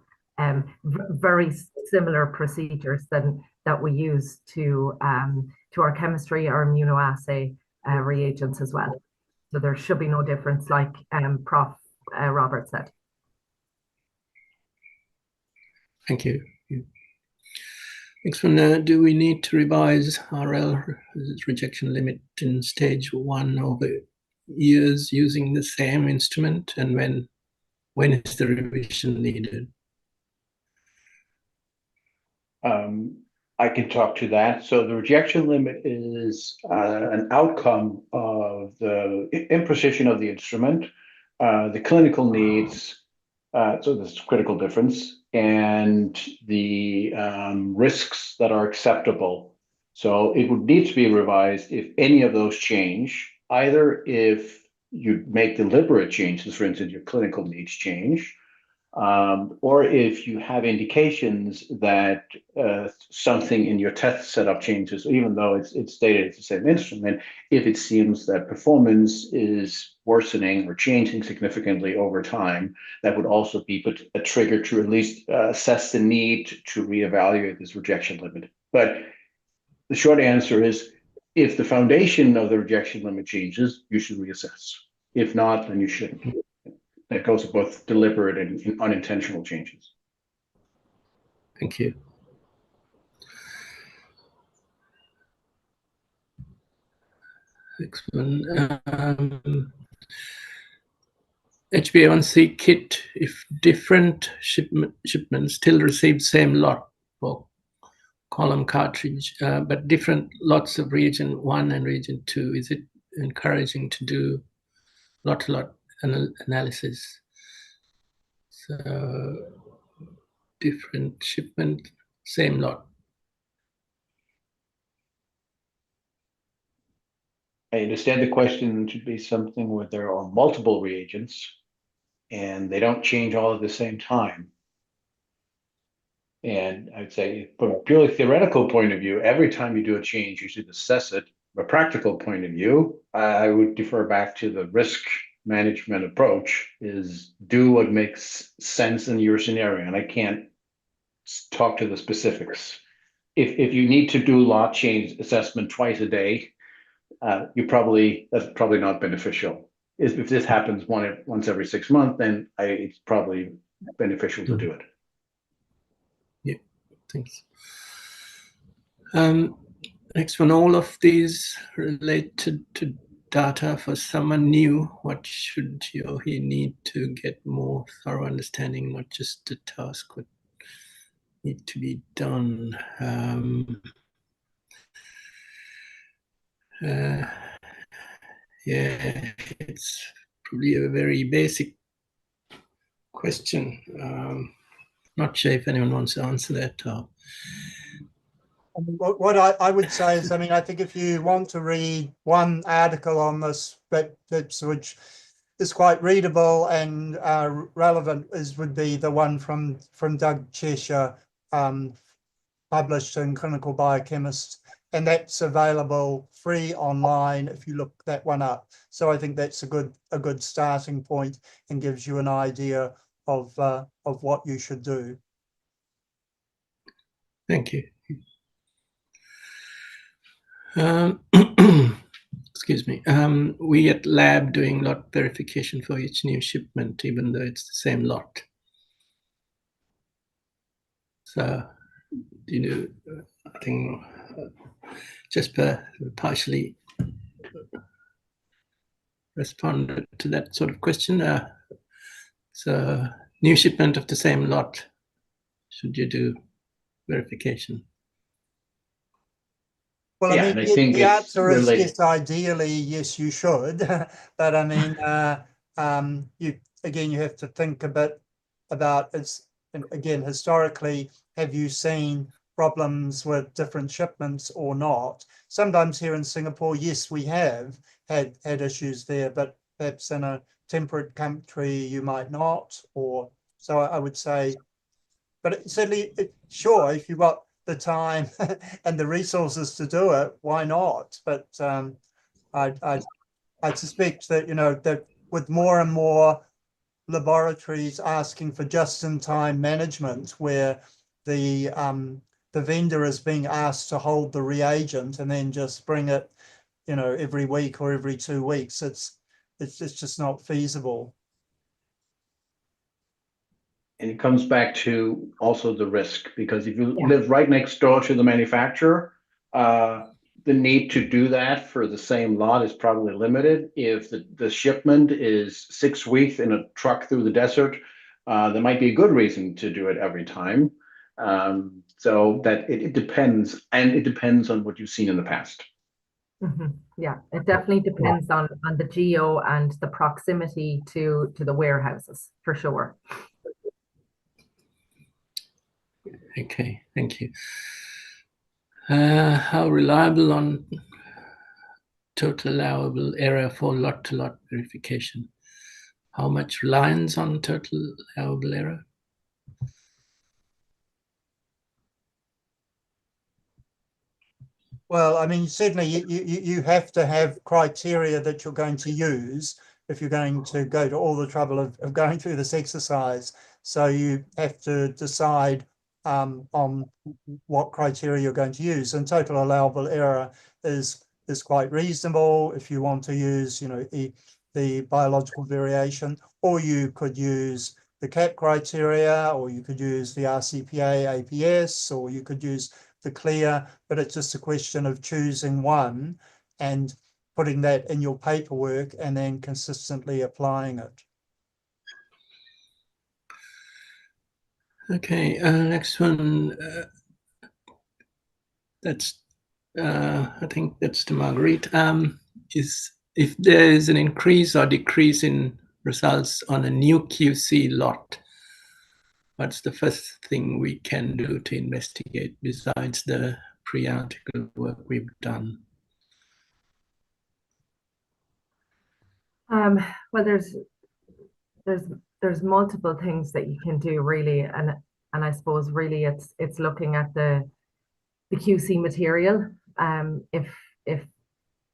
Very similar procedures that we use to our chemistry or immunoassay reagents as well. So there should be no difference, like Prof. Robert said. Thank you. Next one, do we need to revise RL rejection limit in stage 1 over years using the same instrument, and when is the revision needed? I can talk to that. So the rejection limit is an outcome of the imprecision of the instrument, the clinical needs, so there's a critical difference, and the risks that are acceptable. So it would need to be revised if any of those change, either if you make deliberate changes, for instance, your clinical needs change, or if you have indications that something in your test setup changes, even though it's stated it's the same instrument, if it seems that performance is worsening or changing significantly over time, that would also be a trigger to at least assess the need to reevaluate this rejection limit. But the short answer is, if the foundation of the rejection limit changes, you should reassess. If not, then you shouldn't. That goes with both deliberate and unintentional changes. Thank you. Next one. HbA1c kit, if different shipments still receive same lot for column cartridge, but different lots of reagent 1 and reagent 2, is it encouraging to do lot-to-lot analysis? So different shipment, same lot. I understand the question should be something where there are multiple reagents and they don't change all at the same time. And I'd say from a purely theoretical point of view, every time you do a change, you should assess it. From a practical point of view, I would defer back to the risk management approach, is do what makes sense in your scenario. And I can't talk to the specifics. If you need to do lot change assessment twice a day, that's probably not beneficial. If this happens once every 6 months, then it's probably beneficial to do it. Yeah, thanks. Next one, all of these related to data for someone new? What should he or he need to get more thorough understanding, not just the task, what need to be done? Yeah, it's probably a very basic question. Not sure if anyone wants to answer that. I mean, what I would say is, I mean, I think if you want to read one article on this, which is quite readable and relevant, would be the one from Doug Cheshire, published in Clinical Biochemist, and that's available free online if you look that one up. So I think that's a good starting point and gives you an idea of what you should do. Thank you. Excuse me. We at lab doing lot verification for each new shipment, even though it's the same lot. So, you know, I think Jesper partially responded to that sort of question. So, new shipment of the same lot, should you do verification? Well, Yeah, I and mean, I think the it's answer is related. yes, ideally, yes, you should. But I mean, you have to think a bit about it's, again, historically, have you seen problems with different shipments or not? Sometimes here in Singapore, yes, we have had issues there, but perhaps in a temperate country, you might not. Or so I would say, but certainly, sure, if you've got the time and the resources to do it, why not? But I suspect that, you know, that with more and more laboratories asking for just-in-time management, where the vendor is being asked to hold the reagent and then just bring it, you know, every week or every 2 weeks, it's just not feasible. And it comes back to also the risk, because if you Yeah. live right next door to the manufacturer, the need to do that for the same lot is probably limited. If the shipment is 6 weeks in a truck through the desert, there might be a good reason to do it every time. So that it depends, and it depends on what you've seen in the past. Yeah, it definitely depends on the geo and the proximity to the warehouses, for sure. Okay, thank you. How reliable on total allowable error for lot-to-lot verification? How much reliance on total allowable error? Well, I mean, certainly you have to have criteria that you're going to use if you're going to go to all the trouble of going through this exercise. So you have to decide on what criteria you're going to use. And total allowable error is quite reasonable if you want to use, you know, the biological variation, or you could use the CAP criteria, or you could use the RCPA APS, or you could use the CLIA, but it's just a question of choosing one and putting that in your paperwork and then consistently applying it. Okay, next one. That's I think that's to Marguerite. Is if there is an increase or decrease in results on a new QC lot, what's the first thing we can do to investigate besides the pre-article work we've done? Well, there's multiple things that you can do, really, and I suppose really it's looking at the QC material. If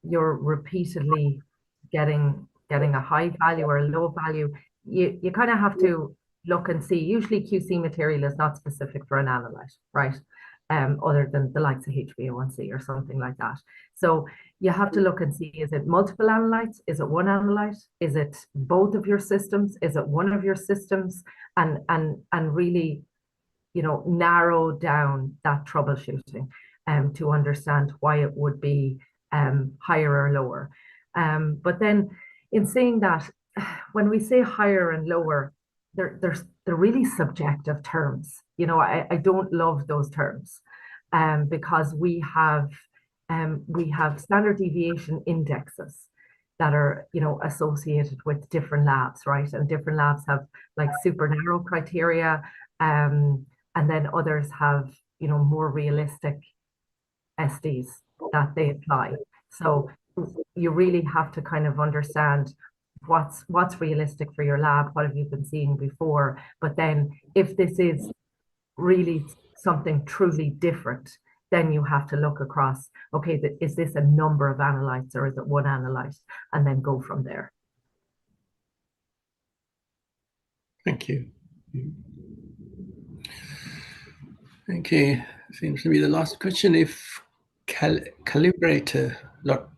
you're repeatedly getting a high value or a low value, you kind of have to look and see. Usually QC material is not specific for an analyte, right? Other than the likes of HbA1c or something like that. So you have to look and see, is it multiple analytes? Is it one analyte? Is it both of your systems? Is it one of your systems? And really, you know, narrow down that troubleshooting to understand why it would be higher or lower. But then in saying that, when we say higher and lower, they're really subjective terms. You know, I don't love those terms, because we have standard deviation indexes that are, you know, associated with different labs, right? And different labs have like super narrow criteria, and then others have, you know, more realistic SDs that they apply. So you really have to kind of understand what's realistic for your lab, what have you been seeing before. But then if this is really something truly different, then you have to look across, okay, is this a number of analytes or is it one analyte? And then go from there. Thank you. Okay, seems to be the last question. If calibrator lot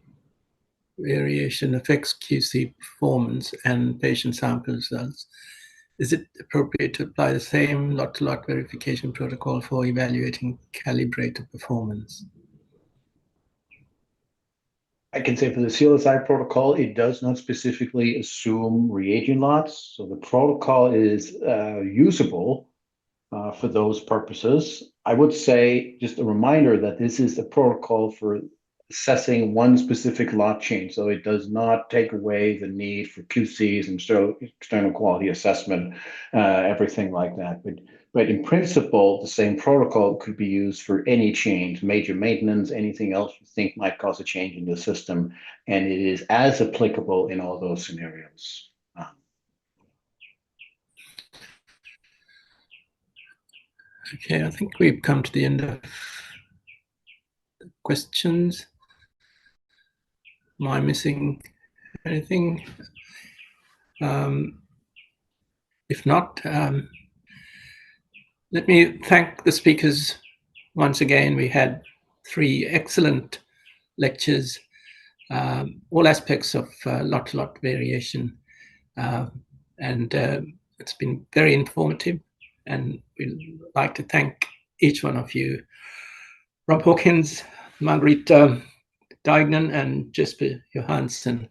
variation affects QC performance and patient sample results, is it appropriate to apply the same lot-to-lot verification protocol for evaluating calibrator performance? I can say for the CLSI protocol, it does not specifically assume reagent lots. So the protocol is usable for those purposes. I would say just a reminder that this is a protocol for assessing one specific lot change. So it does not take away the need for QCs and external quality assessment, everything like that. But in principle, the same protocol could be used for any change, major maintenance, anything else you think might cause a change in the system. And it is as applicable in all those scenarios. Okay, I think we've come to the end of questions. Am I missing anything? If not, let me thank the speakers once again. We had 3 excellent lectures, all aspects of lot-to-lot variation, and it's been very informative. And we'd like to thank each one of you, Rob Hawkins, Margarita Dignan, and Jesper Johansson.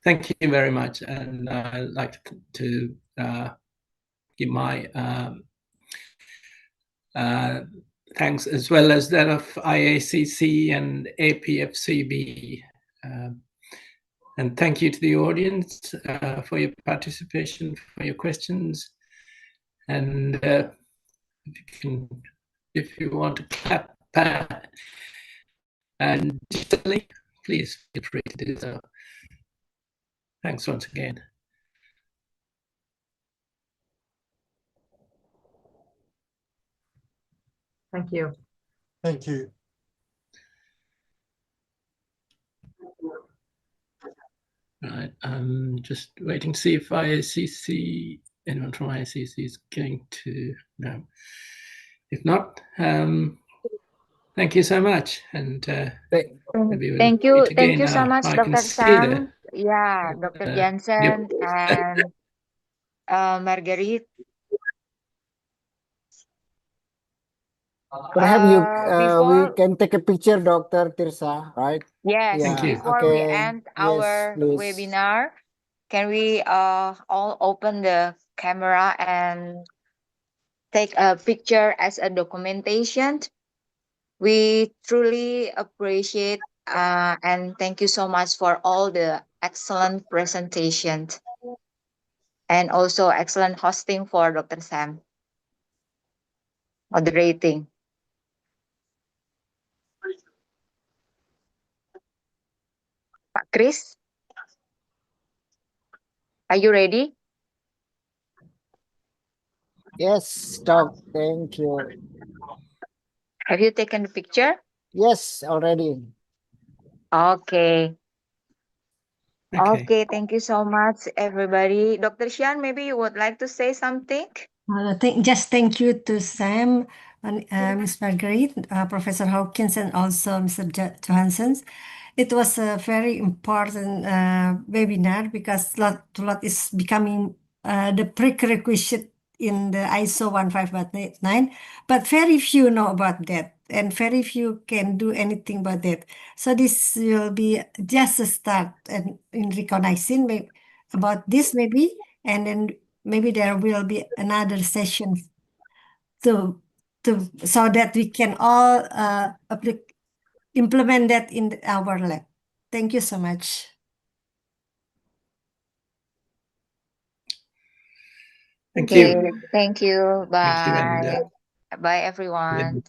Thank you very much, and I'd like to give my thanks as well as that of IACC and APFCB. And thank you to the audience for your participation, for your questions. And if you want to clap and digitally, please feel free to do so. Thanks once again. Thank you. Thank you. Right, I'm just waiting to see if anyone from IACC is going to know. If not, thank you so much, and maybe we'll Thank you. meet again. Thank you so much, I can Dr. see Sam. Yeah, Dr. Yep. Jansen and Marguerite. Perhaps we Before, can take a picture, Dr. Tirsa, right? yes, Thank you. before we Okay. end Yes, our please. webinar, can we all open the camera and take a picture as a documentation? We truly appreciate and thank you so much for all the excellent presentations and also excellent hosting for Dr. Sam. Moderating. Pak Chris, are you ready? Yes, Doc. Thank you. Have you taken the picture? Yes, already. Okay. Okay. Okay, thank you so much, everybody. Dr. Xian, maybe you would like to say something? Just thank you to Sam and Ms. Marguerite, Professor Hawkins, and also Mr. Johansson. It was a very important webinar because lot-to-lot is becoming the prerequisite in the ISO 15189, but very few know about that, and very few can do anything about that. So this will be just a start and in recognizing about this maybe, and then maybe there will be another session to so that we can all implement that in our lab. Thank you so much. Thank Okay, you. thank you. Thank you, and Bye. Bye, everyone.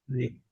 the